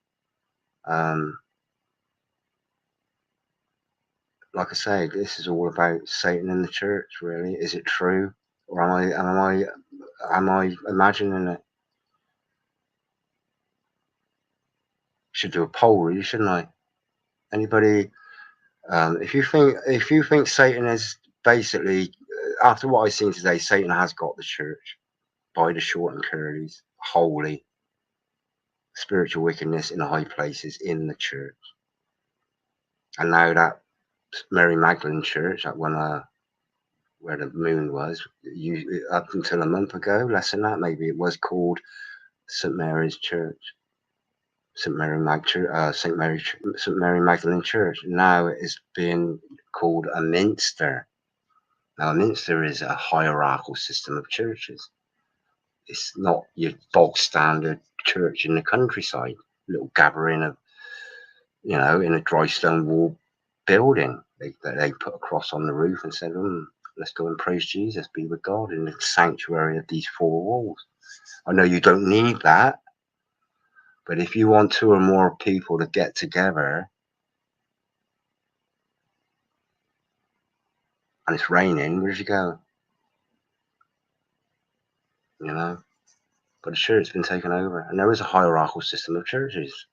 like I say, this is all about Satan in the church. Really, is it true, or am I imagining it? Should do a poll, really, shouldn't I? Anybody? If you think Satan is basically, after what I've seen today, Satan has got the church by the short and curlies, holy, spiritual wickedness in the high places in the church. And now that Mary Magdalene church, that one where the moon was, up until a month ago, less than that, maybe, it was called St. Mary's Church. St. Mary Magdalene Church. Now it is being called a minster. Now, a minster is a hierarchical system of churches. It's not your bog standard church in the countryside, little gathering of, you know, in a dry stone wall building. They put a cross on the roof and said, Let's go and praise Jesus, be with God in the sanctuary of these four walls. I know you don't need that, but if you want 2 or more people to get together and it's raining, where'd you go? You know? But the church has been taken over, and there is a hierarchical system of churches,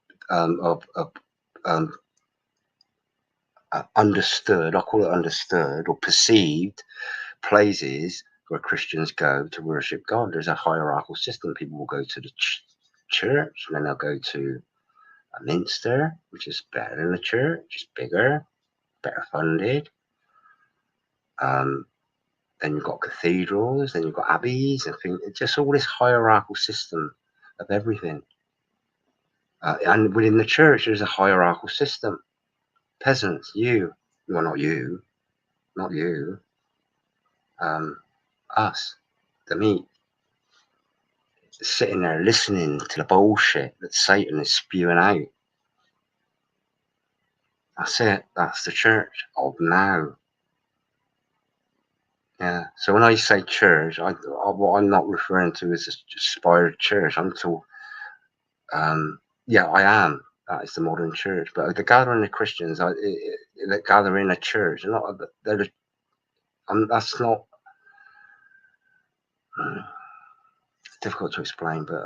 understood, I call it understood or perceived places where Christians go to worship God. There's a hierarchical system. People will go to the church, and then they'll go to a minster, which is better than the church, it's bigger, better funded. Then you've got cathedrals, then you've got abbeys, and things. It's just all this hierarchical system of everything. And within the church, there's a hierarchical system. Peasants, well, not you, us, the meat, sitting there listening to the bullshit that Satan is spewing out. That's it. That's the church of now. Yeah. So when I say church, what I'm not referring to is a spired church. I'm talking. Yeah, I am. That is the modern church. But the gathering of Christians that gather in a church, that's not. It's difficult to explain, but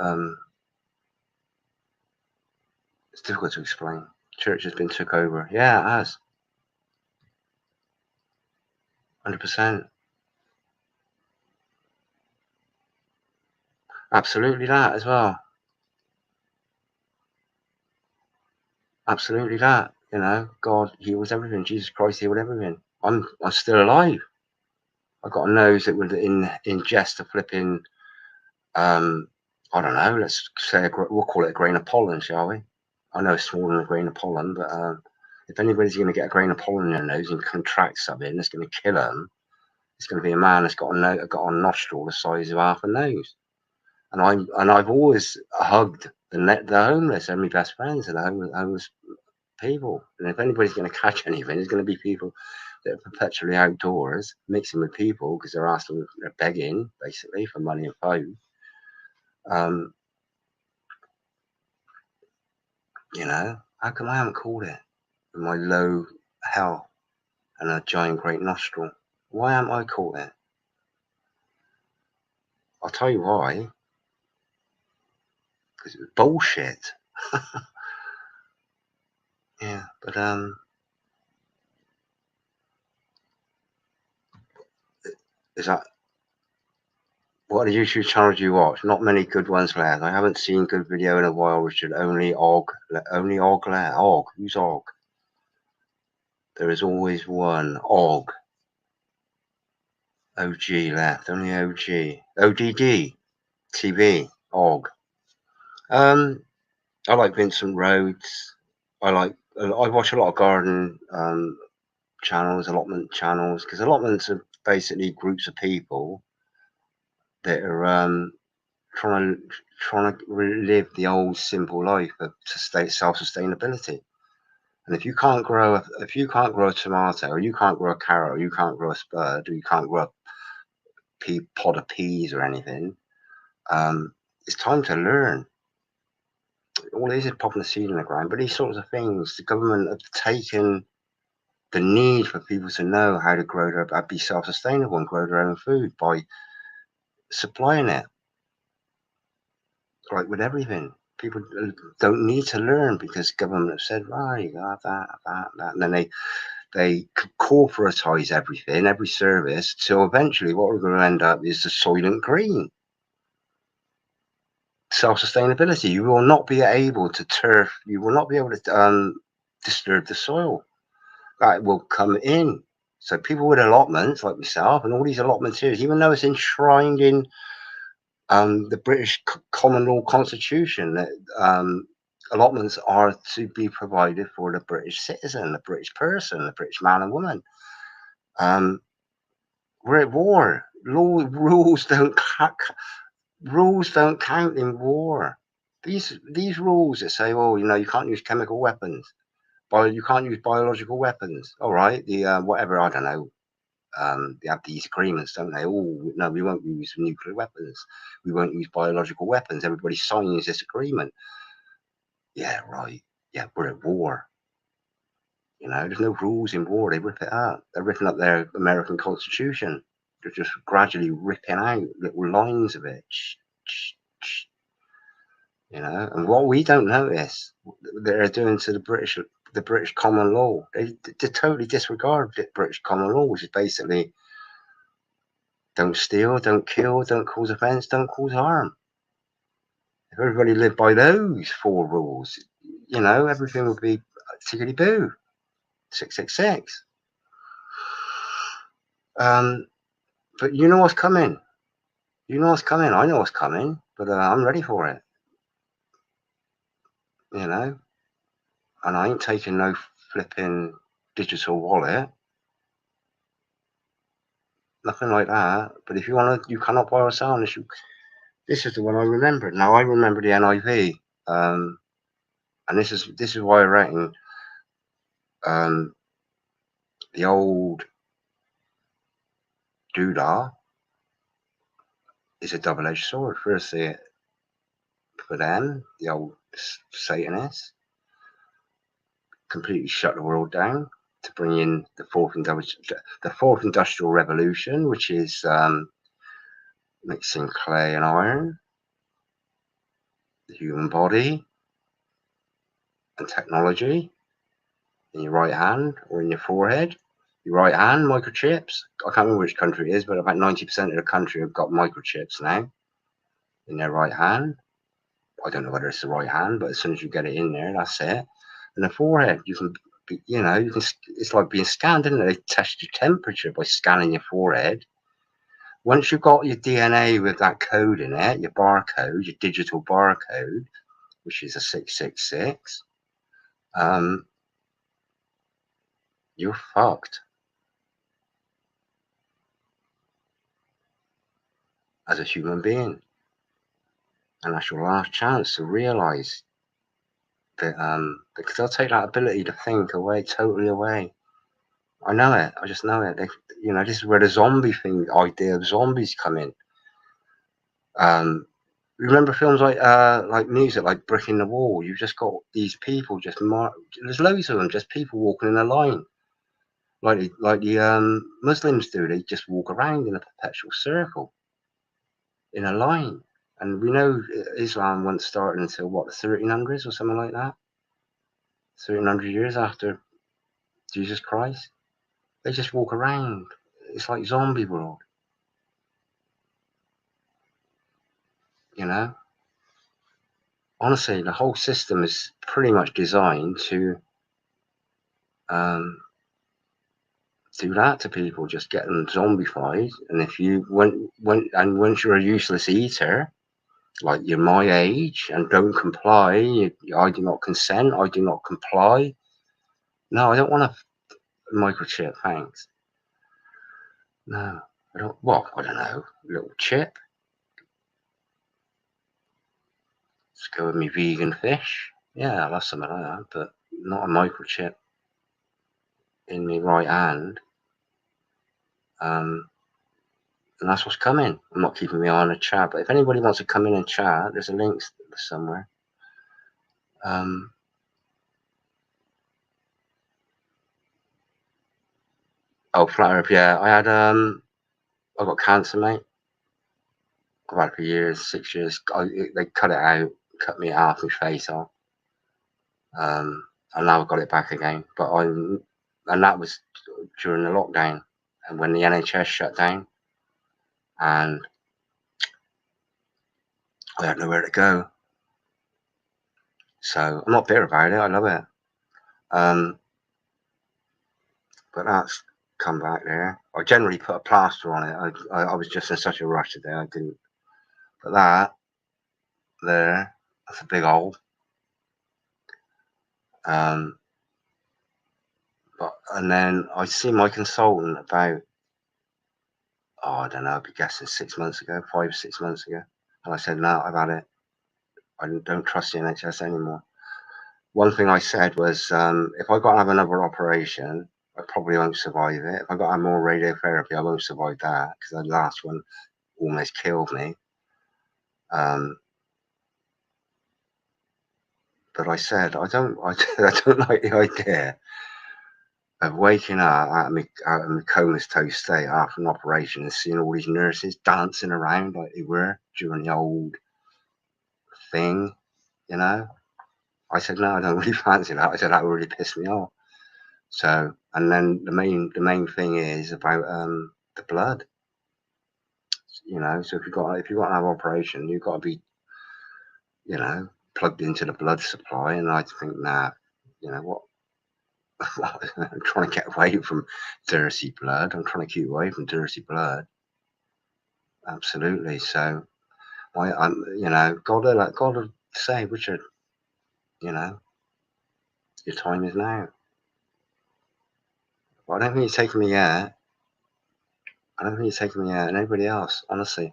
it's difficult to explain. Church has been took over. Yeah, it has. 100%. Absolutely that as well. Absolutely that. You know, God heals everything. Jesus Christ healed everything. I'm still alive. I've got a nose that would ingest a flipping, I don't know, let's say, we'll call it a grain of pollen, shall we? I know it's smaller than a grain of pollen, but if anybody's going to get a grain of pollen in their nose and contract something that's going to kill them, it's going to be a man that's got a nostril the size of half a nose. And I've always hugged the homeless. They're my best friends, and the homeless people. And if anybody's going to catch anything, it's going to be people that are perpetually outdoors, mixing with people because they're begging basically for money and food. You know, how come I haven't called it with my low hell and a giant great nostril? Why haven't I caught it? I'll tell you why. Because it was bullshit. Yeah, but is that what the YouTube channel do you watch? Not many good ones left. I haven't seen good video in a while, Richard. Only Og left. Og. Who's Og? There is always one. Og. OG left. Only OG. ODD. TV. Og. I like Vincent Rhodes. I watch a lot of garden channels, allotment channels, because allotments are basically groups of people that are trying to live the old simple life of self-sustainability. And if you can't grow a tomato, or you can't grow a carrot, or you can't grow a spurge, or you can't grow a pod of peas or anything, it's time to learn. All it is popping a seed in the ground. But these sorts of things, the government have taken the need for people to know how to be self-sustainable and grow their own food by supplying it. Like with everything, people don't need to learn because government have said, right, you got that, and then they corporatize everything, every service, till eventually what we're going to end up is the soylent green. Self-sustainability. You will not be able to turf. You will not be able to disturb the soil. That will come in. So people with allotments like myself and all these allotments here, even though it's enshrined in the British common law constitution, that allotments are to be provided for the British citizen, the British person, the British man and woman. We're at war. Rules don't count in war. These rules that say, oh, you know, you can't use chemical weapons, you can't use biological weapons. All right, the whatever, I don't know, they have these agreements, don't they? Oh no, we won't use nuclear weapons, we won't use biological weapons. Everybody signs this agreement. Yeah, right. Yeah, we're at war. You know, there's no rules in war. They rip it up. They're ripping up their American Constitution. They're just gradually ripping out little lines of it. You know, and what we don't notice, they're doing to the British common law. They totally disregard the British common law, which is basically don't steal, don't kill, don't cause offence, don't cause harm. If everybody lived by those 4 rules, you know, everything would be tickety boo. 666. But you know what's coming. You know what's coming. I know what's coming, but I'm ready for it. You know, and I ain't taking no flipping digital wallet. Nothing like that. But if you want to, you cannot buy or sell unless you. This is the one I remember. Now I remember the NIV, and this is why I reckon the old doodah is a double-edged sword. Firstly, for them, the old Satanists completely shut the world down to bring in the fourth industrial revolution, which is mixing clay and iron, the human body, and technology in your right hand or in your forehead. Your right hand, microchips. I can't remember which country it is, but about 90% of the country have got microchips now in their right hand. I don't know whether it's the right hand, but as soon as you get it in there, that's it. And the forehead, you can, you know, you can. It's like being scanned, isn't it? They test your temperature by scanning your forehead. Once you've got your DNA with that code in it, your barcode, your digital barcode, which is a 666, you're fucked as a human being. And that's your last chance to realize that, because they'll take that ability to think away, totally away. I know it. I just know it. They, you know, this is where the zombie thing, idea of zombies come in. Remember films like music, like Brick in the Wall? You've just got these people there's loads of them, just people walking in a line. Like the Muslims do. They just walk around in a perpetual circle, in a line. And we know Islam won't start until, what, the 1300s or something like that? 1300 years after Jesus Christ. They just walk around. It's like zombie world. You know? Honestly, the whole system is pretty much designed to do that to people, just get them zombified. And if you once you're a useless eater, like you're my age and don't comply, I do not consent, I do not comply. No, I don't want a microchip, thanks. No, I don't. Well, I don't know, little chip. Let's go with me vegan fish. Yeah, I'll have something like that, but not a microchip in my right hand. And that's what's coming. I'm not keeping my eye on the chat, but if anybody wants to come in and chat, there's a link somewhere. Oh, flat earth, yeah. I got cancer, mate. I've had it for years, 6 years. They cut it out, cut me half my face off. And now I've got it back again. And that was during the lockdown and when the NHS shut down, and I had nowhere to go. So I'm not bitter about it. I love it. But that's come back there. I generally put a plaster on it. I was just in such a rush today, I didn't. But that there, that's a big hole. And then I see my consultant about, I don't know, I'd be guessing 6 months ago, 5 or 6 months ago. And I said, no, I've had it. I don't trust the NHS anymore. One thing I said was, if I got to have another operation, I probably won't survive it. If I got to have more radiotherapy, I won't survive that, because the last one almost killed me. But I said I don't like the idea of waking up out of my comatose state after an operation and seeing all these nurses dancing around like they were during the old thing, you know. I said, no, I don't really fancy that. I said, that would really piss me off. So, and then the main thing is about the blood, you know. So if you've got to have an operation, you've got to be, you know, plugged into the blood supply. And I think, nah, you know what, I'm trying to get away from dirty blood. I'm trying to keep away from dirty blood. Absolutely. So I'm, you know, God will say, Richard, you know, your time is now. But I don't think he's taking me yet. I don't think he's taking me yet. And anybody else, honestly,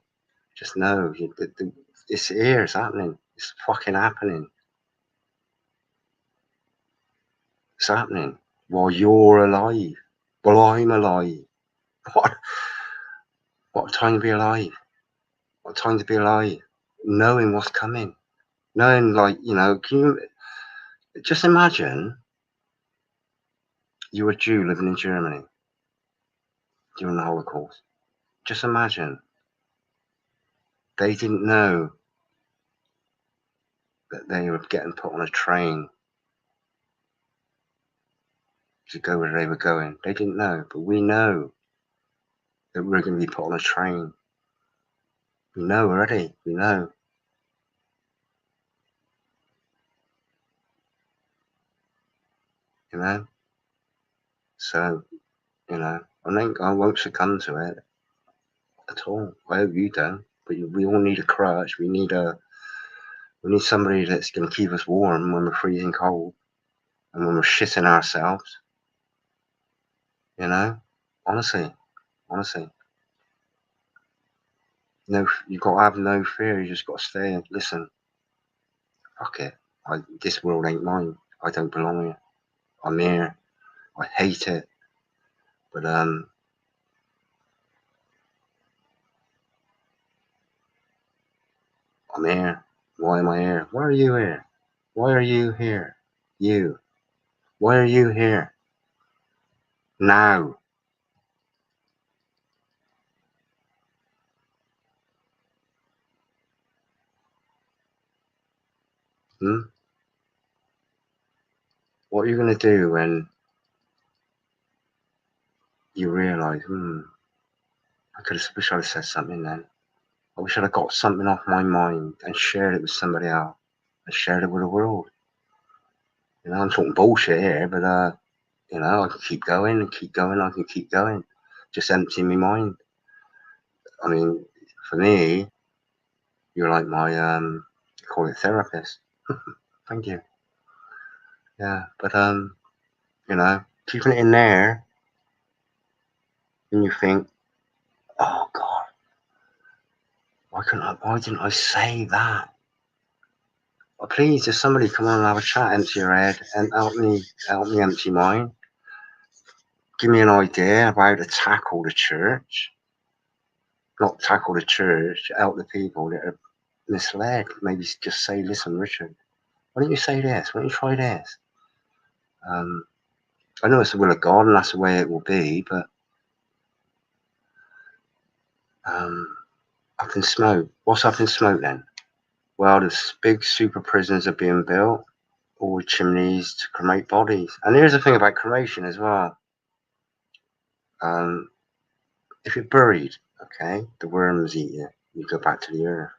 just know it's here. It's happening. It's fucking happening. It's happening while you're alive. While I'm alive. What time to be alive? What time to be alive? Knowing what's coming. Knowing, like, you know, can you just imagine you're a Jew living in Germany during the Holocaust. Just imagine. They didn't know that they were getting put on a train to go where they were going. They didn't know, but we know that we're going to be put on a train. We know already. We know. You know. So, you know, I won't succumb to it at all. I hope you don't. But we all need a crutch. We need somebody that's going to keep us warm when we're freezing cold and when we're shitting ourselves. You know, honestly. No, you got to have no fear. You just got to stay and listen. Fuck it. This world ain't mine. I don't belong here. I'm here. I hate it. But I'm here. Why am I here? Why are you here? Why are you here? You. Why are you here? Now. What are you going to do when you realise, I wish I'd have said something then. I wish I'd have got something off my mind and shared it with somebody else and shared it with the world. You know, I'm talking bullshit here, but you know, I can keep going and keep going. I can keep going. Just empty my mind. I mean, for me, you're like my call it therapist. Thank you. Yeah, but you know, keeping it in there, and you think, oh God, why didn't I say that? Well, please, just somebody come on and have a chat into your head and help me empty mine. Give me an idea of how to tackle the church. Not tackle the church, help the people that are misled. Maybe just say, listen, Richard, why don't you say this? Why don't you try this? I know it's the will of God and that's the way it will be, but up in smoke. What's up in smoke then? Well, there's big super prisons are being built, all with chimneys to cremate bodies. And here's the thing about cremation as well. If you're buried, okay, the worms eat you. You go back to the earth.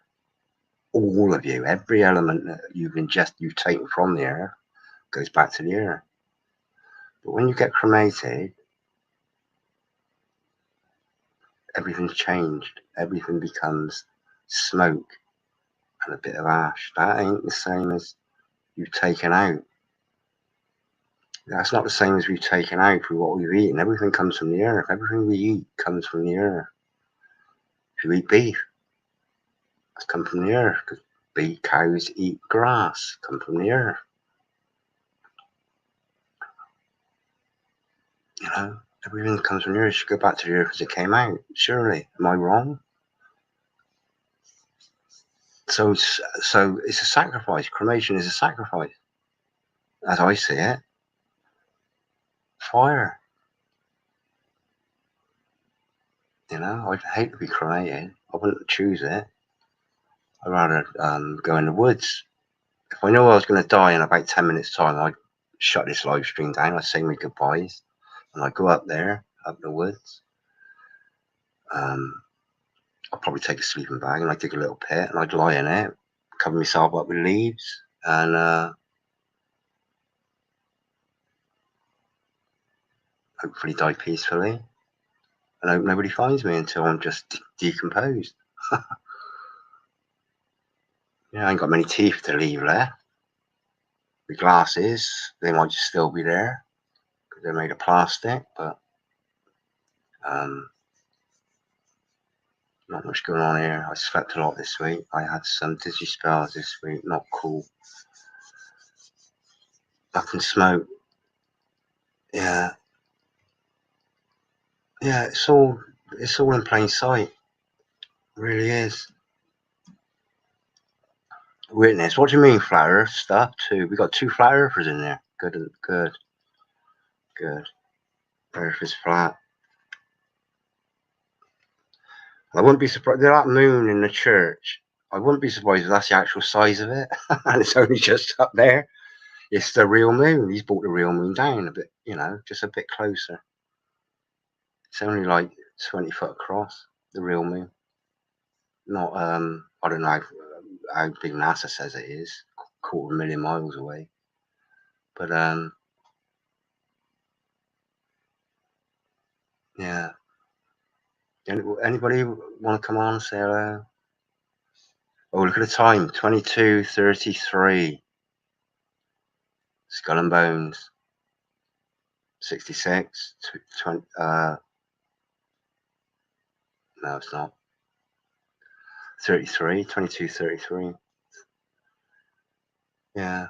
All of you, every element that you've taken from the earth goes back to the earth. But when you get cremated, everything's changed. Everything becomes smoke and a bit of ash. That ain't the same as you've taken out. That's not the same as we've taken out through what we've eaten. Everything comes from the earth. Everything we eat comes from the earth. If you eat beef, it's come from the earth, because cows eat grass, come from the earth. You know, everything that comes from the earth should go back to the earth as it came out. Surely, am I wrong? So it's a sacrifice. Cremation is a sacrifice, as I see it. Fire. You know, I'd hate to be cremated. I wouldn't choose it. I'd rather go in the woods. If I know I was going to die in about 10 minutes' time, I'd shut this live stream down. I'd say my goodbyes, and I'd go up there, up the woods. I'd probably take a sleeping bag, and I'd dig a little pit, and I'd lie in it, cover myself up with leaves, and hopefully die peacefully. And hope nobody finds me until I'm just decomposed. Yeah, I ain't got many teeth to leave left. The glasses, they might just still be there because they're made of plastic, but not much going on here. I slept a lot this week. I had some dizzy spells this week. Not cool. I can smoke. Yeah. Yeah, it's all in plain sight. It really is. Witness. What do you mean, flat earth stuff? Too. We got 2 flat earthers in there. Good. Earth is flat. I wouldn't be surprised. That moon in the church, I wouldn't be surprised if that's the actual size of it. And it's only just up there. It's the real moon. He's brought the real moon down a bit, you know, just a bit closer. It's only like 20 foot across, the real moon. Not, I don't know how big NASA says it is, 250,000 miles away. But, yeah. Anybody want to come on and say hello? Oh, look at the time, 22:33. Skull and Bones, 66. 20. No, it's not. 33. 22:33. Yeah.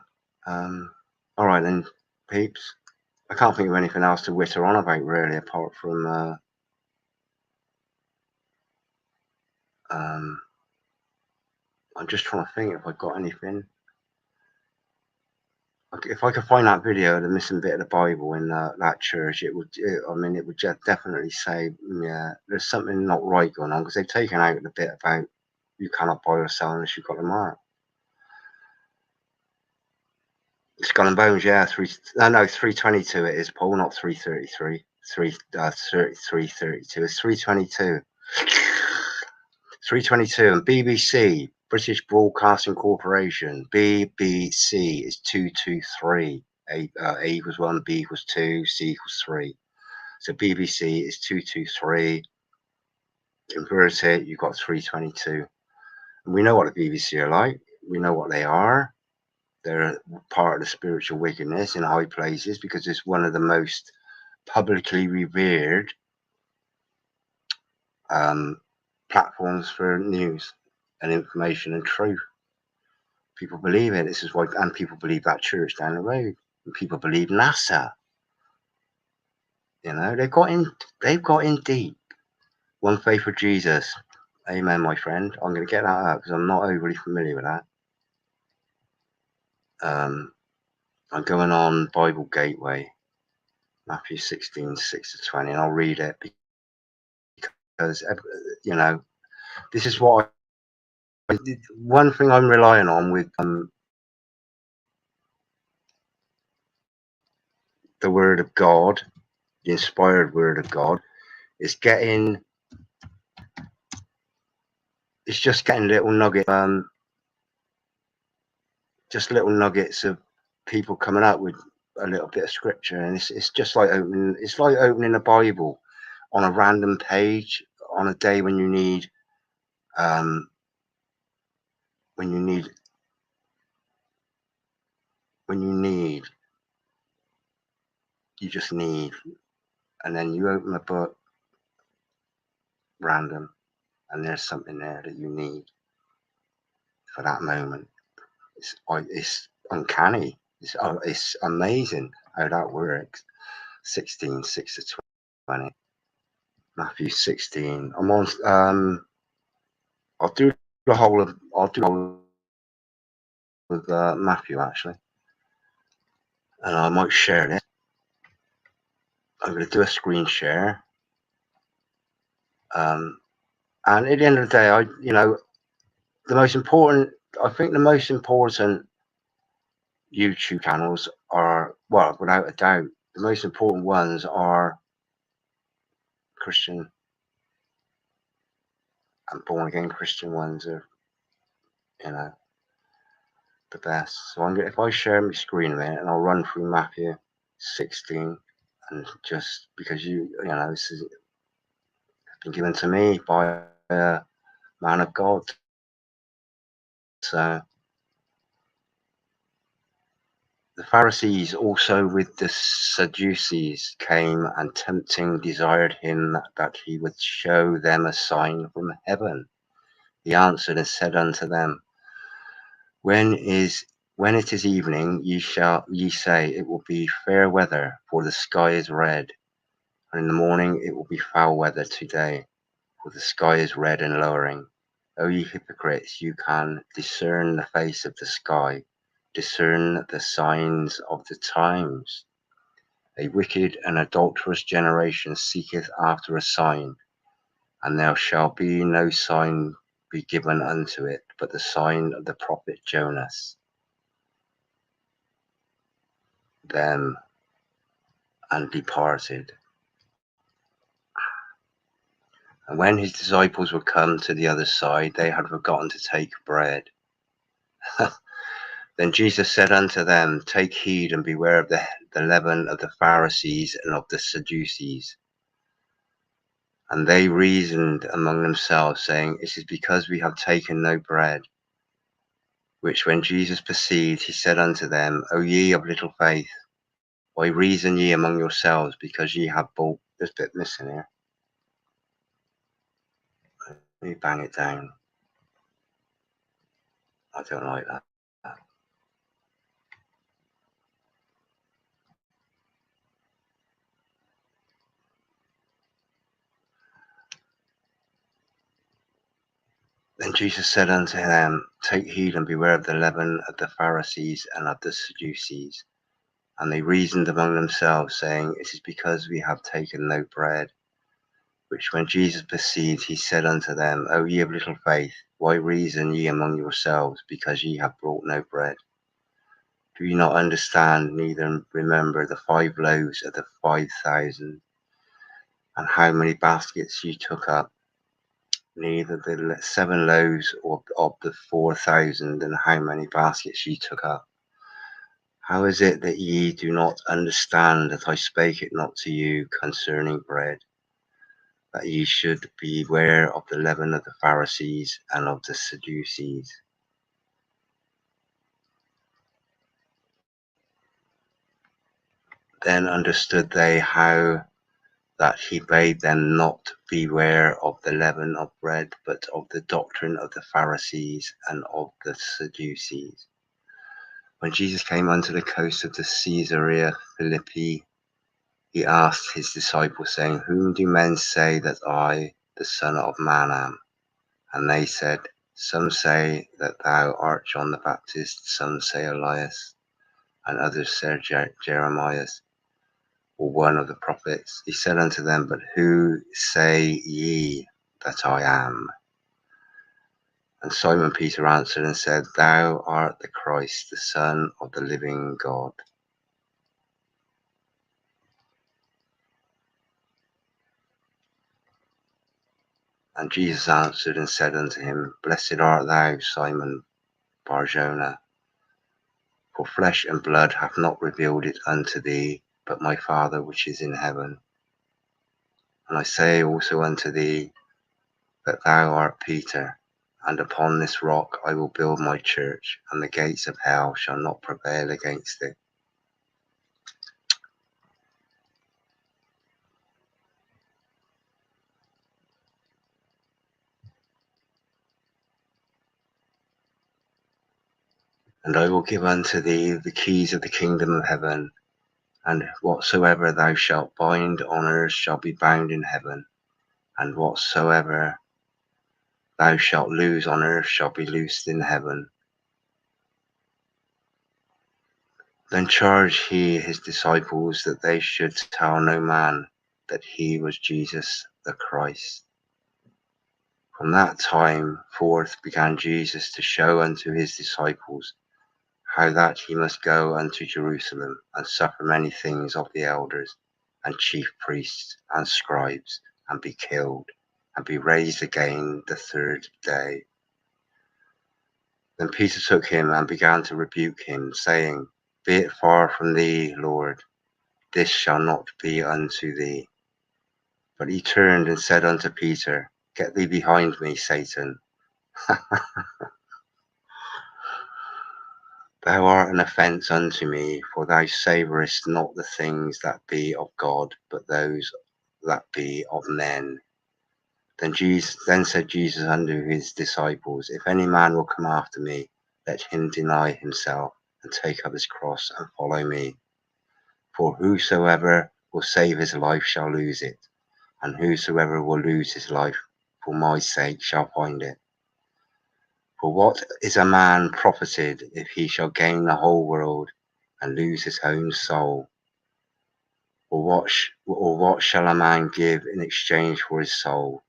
All right then, peeps. I can't think of anything else to witter on about really, apart from I'm just trying to think if I got anything. If I could find that video, the missing bit of the Bible in that church, it would just definitely say, yeah, there's something not right going on, because they've taken out the bit about you cannot buy or sell unless you've got the mark. Skull and Bones, yeah, 322 it is, Paul, not 333. 332. It's 322. 322, and BBC, British Broadcasting Corporation, BBC is 223. A equals 1, B equals 2, C equals 3. So BBC is 223. Convert it, you've got 322. And we know what the BBC are like. We know what they are. They're part of the spiritual wickedness in high places, because it's one of the most publicly revered platforms for news and information and truth. People believe it. This is why, and people believe that church down the road, and people believe NASA. You know, they've got in deep. One faith for Jesus. Amen, my friend. I'm going to get that out because I'm not overly familiar with that. I'm going on Bible Gateway, Matthew 16, 6-20, and I'll read it because, you know, this is what one thing I'm relying on with the Word of God, the inspired Word of God, is just getting little nuggets, just little nuggets of people coming up with a little bit of scripture, and it's just like opening the Bible on a random page on a day when you need you just need, and then you open a book random, and there's something there that you need for that moment. It's uncanny. It's amazing how that works. 16, 6 to 20. Matthew 16. I'm on. I'll do the whole of. With Matthew actually, and I might share it. I'm going to do a screen share. And at the end of the day, the most important. I think the most important YouTube channels are, well, without a doubt, the most important ones are Christian and born again Christian ones are, the best. So if I share my screen a minute and I'll run through Matthew 16, and just because this has been given to me by a man of God. So the Pharisees also with the Sadducees came and tempting desired him that he would show them a sign from heaven. He answered and said unto them, When it is evening, ye say, It will be fair weather, for the sky is red. And in the morning it will be foul weather today, for the sky is red and lowering. O ye hypocrites, you can discern the face of the sky, discern the signs of the times. A wicked and adulterous generation seeketh after a sign, and there shall be no sign be given unto it, but the sign of the prophet Jonas. Them and departed. And when his disciples were come to the other side, they had forgotten to take bread. Then Jesus said unto them, Take heed and beware of the leaven of the Pharisees and of the Sadducees. And they reasoned among themselves, saying, It is because we have taken no bread. Which when Jesus perceived, he said unto them, O ye of little faith, why reason ye among yourselves, because ye have bought. There's a bit missing here. Let me bang it down. I don't like that. Then Jesus said unto them, Take heed and beware of the leaven of the Pharisees and of the Sadducees. And they reasoned among themselves, saying, It is because we have taken no bread. Which when Jesus perceived, he said unto them, O ye of little faith, why reason ye among yourselves, because ye have brought no bread? Do ye not understand, neither remember the 5 loaves of the 5,000, and how many baskets ye took up? Neither the 7 loaves of the 4,000, and how many baskets ye took up? How is it that ye do not understand that I spake it not to you concerning bread, that ye should beware of the leaven of the Pharisees and of the Sadducees? Then understood they how that he bade them not beware of the leaven of bread, but of the doctrine of the Pharisees and of the Sadducees. When Jesus came unto the coast of the Caesarea Philippi, he asked his disciples, saying, Whom do men say that I, the Son of Man, am? And they said, Some say that thou art John the Baptist, some say Elias, and others say Jeremiah, or one of the prophets. He said unto them, But who say ye that I am? And Simon Peter answered and said, Thou art the Christ, the Son of the living God. And Jesus answered and said unto him, Blessed art thou, Simon Bar-Jonah, for flesh and blood hath not revealed it unto thee, but my Father which is in heaven. And I say also unto thee, that thou art Peter, and upon this rock I will build my church, and the gates of hell shall not prevail against it. And I will give unto thee the keys of the kingdom of heaven, And whatsoever thou shalt bind on earth shall be bound in heaven, and whatsoever thou shalt loose on earth shall be loosed in heaven. Then charged he his disciples that they should tell no man that he was Jesus the Christ. From that time forth began Jesus to show unto his disciples how that he must go unto Jerusalem and suffer many things of the elders and chief priests and scribes, and be killed, and be raised again the third day. Then Peter took him and began to rebuke him, saying, Be it far from thee, Lord, this shall not be unto thee. But he turned and said unto Peter, Get thee behind me, Satan. Thou art an offence unto me, for thou savourest not the things that be of God, but those that be of men. Then said Jesus unto his disciples, If any man will come after me, let him deny himself, and take up his cross, and follow me. For whosoever will save his life shall lose it, and whosoever will lose his life for my sake shall find it. For what is a man profited if he shall gain the whole world and lose his own soul? Or what shall a man give in exchange for his soul?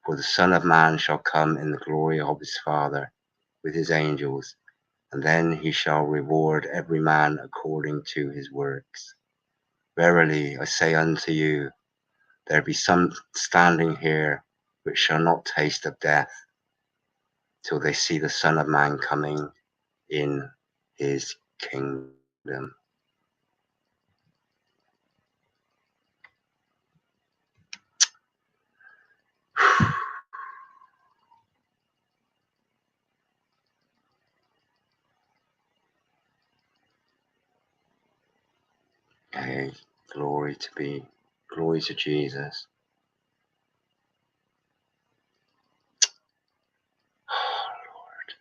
For the Son of Man shall come in the glory of his Father with his angels, and then he shall reward every man according to his works. Verily I say unto you, there be some standing here which shall not taste of death till they see the Son of Man coming in his kingdom. Okay, glory to Jesus. Oh, Lord,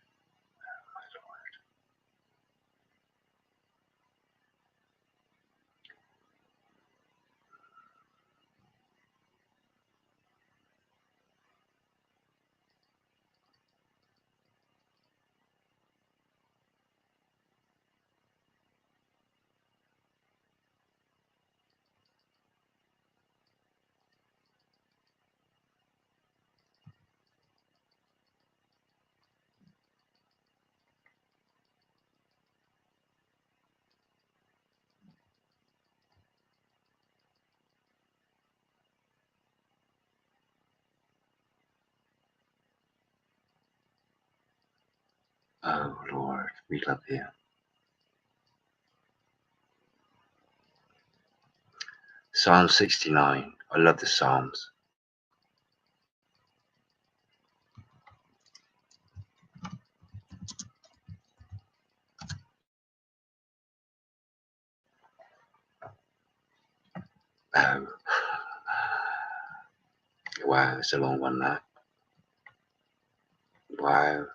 my Oh, Lord, we love you. Psalm 69. I love the Psalms. Oh, wow, it's a long one, that. Wow.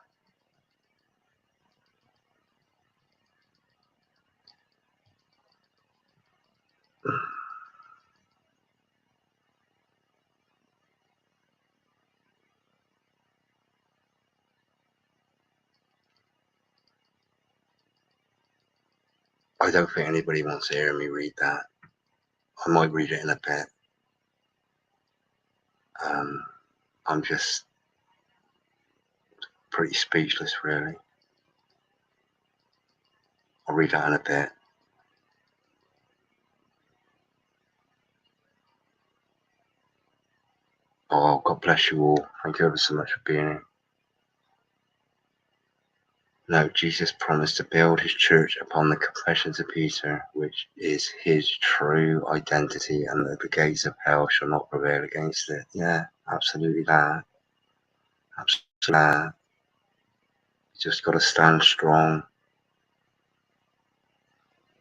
I don't think anybody wants to hear me read that. I might read it in a bit. I'm just pretty speechless, really. I'll read that in a bit. Oh, God bless you all. Thank you ever so much for being here. No, Jesus promised to build his church upon the confessions of Peter, which is his true identity, and that the gates of hell shall not prevail against it. Yeah, absolutely that. Absolutely that. You just got to stand strong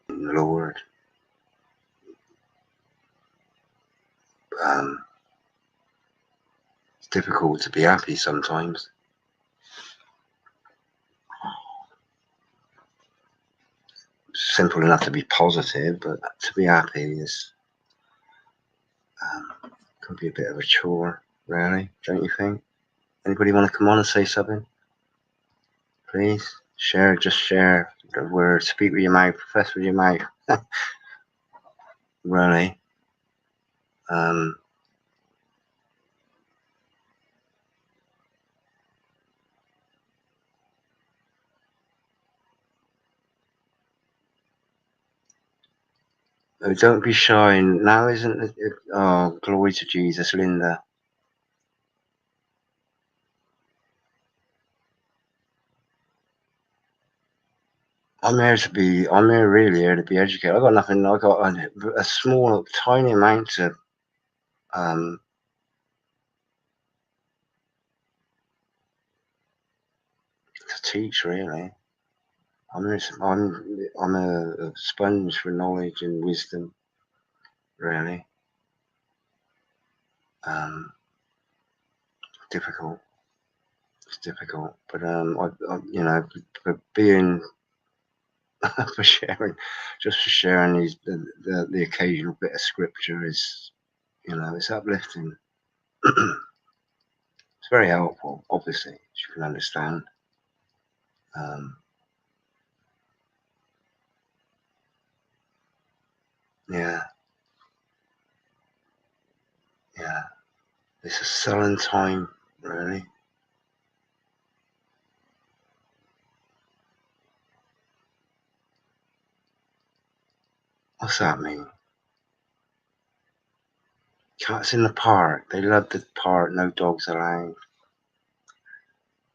in the Lord. It's difficult to be happy sometimes. simple enough to be positive, but to be happy is can be a bit of a chore, really, don't you think? Anybody want to come on and say something? Please share, just share the word, speak with your mouth, profess with your mouth. Really. Oh, don't be shy. Now isn't it? Oh, glory to Jesus, Linda. I'm really here to be educated. I've got nothing. I got a small, tiny amount of to teach, really. I'm a sponge for knowledge and wisdom, really. Difficult. It's difficult, but you know, for being for sharing, just for sharing the occasional bit of scripture is, you know, it's uplifting. It's very helpful, obviously, as you can understand. Yeah, it's a sullen time, really. What's that mean? Cats in the park. They love the park. No dogs allowed.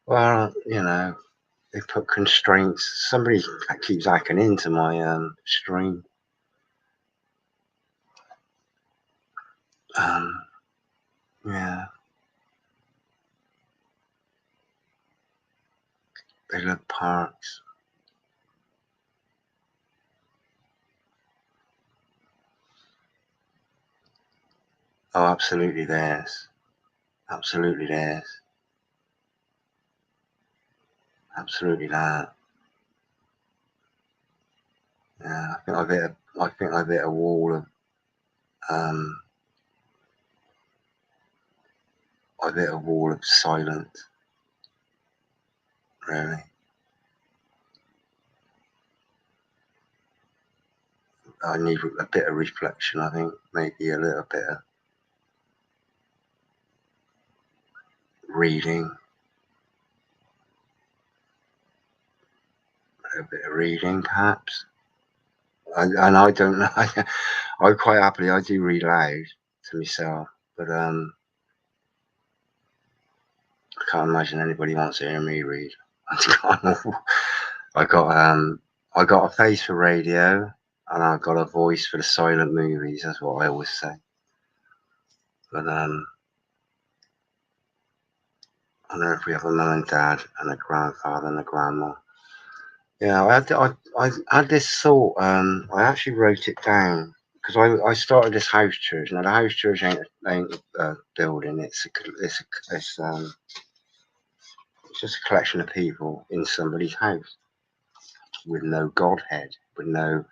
Well, you know, they put constraints. Somebody keeps hacking into my stream. Yeah, they love parks. Oh, absolutely theirs. Absolutely theirs. Absolutely that. Yeah, I think I've hit a wall of I've hit a wall of silence. Really. I need a bit of reflection, I think, maybe a little bit of reading. A bit of reading, perhaps. And I don't know. I quite happily I do read loud to myself, but I can't imagine anybody wants to hear me read. I got a face for radio, and I got a voice for the silent movies. That's what I always say. But I don't know if we have a mum and dad and a grandfather and a grandma. Yeah, I had this thought. I actually wrote it down because I started this house church. Now the house church ain't a building. It's just a collection of people in somebody's house with no godhead, with no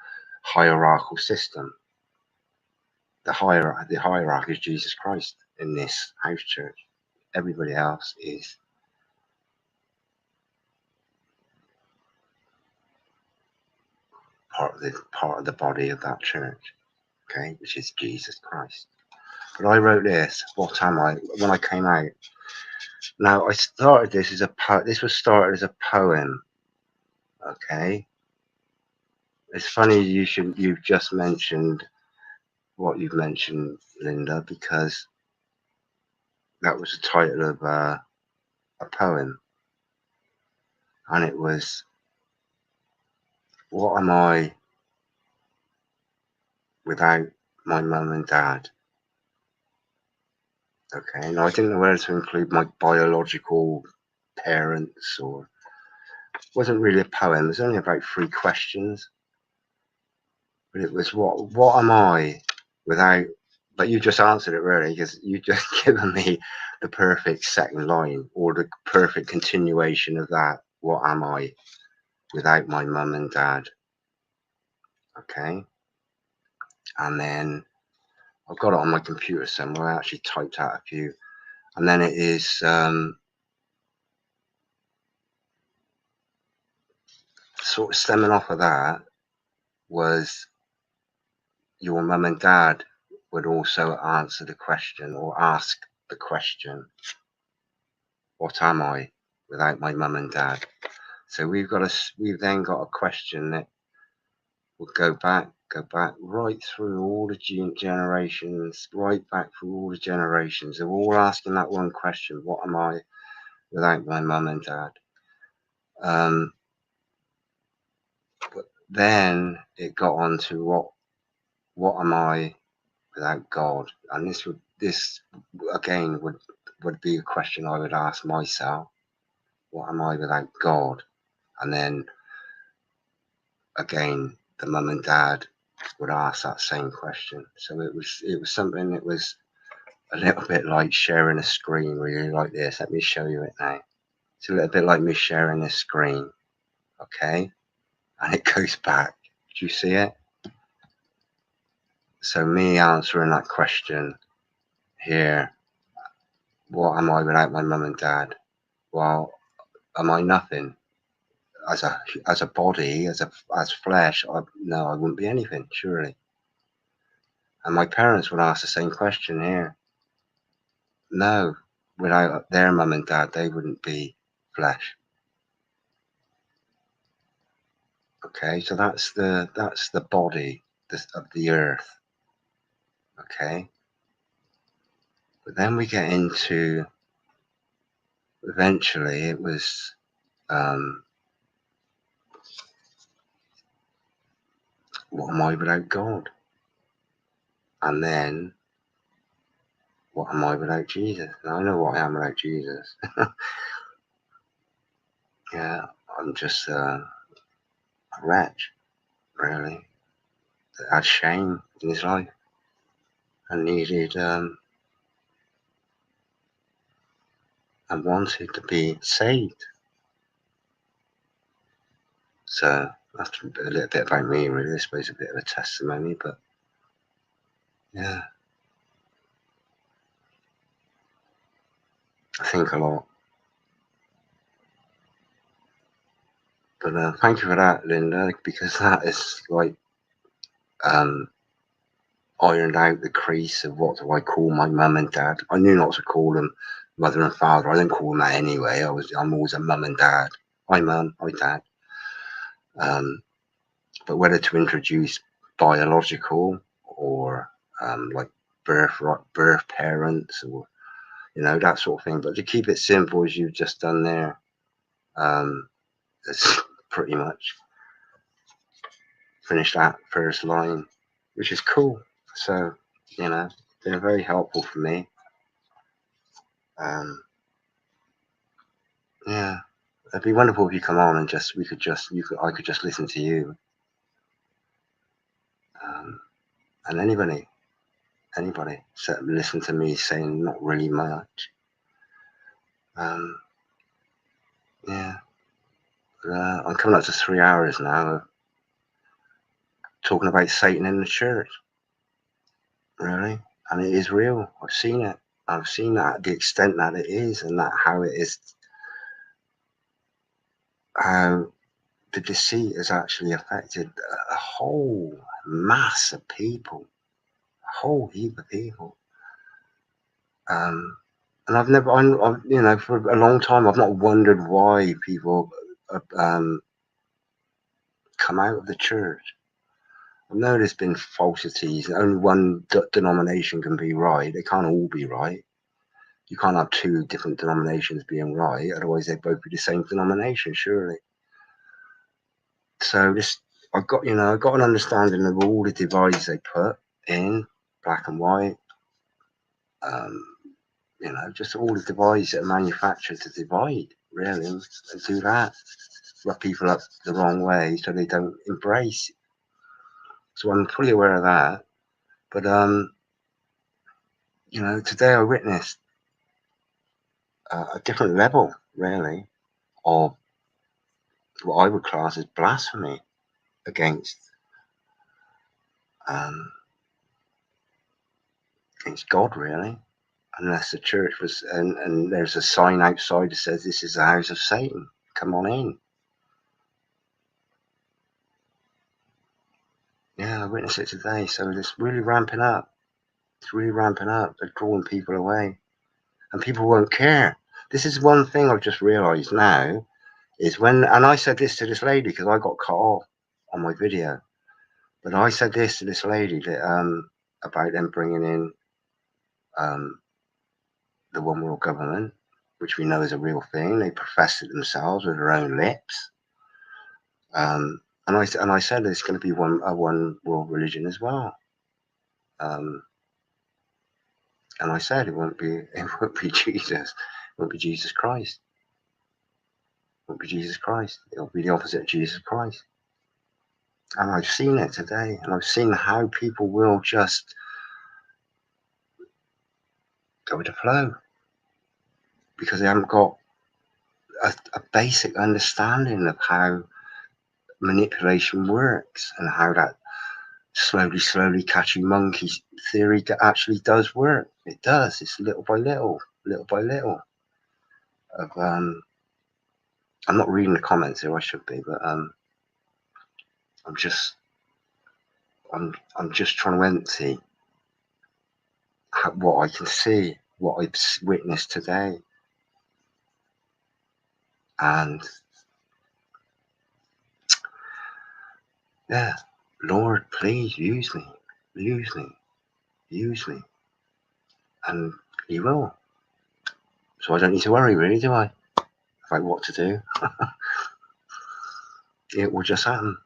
hierarchical system. The hierarchy is Jesus Christ in this house church. Everybody else is part of the body of that church, okay, which is Jesus Christ. But I wrote this. What am I? When I came out. Now I started this as this was started as a poem. Okay. It's funny you've just mentioned what you've mentioned, Linda, because that was the title of a poem, and it was, "What am I without my mum and dad?" Okay. Now I didn't know whether to include my biological parents, or it wasn't really a poem. It was only about 3 questions. But it was what am I without, but you just answered it really, because you just given me the perfect second line, or the perfect continuation of that. What am I without my mum and dad? Okay, and then I've got it on my computer somewhere. I actually typed out a few, and then it is sort of stemming off of that was your mum and dad would also answer the question or ask the question, what am I without my mum and dad? So we've then got a question that will go back right through all the generations, right back through all the generations. They're all asking that one question, what am I without my mum and dad? But then it got on to what am I without God? And this again would be a question I would ask myself. What am I without God? And then again, the mum and dad would ask that same question. So it was something that was a little bit like sharing a screen, really, like this. Let me show you it now. It's a little bit like me sharing this screen, okay? And it goes back. Do you see it? So me answering that question here, what am I without my mum and dad? Well, am I nothing? As a body, as flesh, no, I wouldn't be anything, surely. And my parents would ask the same question here. No, without their mum and dad, they wouldn't be flesh. Okay, so that's the body of the earth. Okay, but then we get into, eventually it was what am I without God? And then what am I without Jesus? Now I know what I am without Jesus. Yeah, I'm just a wretch, really, that had shame in his life and needed and wanted to be saved. So that's a little bit about me, really. I suppose a bit of a testimony, but yeah, I think a lot. But thank you for that, Linda, because that is like ironed out the crease of what do I call my mum and dad. I knew not to call them mother and father. I didn't call them that anyway. I'm always a mum and dad. Hi mum, hi dad. But whether to introduce biological or like birth parents or that sort of thing, but to keep it simple as you've just done there, it's pretty much finished that first line, which is cool. So been very helpful for me. Yeah, it'd be wonderful if you come on and I could just listen to you, and anybody listen to me saying not really much. Yeah, but, I'm coming up to 3 hours now of talking about Satan in the church, really, and it is real. I've seen it. I've seen that, the extent that it is, and that how it is, how the deceit has actually affected a whole mass of people, a whole heap of people. And I've never, for a long time, I've not wondered why people come out of the church. I know there's been falsities. Only one denomination can be right. They can't all be right. You can't have two different denominations being right. Otherwise, they'd both be the same denomination, surely. So I've got an understanding of all the divides they put in, black and white. Just all the divides that are manufactured to divide, really, and do that. Rub people up the wrong way so they don't embrace. So I'm fully aware of that. But today I witnessed a different level, really, of what I would class as blasphemy against It's God, really. Unless the church was, and there's a sign outside that says this is the house of Satan. Come on in. Yeah, I witnessed it today. So it's really ramping up. It's really ramping up. They're drawing people away, and people won't care. This is one thing I've just realised now is when, and I said this to this lady because I got cut off on my video, but I said this to this lady that about them bringing in the one world government, which we know is a real thing. They profess it themselves with their own lips. And I said there's going to be one world religion as well. And I said it won't be Jesus. It won't be Jesus Christ. It won't be Jesus Christ. It'll be the opposite of Jesus Christ. And I've seen it today, and I've seen how people will just go with the flow because they haven't got a basic understanding of how manipulation works and how that slowly catching monkey theory actually does work. It does. It's little by little. Of I'm not reading the comments here. I should be, but I'm just trying to empty what I can see, what I've witnessed today, and yeah, Lord, please use me, and He will. So I don't need to worry, really, do I? About what to do. It will just happen.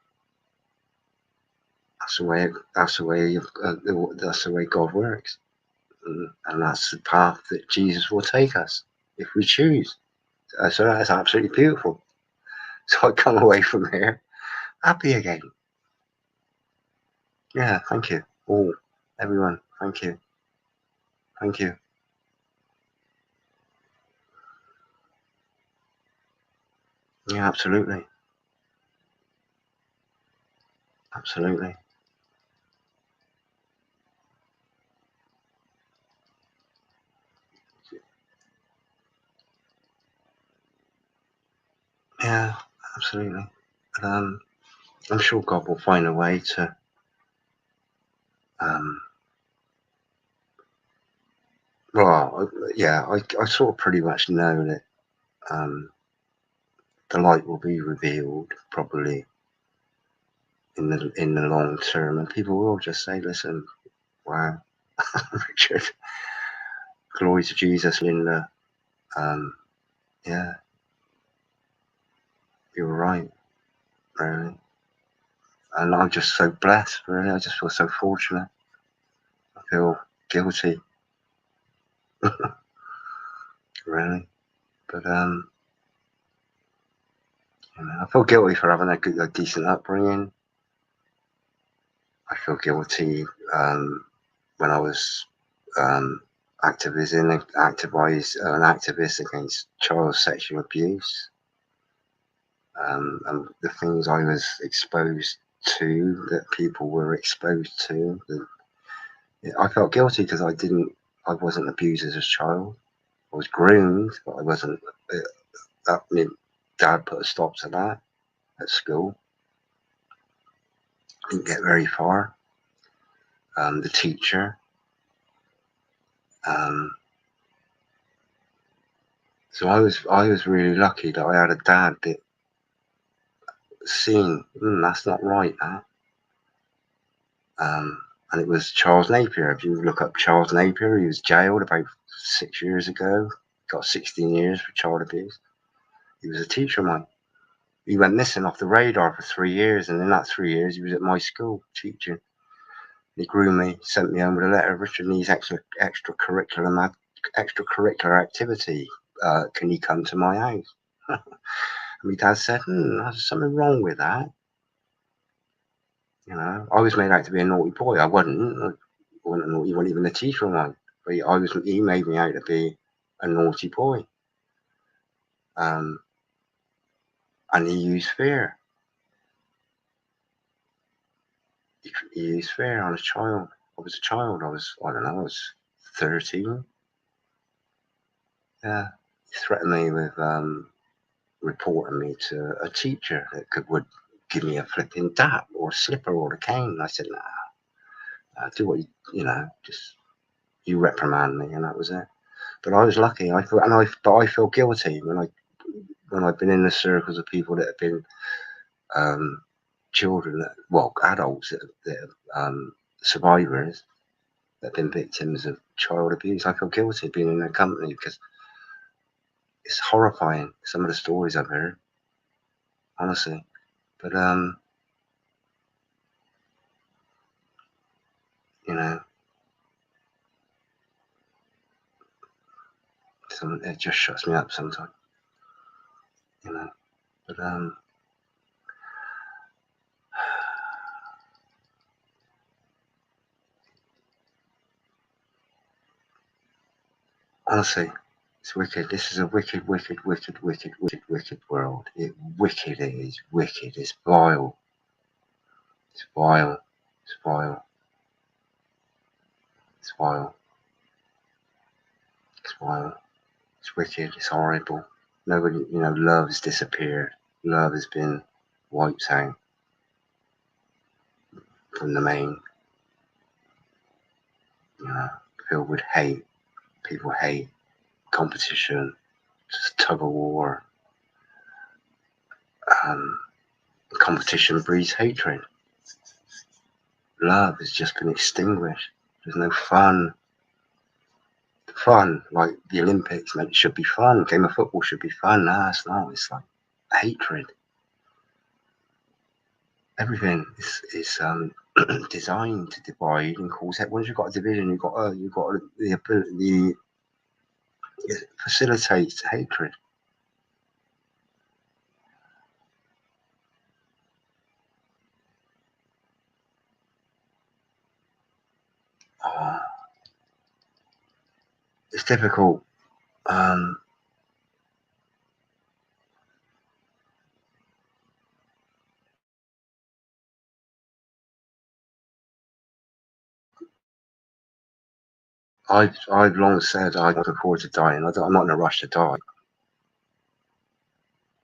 That's the way God works, and that's the path that Jesus will take us if we choose. So that's absolutely beautiful. So I come away from here happy again. Yeah, thank you all, everyone. Thank you. Yeah, absolutely. Yeah, absolutely. I'm sure God will find a way to well, yeah, I sort of pretty much know that the light will be revealed probably in the long term, and people will just say, "Listen, wow, Richard, glory to Jesus, Linda. Yeah, you're right, really." And I'm just so blessed, really. I just feel so fortunate. I feel guilty, really, but I feel guilty for having a decent upbringing. I feel guilty when I was an activist against child sexual abuse, and the things I was exposed to, that people were exposed to. I felt guilty because I wasn't abused as a child. I was groomed, but I wasn't. Dad put a stop to that at school. Didn't get very far. The teacher. So I was really lucky that I had a dad that seen that's not right, that. And it was Charles Napier. If you look up Charles Napier, he was jailed about 6 years ago. Got 16 years for child abuse. He was a teacher of mine. He went missing off the radar for 3 years, and in that 3 years, he was at my school teaching. He groomed me, sent me home with a letter. Richard needs extracurricular activity. Can you come to my house? And my dad said, there's something wrong with that. I was made out to be a naughty boy. I wasn't. I wasn't naughty. He wasn't even a teacher of mine. But he made me out to be a naughty boy. And he used fear. he used fear on a child. I was a child. I don't know, I was 13. Yeah. He threatened me with reporting me to a teacher that would give me a flipping dap or a slipper or a cane. And I said, nah, do what just you reprimand me, and that was it. But I was lucky. I feel guilty when I've been in the circles of people that have been children, adults that survivors that have been victims of child abuse. I feel guilty being in their company because it's horrifying, some of the stories I've heard, honestly. But it just shuts me up sometimes, But honestly, it's wicked. This is a wicked, wicked, wicked, wicked, wicked, wicked world. Wicked it is. Wicked. It's vile. It's vile. It's vile. It's vile. It's vile. It's wicked. It's horrible. Nobody, love has disappeared. Love has been wiped out from the main. Filled with hate. People hate. Competition. Just tug of war. Competition breeds hatred. Love has just been extinguished. There's no fun. Fun, like the Olympics, meant it should be fun. Game of football should be fun. Nah, it's not. It's like hatred. Everything is designed to divide and cause that. Once you've got a division, you've got the ability. It facilitates hatred. It's difficult. I've long said I look forward to dying. I'm not in a rush to die.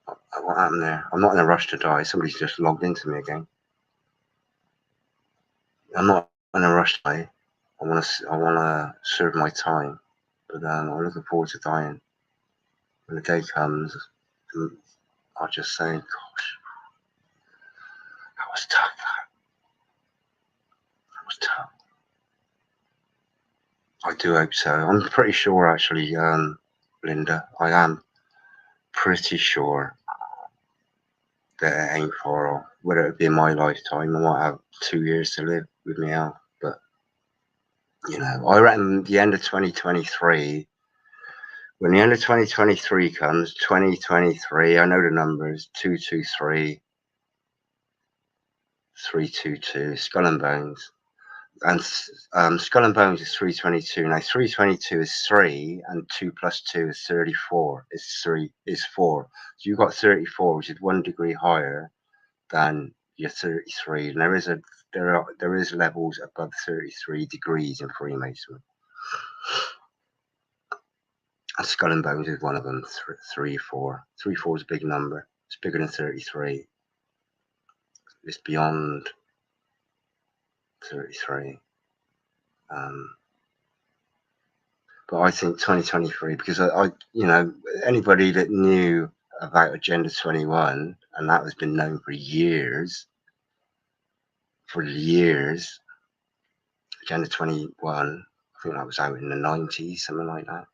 What happened there? I'm not in a rush to die. Somebody's just logged into me again. I'm not in a rush to die. I want to serve my time, but I'm looking forward to dying. When the day comes, I'll just say, "Gosh, that was tough. That was tough." I do hope so. I'm pretty sure, actually, Linda. I am pretty sure that it ain't far off. Whether it be in my lifetime, I might have 2 years to live with me health, but I reckon the end of 2023. When the end of 2023 comes, 2023, I know the numbers, 223, 322, Skull and Bones. And Skull and Bones is 322. Now 322 is 3, and 2 plus 2 is 34. Is 4. So you've got 34, which is 1 degree higher than your 33. And there is levels above 33 degrees in Freemasonry. And Skull and Bones is one of them. 3, 4. 3, 4 is a big number. It's bigger than 33. It's beyond 33. But I think 2023, because I anybody that knew about Agenda 21, and that has been known for years, Agenda 21, I think that was out in the 90s, something like that.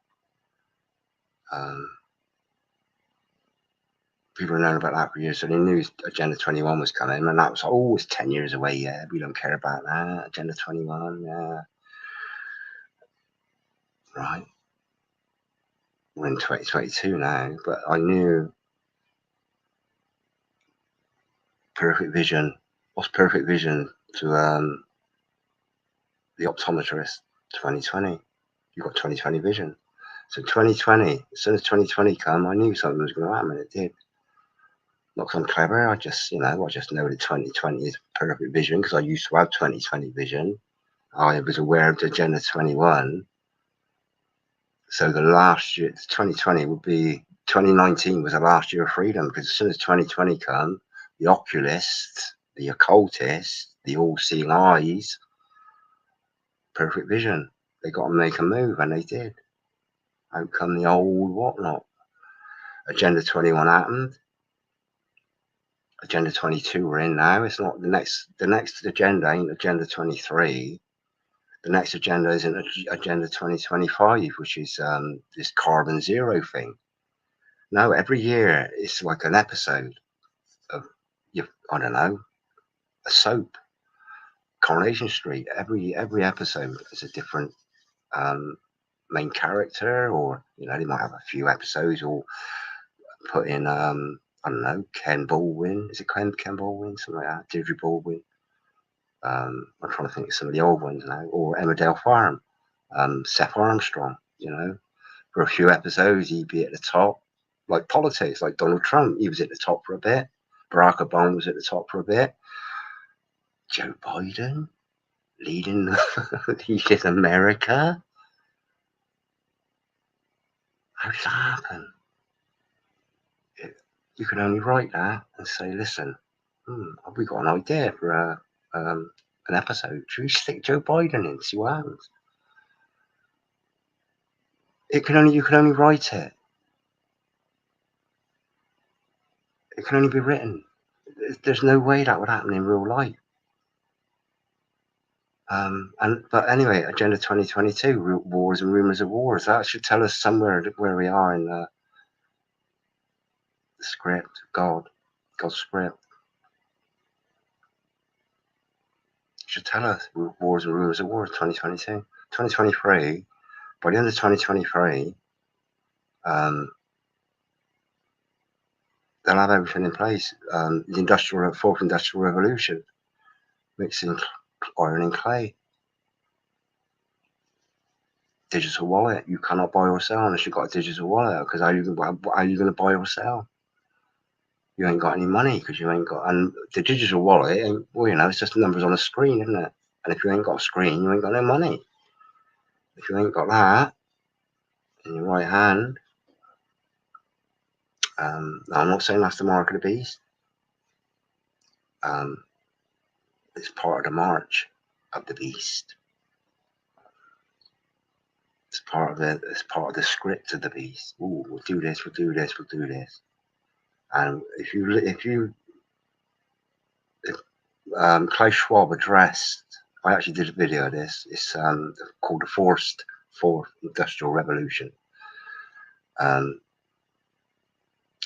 People have known about that for years, so they knew Agenda 21 was coming, and that was always 10 years away. Yeah, we don't care about that. Agenda 21, yeah. Right. We're in 2022 now, but I knew perfect vision. What's perfect vision to the optometrist? 2020. You got 2020 vision. So 2020, as soon as 2020 come, I knew something was going to happen, and it did. Not 'cause I'm clever. I just, you know, I just know that 2020 is perfect vision because I used to have 2020 vision. I was aware of the Agenda 21. So the last year, 2020 would be, 2019 was the last year of freedom, because as soon as 2020 come, the oculists, the occultists, the all-seeing eyes, perfect vision, they got to make a move, and they did. Out come the old whatnot. Agenda 21 happened. Agenda 22 we're in now. It's not the next agenda ain't Agenda 23. The next agenda is an Agenda 2025, which is this carbon zero thing. No, every year it's like an episode of, I don't know, a soap, Coronation Street. Every episode is a different main character, or you know, they might have a few episodes, or put in I don't know, Ken Baldwin. Is it Ken Baldwin? Something like that. Deirdre Baldwin. I'm trying to think of some of the old ones now, or Emmerdale Farm. Seth Armstrong. You know, for a few episodes he'd be at the top, like politics, like Donald Trump. He was at the top for a bit. Barack Obama was at the top for a bit. Joe Biden leading leading America. How does that happen? You can only write that and say, listen, we got an idea for an episode. Should we stick Joe Biden in, see what happens? You can only write it. It can only be written. There's no way that would happen in real life. But anyway, Agenda 2022, wars and rumors of wars. That should tell us somewhere where we are in the script, God's script. Should tell us wars and rumors of wars. 2022, 2023. By the end of 2023, they'll have everything in place. The fourth industrial revolution, mixing iron and clay. Digital wallet. You cannot buy or sell unless you've got a digital wallet, because how are you going to buy or sell? You ain't got any money because you ain't got. And the digital wallet, well, you know, it's just numbers on a screen, isn't it? And if you ain't got a screen, you ain't got no money. If you ain't got that in your right hand, I'm not saying that's the mark of the beast. It's part of the march of the beast. It's part of the script of the beast. Ooh, we'll do this, we'll do this, we'll do this. And if Klaus Schwab addressed, I actually did a video of this. It's called the Fourth Industrial Revolution.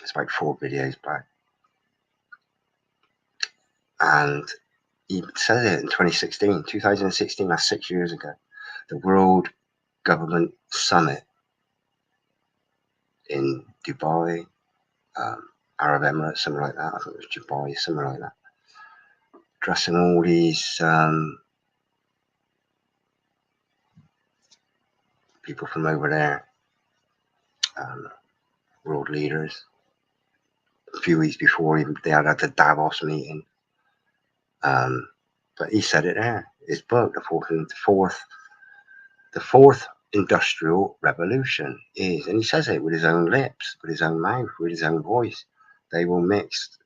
It's about 4 videos back, and he said it in 2016. That's 6 years ago. The World Government Summit in Dubai, Arab Emirates, something like that. I think it was Dubai, something like that. Addressing all these people from over there, world leaders. A few weeks before, even they had the Davos meeting. But he said it there. His book, the fourth industrial revolution is, and he says it with his own lips, with his own mouth, with his own voice. They will mix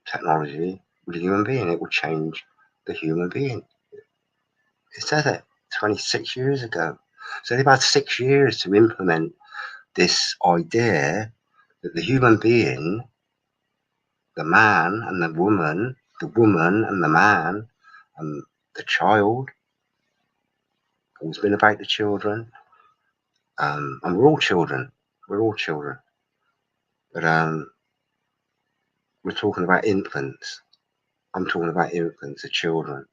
technology with a human being. It will change the human being. He said it 26 years ago. So they've had 6 years to implement this idea that the human being, the man and the woman and the man and the child, always been about the children, and we're all children. But we're talking about infants. I'm talking about infants, the children,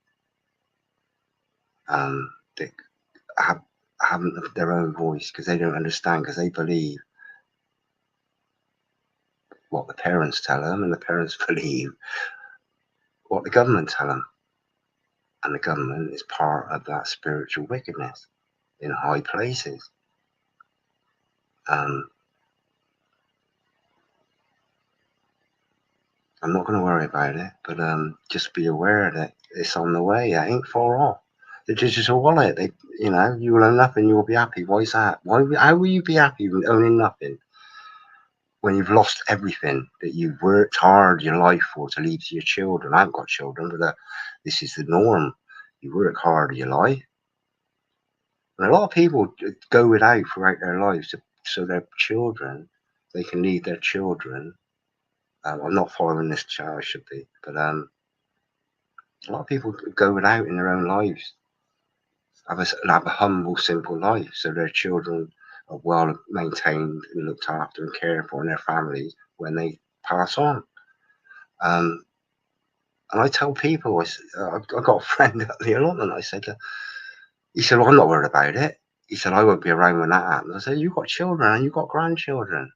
that haven't their own voice because they don't understand, because they believe what the parents tell them, and the parents believe what the government tell them, and the government is part of that spiritual wickedness in high places. I'm not going to worry about it, but just be aware that it's on the way. It ain't far off. The digital wallet, you know, you will own nothing, you will be happy. Why is that? How will you be happy with owning nothing when you've lost everything that you've worked hard your life for to leave to your children? I haven't got children, but this is the norm. You work hard your life. And a lot of people go without throughout their lives so their children, they can leave their children. I'm not following this chart, I should be, but a lot of people go without in their own lives, have a humble, simple life, so their children are well maintained and looked after and cared for in their families when they pass on. And I tell people, I've got a friend at the allotment, I said, he said, well, I'm not worried about it. He said, I won't be around when that happens. I said, you've got children and you've got grandchildren.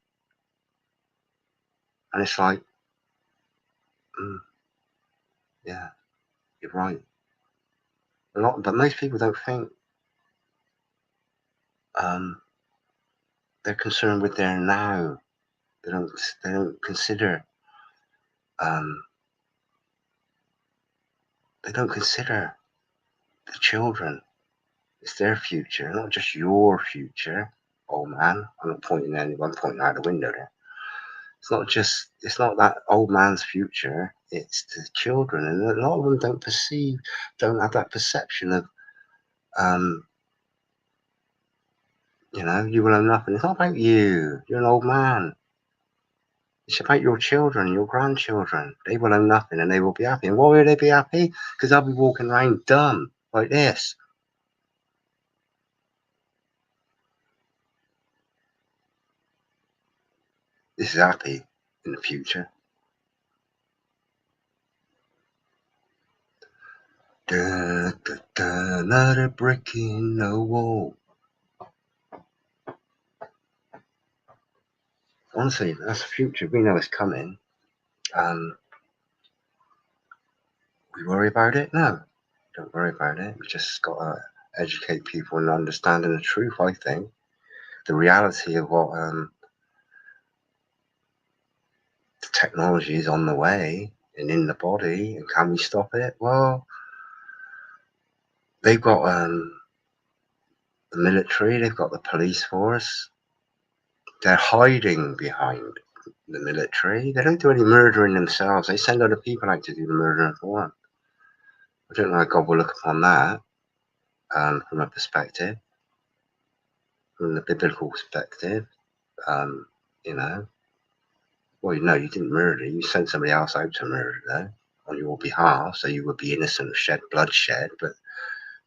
And it's like, yeah, you're right. But most people don't think they're concerned with their now. They don't consider they don't consider the children. It's their future, not just your future, old man. I'm not pointing at anyone, I'm pointing out the window there. It's not that old man's future, it's the children. And a lot of them don't have that perception of, you know, you will own nothing. It's not about you. You're an old man. It's about your children, your grandchildren. They will own nothing and they will be happy. And why will they be happy? Because they'll be walking around dumb like this. This is happy in the future. Da, da, da, another brick in the wall. Honestly, that's the future. We know it's coming. We worry about it? No, don't worry about it. We just got to educate people and understanding the truth, I think. The reality of what the technology is on the way and in the body, and can we stop it? Well, they've got the military, they've got the police force. They're hiding behind the military. They don't do any murdering themselves. They send other people out to do the murdering for them. I don't know how God will look upon that from a perspective, from the biblical perspective. You know, well, no, you didn't murder. You sent somebody else out to murder, though, on your behalf, so you would be innocent of bloodshed. But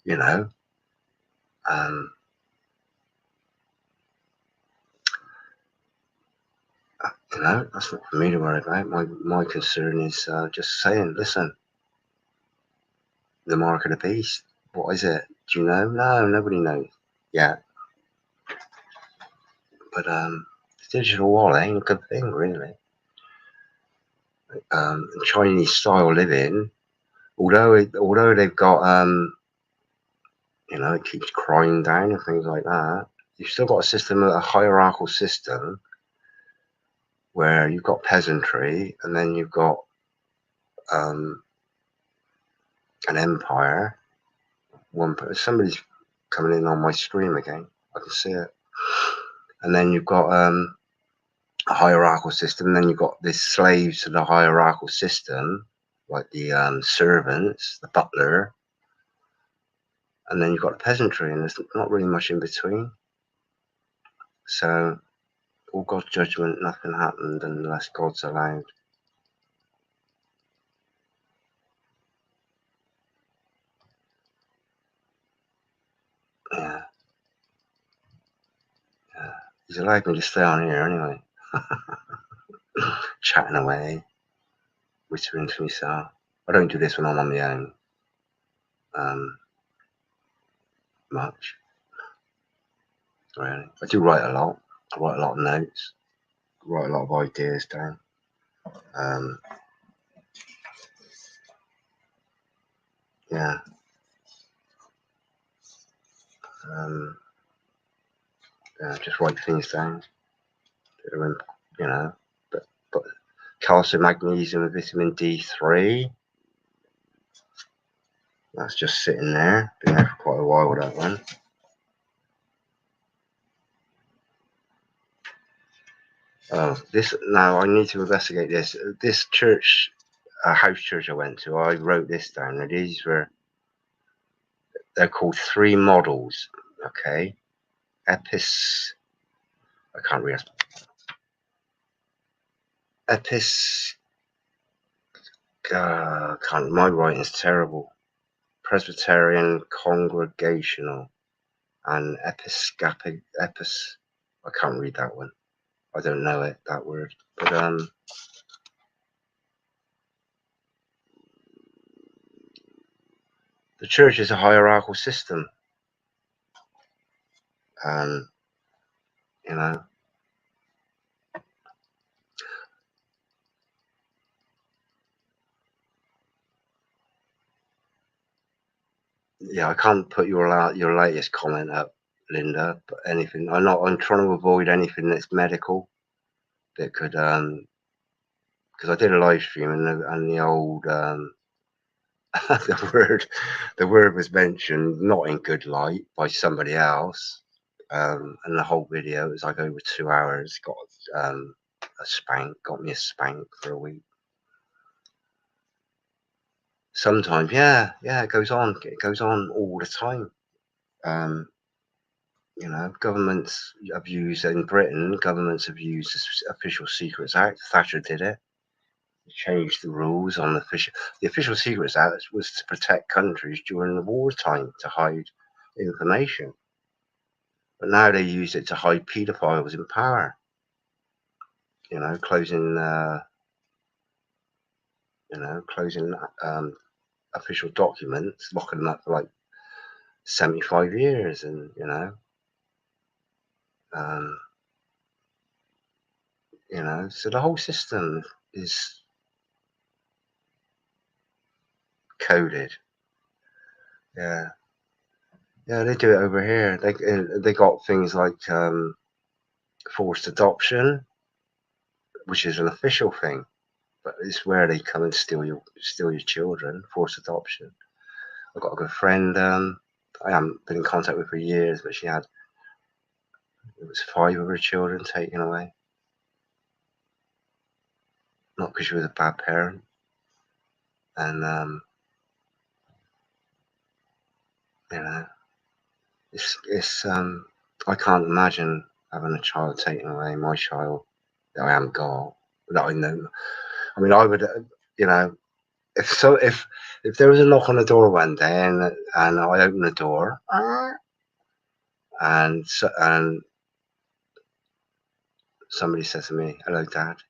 you know, you know, that's not for me to worry about. My concern is just saying, listen, the mark of the beast. What is it? Do you know? No, nobody knows. Yeah, but the digital wallet ain't a good thing, really. Chinese style living, although they've got you know, it keeps crime down and things like that. You've still got a hierarchical system where you've got peasantry and then you've got an empire. Somebody's coming in on my stream again. I can see it. And then you've got a hierarchical system. And then you've got the slaves to the hierarchical system, like the servants, the butler. And then you've got the peasantry, and there's not really much in between. So, all God's judgment, nothing happened unless God's allowed. Yeah. He's allowed me to stay on here anyway. Chatting away, whispering to myself. I don't do this when I'm on my own. Much. Really. I do write a lot. I write a lot of notes. I write a lot of ideas down. Yeah. Yeah, just write things down. You know, but calcium, magnesium, and vitamin D3. That's just sitting there. Been there for quite a while with that one. Oh, this now I need to investigate this. This church, house church I went to, I wrote this down. And these were, they're called 3 models. Okay, I can't read. My writing is terrible. Presbyterian, Congregational, and Episcopic. I can't read that one. I don't know it, that word. But the church is a hierarchical system, and you know, yeah, I can't put your latest comment up, Linda. But anything, I'm trying to avoid anything that's medical that could because I did a live stream and the old the word was mentioned not in good light by somebody else, and the whole video was like over 2 hours. Got got me a spank for a week. Sometimes, yeah, it goes on all the time. Governments have used in Britain. Governments have used the Official Secrets Act. Thatcher did it. He changed the rules on the Official Secrets Act was to protect countries during the wartime, to hide information. But now they use it to hide paedophiles in power. Closing official documents, locking them up for like 75 years, and so the whole system is coded. Yeah, they do it over here. They got things like forced adoption, which is an official thing, but it's where they come and steal your children. Forced adoption. I've got a good friend. I haven't been in contact with for years, but it was 5 of her children taken away. Not because she was a bad parent, and it's I can't imagine having a child taken away, my child that I haven't got, that I know. I mean, I would, if there was a knock on the door one day and I open the door and somebody says to me, "Hello, Dad.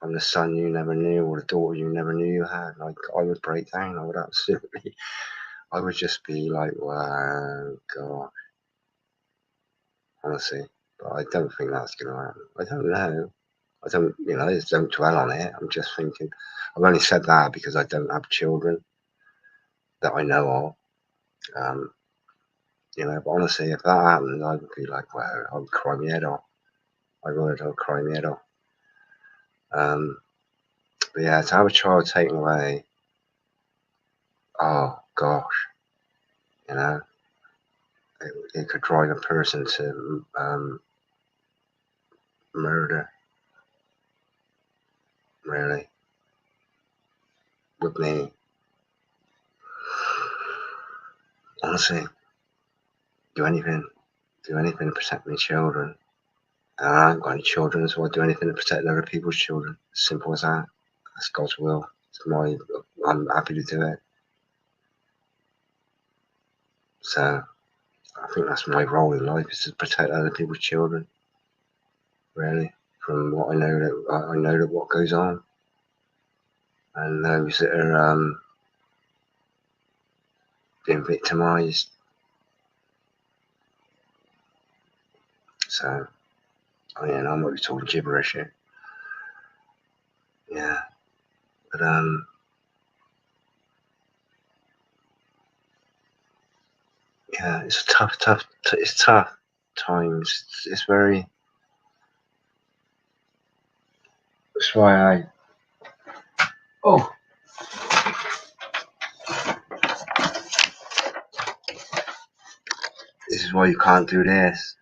I'm the son you never knew, or the daughter you never knew you had," like, I would break down. I would absolutely, I would just be like, "Wow, God," honestly. But I don't think that's going to happen. I don't know. I don't dwell on it. I'm just thinking. I've only said that because I don't have children that I know of. But honestly, if that happened, I would be like, wow, I would cry my head off. I would cry my head off. But yeah, to have a child taken away, oh gosh, it could drive a person to murder, really. With me, honestly, do anything to protect my children. And I haven't got any children, so I'll do anything to protect other people's children. Simple as that. That's God's will. I'm happy to do it. So I think that's my role in life, is to protect other people's children. Really, from what I know that what goes on, and those that are being victimised. So I might be talking gibberish here. Yeah, but yeah, it's tough times. It's very. That's why this is why you can't do this.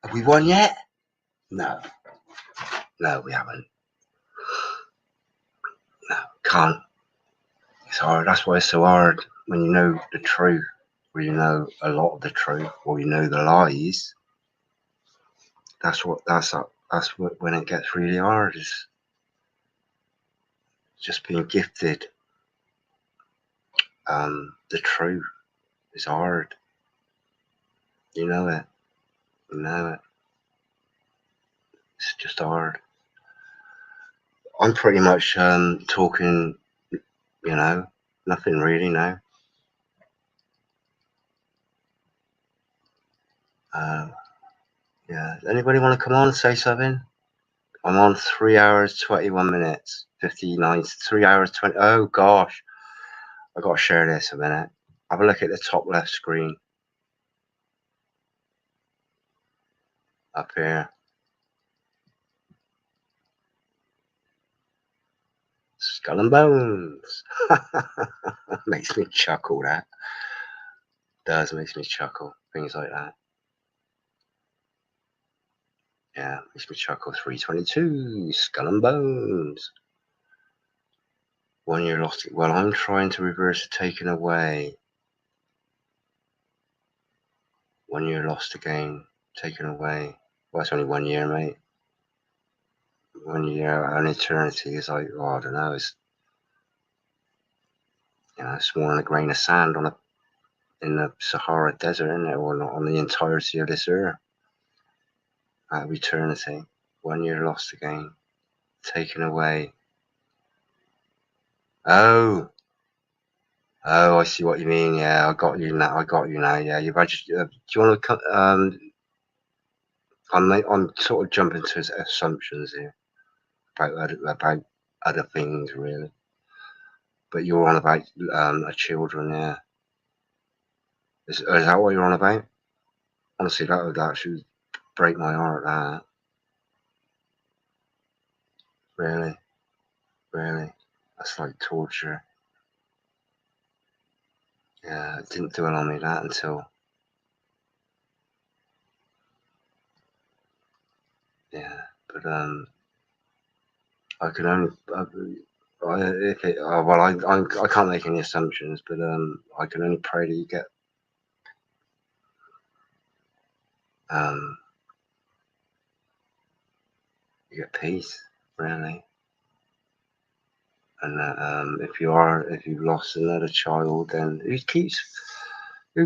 Have we won yet? No. No, we haven't. No, can't. It's hard. That's why it's so hard when you know the truth, or you know a lot of the truth, or you know the lies. That's what when it gets really hard, is just being gifted. The truth is hard. You know it. You know it. It's just hard. I'm pretty much talking, you know, nothing really now. Yeah. Anybody want to come on and say something? I'm on 3 hours 21 minutes 59. 3 hours 20. Oh gosh, I got to share this a minute. Have a look at the top left screen up here. Skull and Bones. Makes me chuckle. That does, makes me chuckle. Things like that. Yeah, makes me chuckle. 322. Skull and Bones. 1 year lost. Well, I'm trying to reverse the taken away. 1 year lost again. Taken away. Well, it's only 1 year, mate. 1 year, an eternity is like, oh, I don't know. It's, you know, it's more than a grain of sand in the Sahara Desert, isn't it? Or not on the entirety of this earth. Out of eternity. 1 year lost again. Taken away. Oh, I see what you mean. Yeah, I got you now. Yeah, you've actually. Do you want to? I'm sort of jumping to assumptions here about other things, really. But you're on about children, yeah. Is that what you're on about? Honestly, that would actually break my heart. That really, that's like torture. Yeah, it didn't dawn on me that until. Yeah, but I can only. I can't make any assumptions, but I can only pray that you get peace, really, and that if you've lost another child, then who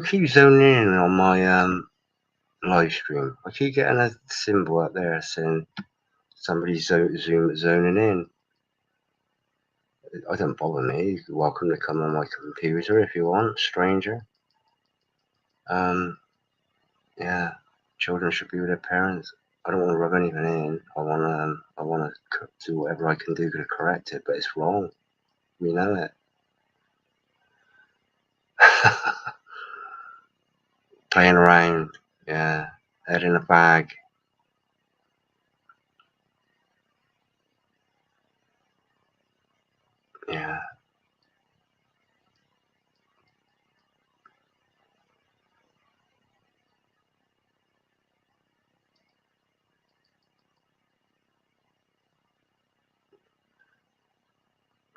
keeps zoning in on my live stream? I keep getting a symbol up there saying somebody's zoning in. I don't bother me. You're welcome to come on my computer if you want, stranger. Yeah, children should be with their parents. I don't want to rub anything in. I want to do whatever I can do to correct it, but it's wrong. You know it. Playing around, yeah, head in a bag. Yeah.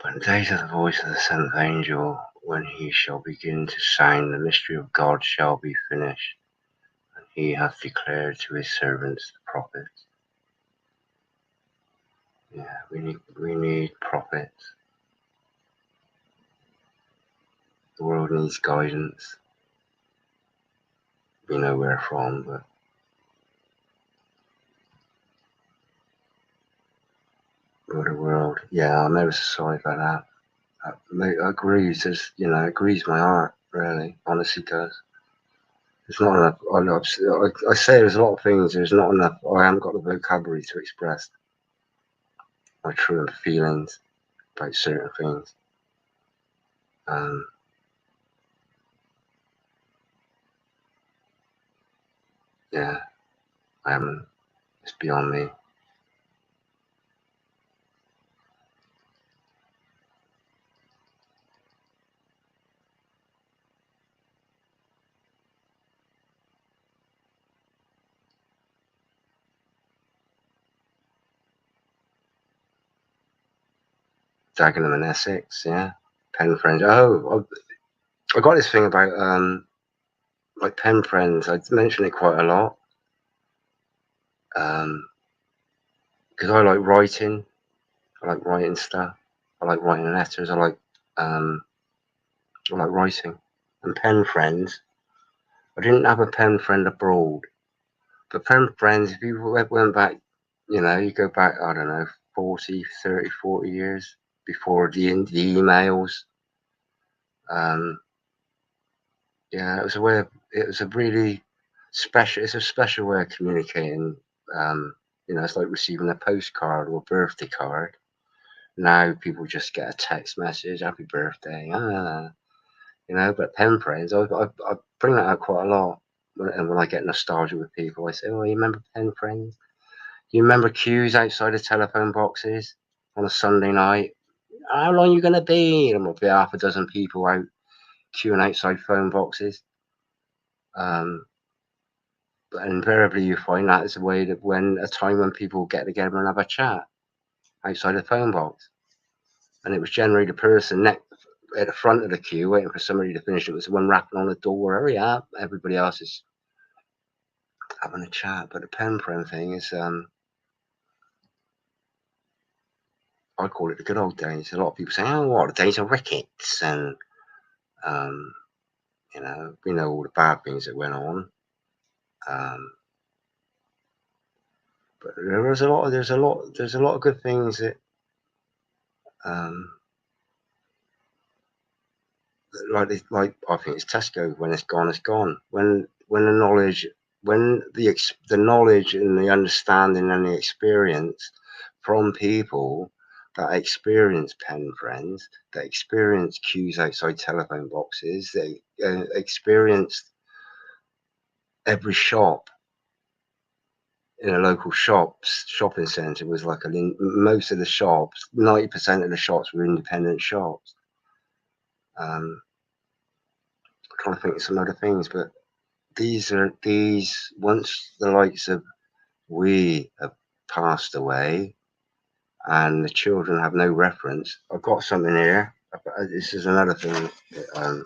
But in days of the voice of the seventh angel, when he shall begin to sound, the mystery of God shall be finished, and he hath declared to his servants the prophets. Yeah, we need prophets. The world needs guidance. We know where from, but the world. Yeah, I'm ever so sorry about that. It agrees. It grieves my heart. Really, honestly does. There's not enough. I say there's a lot of things. There's not enough. I haven't got the vocabulary to express my true feelings about certain things. Yeah, I haven't. It's beyond me. Dagenham and Essex, yeah. Pen friends. Oh, I got this thing about like pen friends. I mention it quite a lot. Because I like writing. I like writing stuff. I like writing letters. I like writing. And pen friends. I didn't have a pen friend abroad. But pen friends, if you went back, you know, you go back, I don't know, 40, 30, 40 years before the emails. Yeah, it was a really special, it's a special way of communicating. You know, it's like receiving a postcard or a birthday card. Now people just get a text message, happy birthday, you know, but pen friends, I bring that out quite a lot. And when I get nostalgia with people, I say, oh, you remember pen friends? You remember queues outside of telephone boxes on a Sunday night? How long are you going to be? And there'll be half a dozen people out queuing outside phone boxes. But invariably you find that is a way that a time when people get together and have a chat outside a phone box. And it was generally the person at the front of the queue waiting for somebody to finish. It was the one rapping on the door, hurry up. Everybody else is having a chat. But the pen friend thing is, I call it the good old days. A lot of people say, oh, what, the days of rickets. And, you know, we know all the bad things that went on. But there's a lot of good things that, like I think it's Tesco. When it's gone, it's gone. When the knowledge, when the knowledge and the understanding and the experience from people that experience pen friends, that experience queues outside telephone boxes, they experienced every shop in a local shopping centre was like most of the shops, 90% of the shops were independent shops. I'm trying to think of some other things, but these once the likes of we have passed away and the children have no reference. I've got something here. This is another thing that,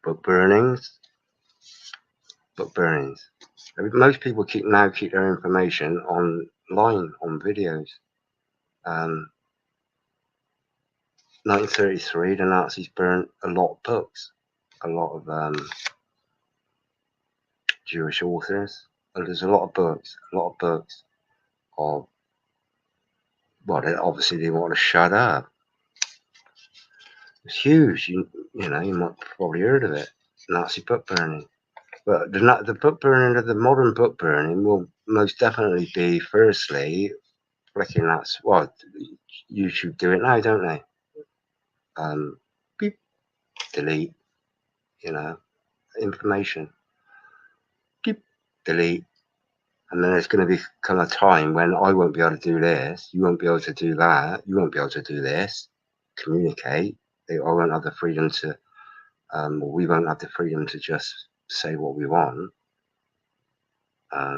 book burnings. Most people keep their information online on videos. 1933, the Nazis burnt a lot of books, a lot of Jewish authors. There's a lot of books of, well, they obviously didn't want to shut up. It's huge. You know, you might probably heard of it, Nazi book burning. But the book burning of the modern book burning will most definitely be, firstly, flicking that's what YouTube do it now, don't they? Beep, delete, you know, information. Beep, delete. And then there's going to become a time when I won't be able to do this, you won't be able to do that, you won't be able to do this, communicate. I won't have the freedom to, or we won't have the freedom to just say what we want. I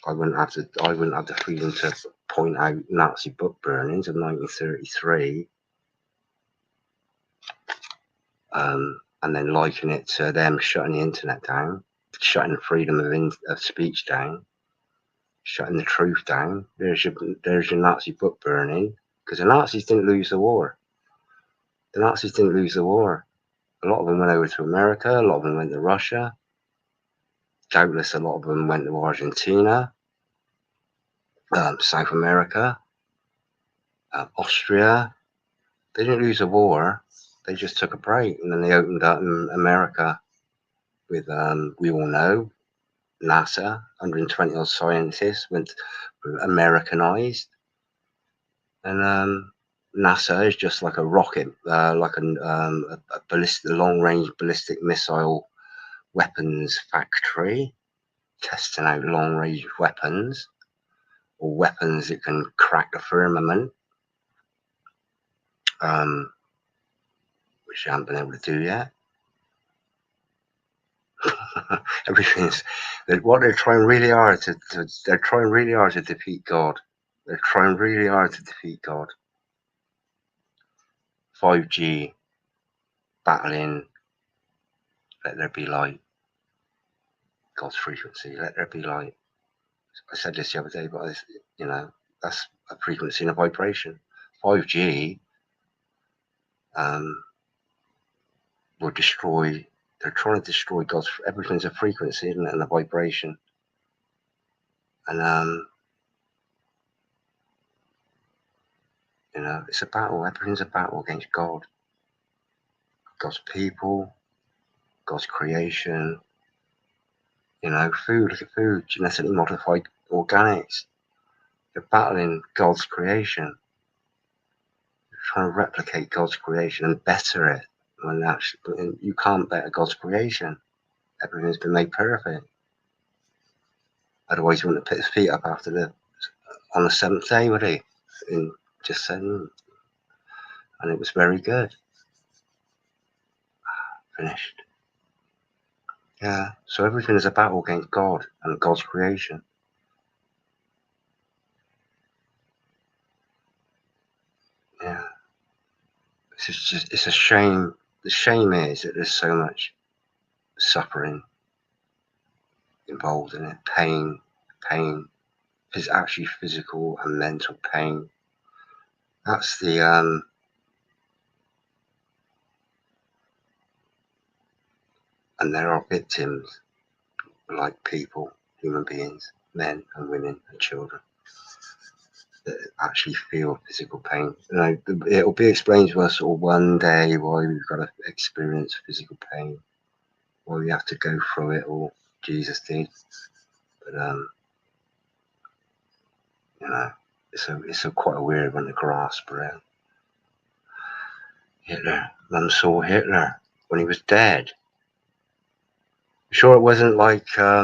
wouldn't have the freedom to point out Nazi book burnings of 1933, and then liken it to them shutting the internet down, shutting freedom of speech down, shutting the truth down. There's your Nazi book burning, because the Nazis didn't lose the war. A lot of them went over to America. A lot of them went to Russia. Doubtless, a lot of them went to Argentina, South America, Austria. They didn't lose a war. they just took a break, and then they opened up in America with, we all know, NASA, 120 odd scientists went Americanized, and NASA is just like a rocket, like a ballistic, long-range ballistic missile weapons factory, testing out long-range weapons, or weapons that can crack the firmament, which they haven't been able to do yet. Everything's what they're trying really hard to they're trying really hard to defeat God. They're trying really hard to defeat God. 5G, battling, let there be light. God's frequency, let there be light. I said this the other day, but you know, that's a frequency and a vibration. 5G will destroy. They're trying to destroy God's. Everything's a frequency, isn't it, and a vibration. And you know, it's a battle. Everything's a battle against God, God's people, God's creation. You know, food. Look at food. Genetically modified organics. They're battling God's creation. They're trying to replicate God's creation and better it. When actually, you can't better God's creation. Everything's been made perfect. Otherwise, he wouldn't have put his feet up after on the seventh day, would he? And just said, and it was very good. Finished. Yeah. So everything is a battle against God and God's creation. Yeah. It's a shame. The shame is that there's so much suffering involved in it. Pain. It's actually physical and mental pain. That's the and there are victims, like people, human beings, men and women and children, that actually feel physical pain. You know, it'll be explained to us all one day why we've got to experience physical pain, why we have to go through it, or Jesus did. But you know, it's a quite a weird one to grasp around. Hitler. Mum saw Hitler when he was dead. Sure, it wasn't like I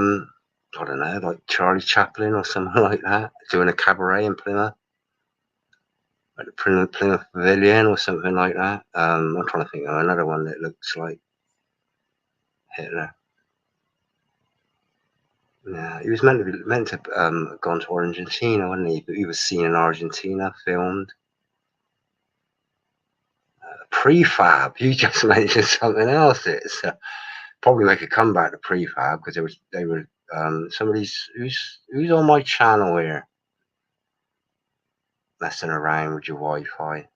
don't know, like Charlie Chaplin or something like that, doing a cabaret in Plymouth, like the Plymouth Pavilion or something like that. I'm trying to think of another one that looks like Hitler. Yeah, he was meant to have gone to Argentina, wasn't he? But he was seen in Argentina, filmed. Prefab. You just mentioned something else. It's probably make a comeback to prefab because they were somebody's who's on my channel here messing around with your Wi-Fi.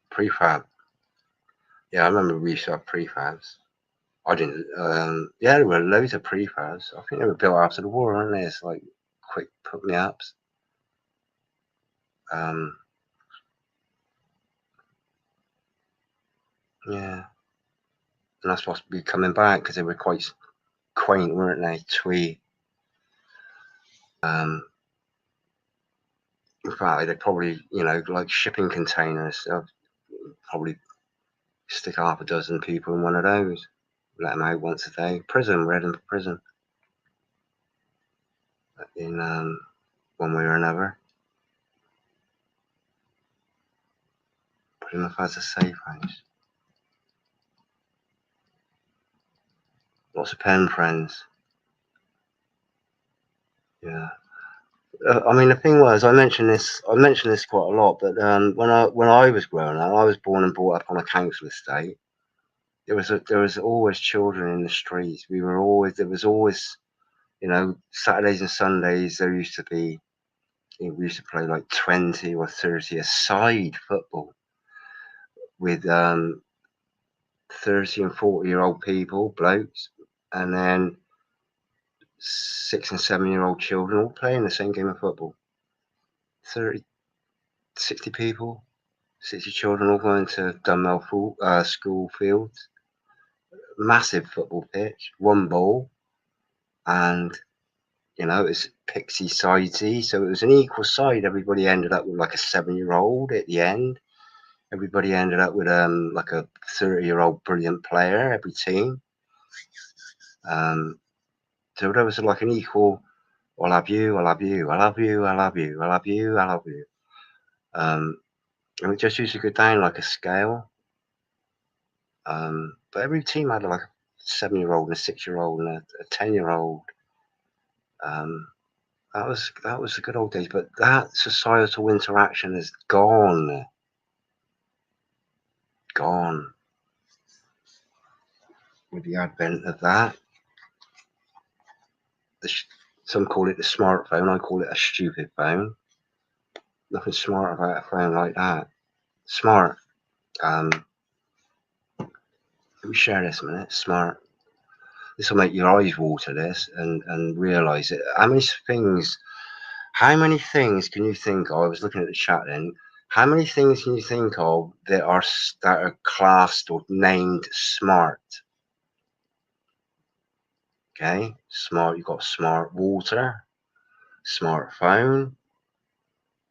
Prefab. Yeah, I remember we used to have prefabs. I didn't. Yeah, there were loads of prefabs. I think they were built after the war, weren't they? It's like quick put me ups. Yeah, and that's supposed to be coming back because they were quite quaint, weren't they? Twee. In fact, they probably, you know, like shipping containers. They'll probably stick half a dozen people in one of those. Let them out once a day. Prison, we're heading for prison. In one way or another. Plymouth has a safe house. Lots of pen friends. Yeah. I mean, the thing was, I mentioned this quite a lot, but when I was growing up, I was born and brought up on a council estate. There was always children in the streets. There was always, you know, Saturdays and Sundays. There used to be, we used to play like 20 or 30-a-side football with 30 and 40-year-old people, blokes, and then 6 and 7-year-old children all playing the same game of football. 30, 60 people, 60 children all going to Dunmel school fields. Massive football pitch, one ball, and you know, it's pixie sidesy, so it was an equal side. Everybody ended up with like a 7-year-old at the end. Everybody ended up with like a 30-year-old brilliant player, every team. So there was like an equal, I love you, I love you, I love you, I love you, I love you, I love you. And it just used to go down like a scale. But every team had like a 7-year-old and a 6-year-old and a 10-year-old. That was the good old days, but that societal interaction is gone. Gone with the advent of that. Some call it the smartphone. I call it a stupid phone. Nothing smart about a phone like that. Smart. Let me share this a minute. Smart. This will make your eyes water. This and realise it. How many things can you think of? I was looking at the chat then. How many things can you think of that are classed or named smart? Okay, smart. You've got smart water, smartphone,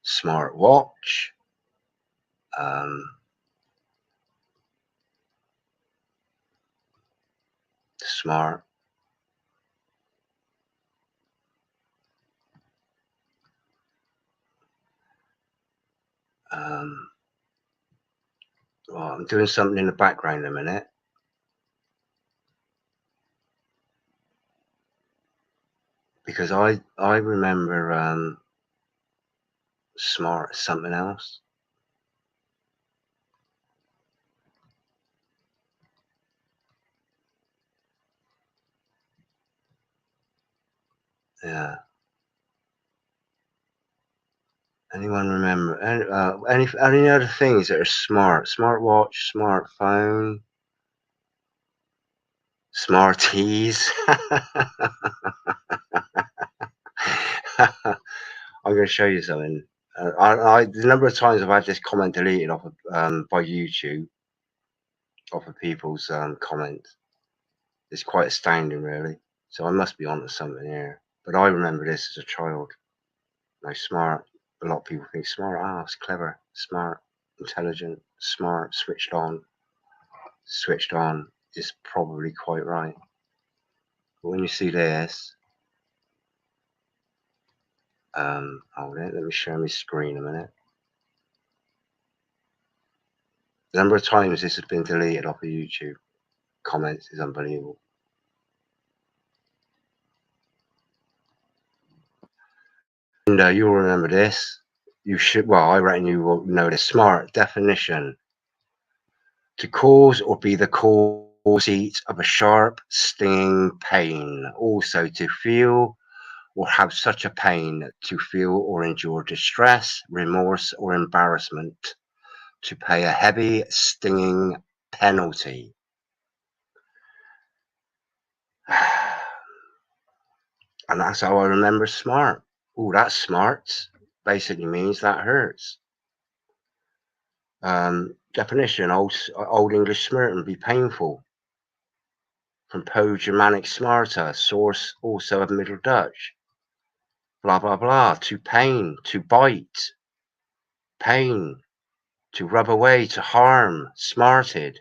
smart watch, smart. Well, I'm doing something in the background a minute. Because I remember smart something else. Yeah. Anyone remember any other things that are smart? Smartwatch, smartphone, Smarties. I'm going to show you something. The number of times I've had this comment deleted off of, by YouTube, off of people's comments, is quite astounding, really. So I must be onto something here. But I remember this as a child. Now, smart. A lot of people think smart. It's clever, smart, intelligent, smart, switched on. Switched on is probably quite right. But when you see this, hold it. Let me share my screen a minute. The number of times this has been deleted off of YouTube comments is unbelievable. And you'll remember this. You should. Well, I reckon you will know the smart definition: to cause or be the cause of a sharp, stinging pain. Also, to feel or have such a pain, to feel or endure distress, remorse, or embarrassment, to pay a heavy, stinging penalty. And that's how I remember smart. Oh, that's smart. Basically means that hurts. Definition: old English smirton, be painful. From Germanic smarta, source also of Middle Dutch. Blah blah blah. To pain, to bite. Pain, to rub away, to harm. Smarted.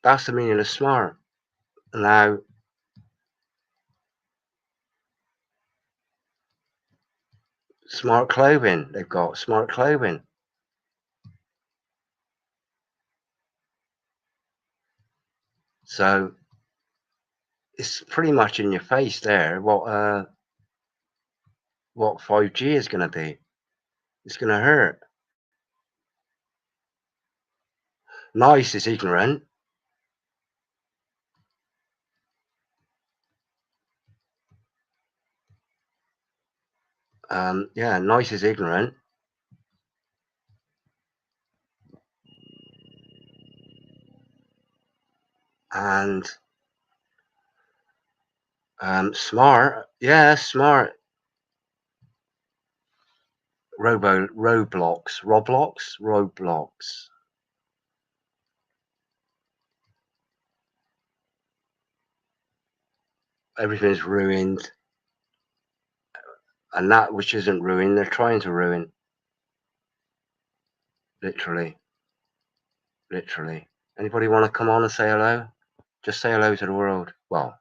That's the meaning of smart. Now, smart clothing. They've got smart clothing. So it's pretty much in your face there what 5G is going to be. It's going to hurt. Nice is ignorant. Yeah, nice is ignorant. And Smart. Yeah, smart. Roblox. Everything's ruined. And that which isn't ruined, they're trying to ruin. Literally. Literally. Anybody want to come on and say hello? Just say hello to the world. Well,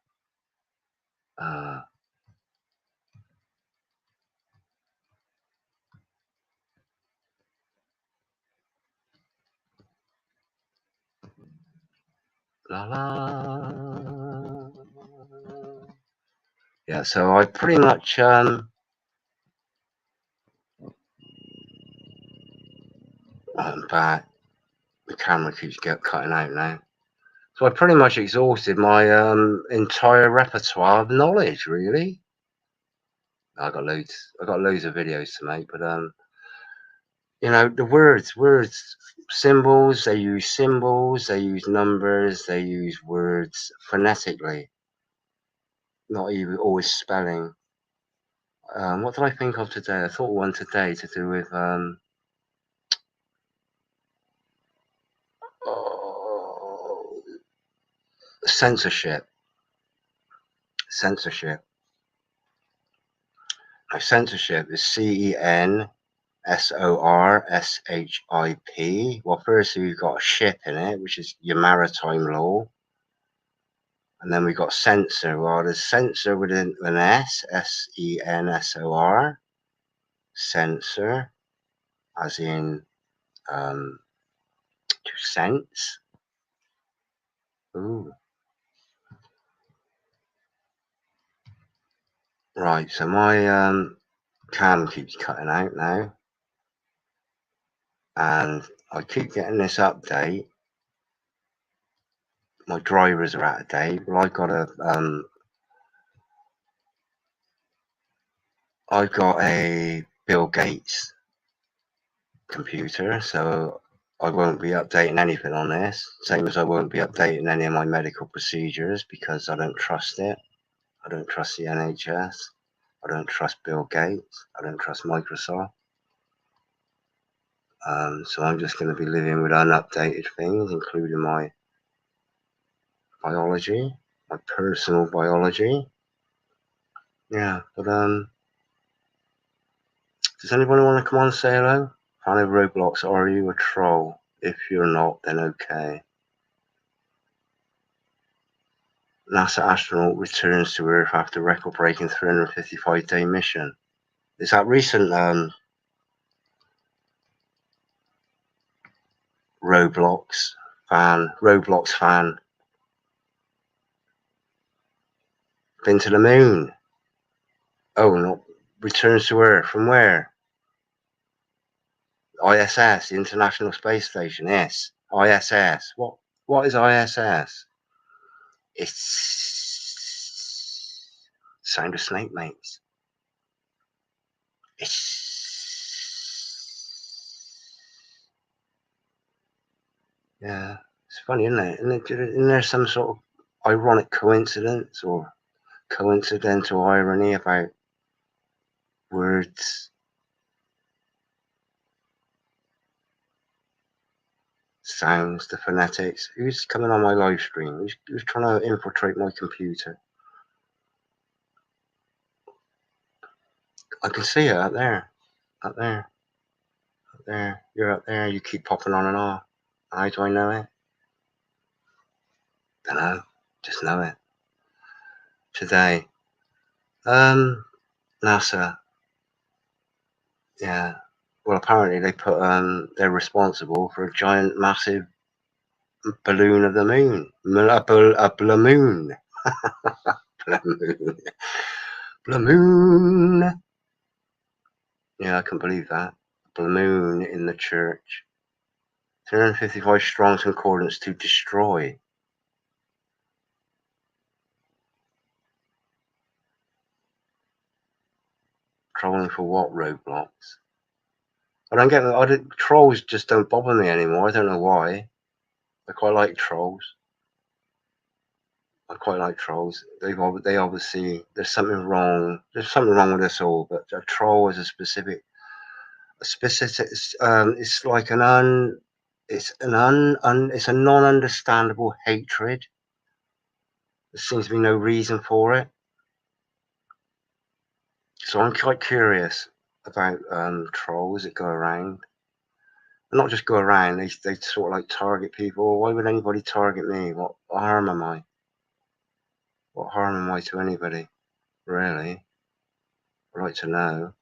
la la. Yeah, so I pretty much I'm back. The camera keeps cutting out now. So I pretty much exhausted my entire repertoire of knowledge, really. I got loads of videos to make, but you know, the words, symbols, they use numbers, they use words phonetically, not even always spelling. What did I think of today? I thought one today to do with censorship. Censorship. Now, censorship is CENSORSHIP. Well, first you've got a ship in it, which is your maritime law. And then we've got censor. Well, there's censor with an S, SENSOR. Censor, as in to sense. Ooh. Right, so my cam keeps cutting out now. And I keep getting this update. My drivers are out of date. Well, I've got a Bill Gates computer, so I won't be updating anything on this. Same as I won't be updating any of my medical procedures because I don't trust it. I don't trust the NHS. I don't trust Bill Gates. I don't trust Microsoft. So I'm just going to be living with unupdated things, including my biology, my personal biology. Yeah, but does anybody want to come on and say hello? Fan of Roblox, are you a troll? If you're not, then okay. NASA astronaut returns to Earth after record-breaking 355-day mission. Is that recent Roblox fan? Been to the moon? Oh, no. Returns to Earth. From where? ISS, the International Space Station. Yes. ISS. What is ISS? It's sound of snake mates. Yeah, it's funny, isn't it? Isn't there some sort of ironic coincidence or coincidental irony about words, sounds, the phonetics? Who's coming on my live stream? Who's trying to infiltrate my computer? I can see it up there, up there, up there. You're up there. You keep popping on and off. How do I know it? Don't know. Just know it. Today, NASA. Yeah. Well, apparently they put they're responsible for a giant, massive balloon of the moon. A balloon. Balloon. Yeah, I can believe that. Balloon in the church. 355 strong concordance to destroy. Trolling for what? Roblox. I don't get it. Trolls just don't bother me anymore. I don't know why. I quite like trolls. I quite like trolls. They obviously, there's something wrong. There's something wrong with us all. But a troll is a specific. It's like it's a non-understandable hatred. There seems to be no reason for it. So I'm quite curious about trolls that go around. Not just go around, they sort of like target people. Why would anybody target me? What harm am I? What harm am I to anybody? Really? I'd like to know.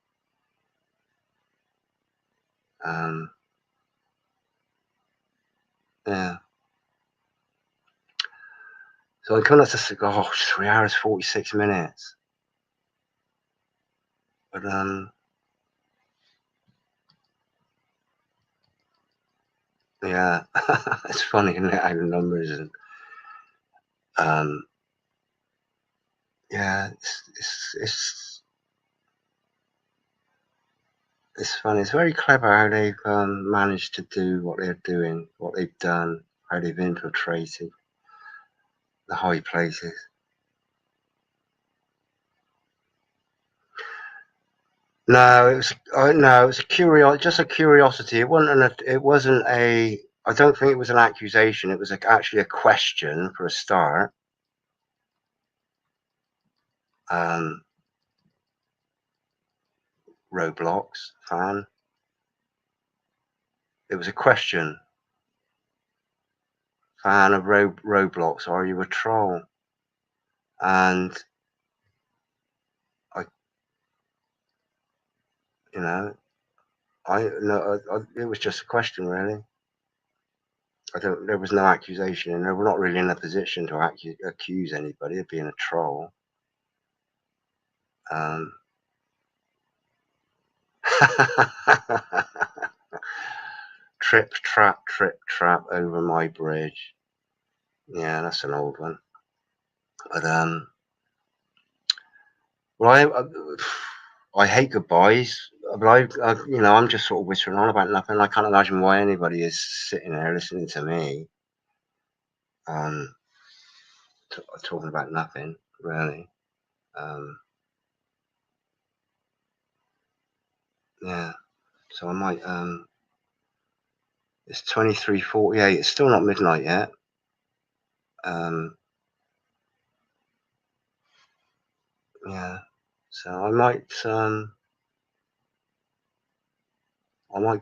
Yeah. So I'm coming up to 3 hours 46 minutes. But yeah, it's funny, isn't it, how the numbers and yeah, it's funny. It's very clever how they've managed to do what they're doing, what they've done, how they've infiltrated the high places. No, it was just a curiosity. It wasn't a. I don't think it was an accusation. It was actually a question for a start. Roblox fan. It was a question. Fan of Roblox, are you a troll? And I, you know, it was just a question, really. There was no accusation, and we're not really in a position to accuse anybody of being a troll. Trip trap over my bridge. Yeah, that's an old one. But well, I hate goodbyes. But I'm just sort of whispering on about nothing. I can't imagine why anybody is sitting there listening to me, talking about nothing really. Yeah. So I might. It's 23:48. It's still not midnight yet. Yeah. So I might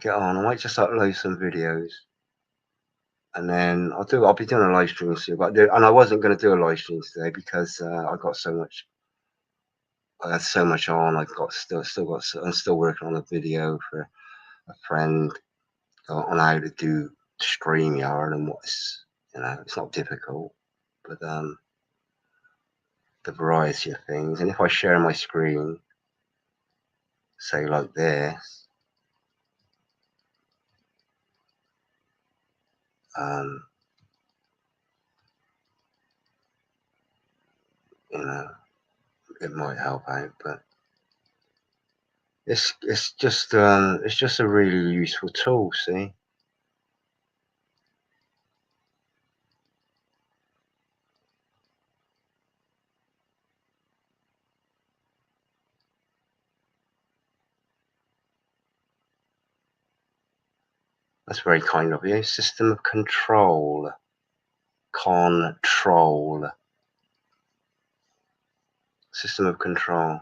get on. I might just upload some videos, and then I'll be doing a live stream soon. And I wasn't going to do a live stream today because I got so much. I had so much on. I'm still working on a video for a friend on how to do StreamYard and it's not difficult, but the variety of things. And if I share my screen, say like this, it might help out. But it's just a really useful tool. See, that's very kind of you. System of control. System of control.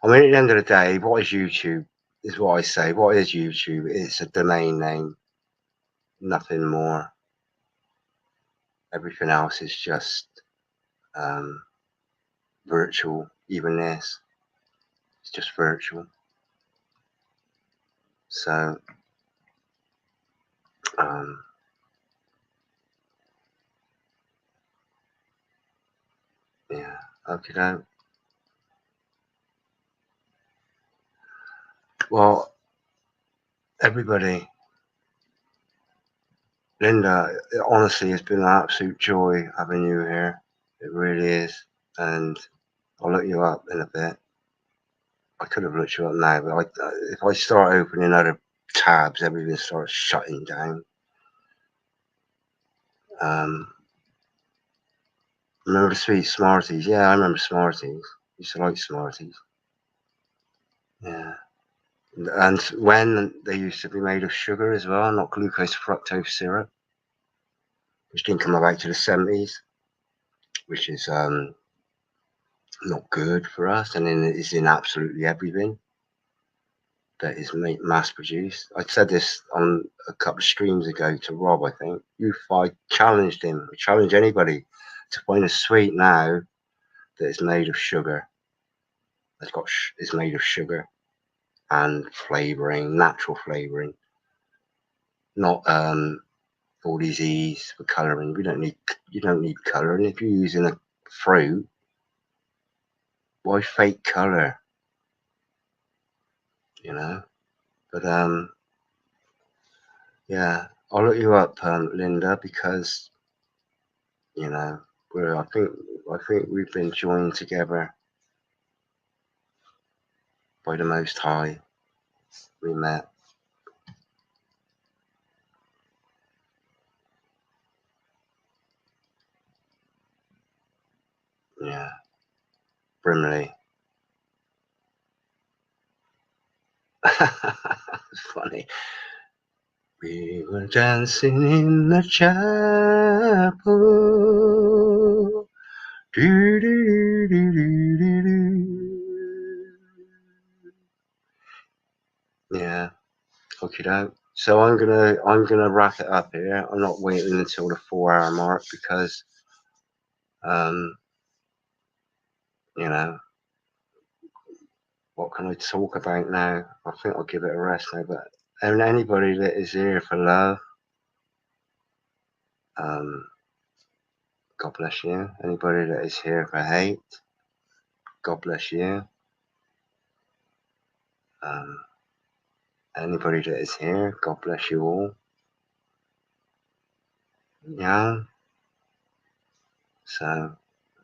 I mean, at the end of the day, what is YouTube? Is what I say. What is YouTube? It's a domain name. Nothing more. Everything else is just virtual. Even this, it's just virtual. So, yeah. Okay. Well, everybody, Linda, honestly, it's been an absolute joy having you here. It really is. And I'll look you up in a bit. I could have looked you up now, but if I start opening other tabs, everything starts shutting down. Remember the sweet Smarties? Yeah, I remember Smarties. Used to like Smarties. Yeah. And when they used to be made of sugar as well, not glucose fructose syrup, which didn't come about to the 70s, which is not good for us, and then it is in absolutely everything that is mass produced. I said this on a couple of streams ago to Rob, I think. I challenged him, I challenge anybody to find a sweet now that is made of sugar. Is made of sugar and flavoring, natural flavoring, not all these E's for colouring. You don't need colouring. If you're using a fruit, why fake colour? You know? But yeah, I'll look you up, Linda, because you know I think we've been joined together by the Most High. We met. Yeah, Brimley. It's funny. We were dancing in the chapel. Do, do, do, do, do, do. Yeah, okay, doke. So I'm gonna wrap it up here. I'm not waiting until the 4-hour mark because you know, what can I talk about now? I think I'll give it a rest now. But and anybody that is here for love, God bless you. Anybody that is here for hate, God bless you. Anybody that is here, God bless you all. Yeah. So,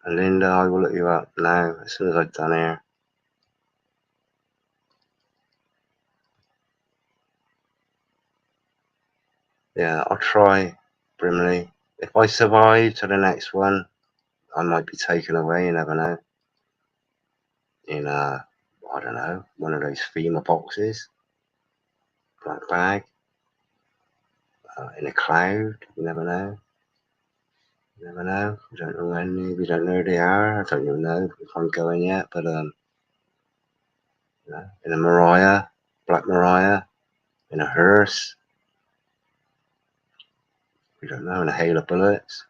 and Linda, I will look you up now as soon as I've done here. Yeah, I'll try, Brimley. If I survive to the next one, I might be taken away. You never know. In I don't know, one of those FEMA boxes, black bag, in a cloud. You never know. You never know. We don't know when. We don't know the hour. I don't even know if I'm going yet. But you know, in a Mariah, black Mariah, in a hearse. We don't know. In a hail of bullets.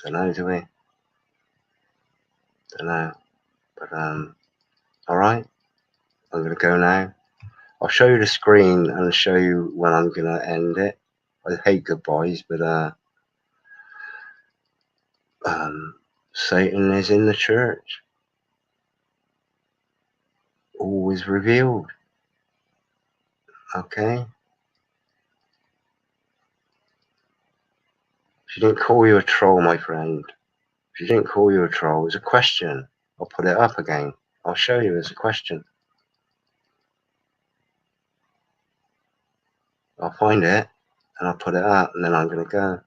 Don't know, do we? Don't know. But all right. I'm gonna go now. I'll show you the screen and show you when I'm gonna end it. I hate goodbyes, but Satan is in the church, always revealed. Okay. She didn't call you a troll, my friend. She didn't call you a troll. It was a question. I'll put it up again. I'll show you as a question. I'll find it and I'll put it up and then I'm gonna go.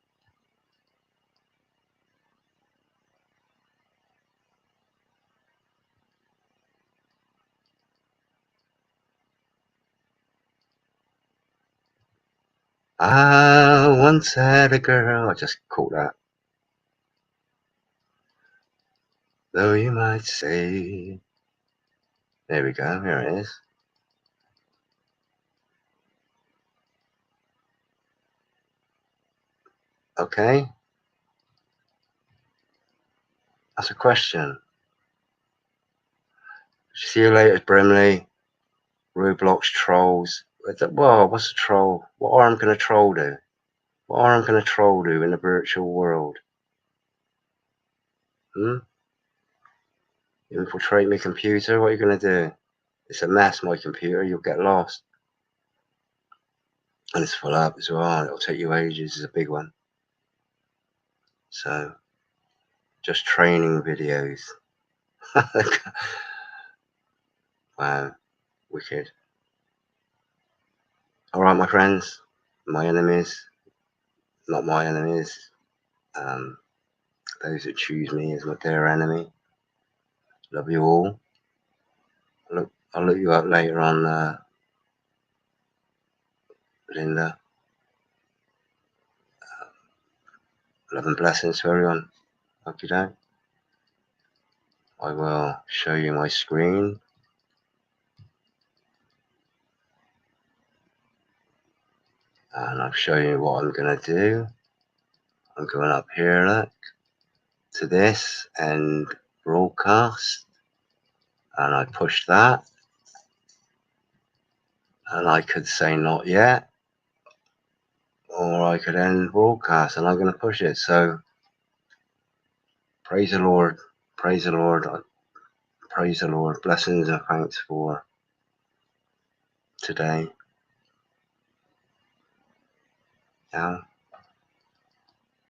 I once had a girl. I just caught that. Though you might say. There we go. Here it is. Okay. That's a question. See you later, Brimley. Roblox trolls. Well, what's a troll? What arm can a troll do? What arm can a troll do in the virtual world? You infiltrate my computer? What are you going to do? It's a mess, my computer. You'll get lost. And it's full up as well. It'll take you ages. It's a big one. So, just training videos. Wow. Wicked. Alright, my friends. My enemies. Not my enemies. those that choose me as their enemy. Love you all. I'll look you up later on, Linda. Love and blessings to everyone. Okay, don't. I will show you my screen. And I'll show you what I'm going to do. I'm going up here, look, to this and broadcast. And I push that. And I could say not yet. Or I could end broadcast. And I'm going to push it. So, praise the Lord. Praise the Lord. Praise the Lord. Blessings and thanks for today. Yeah.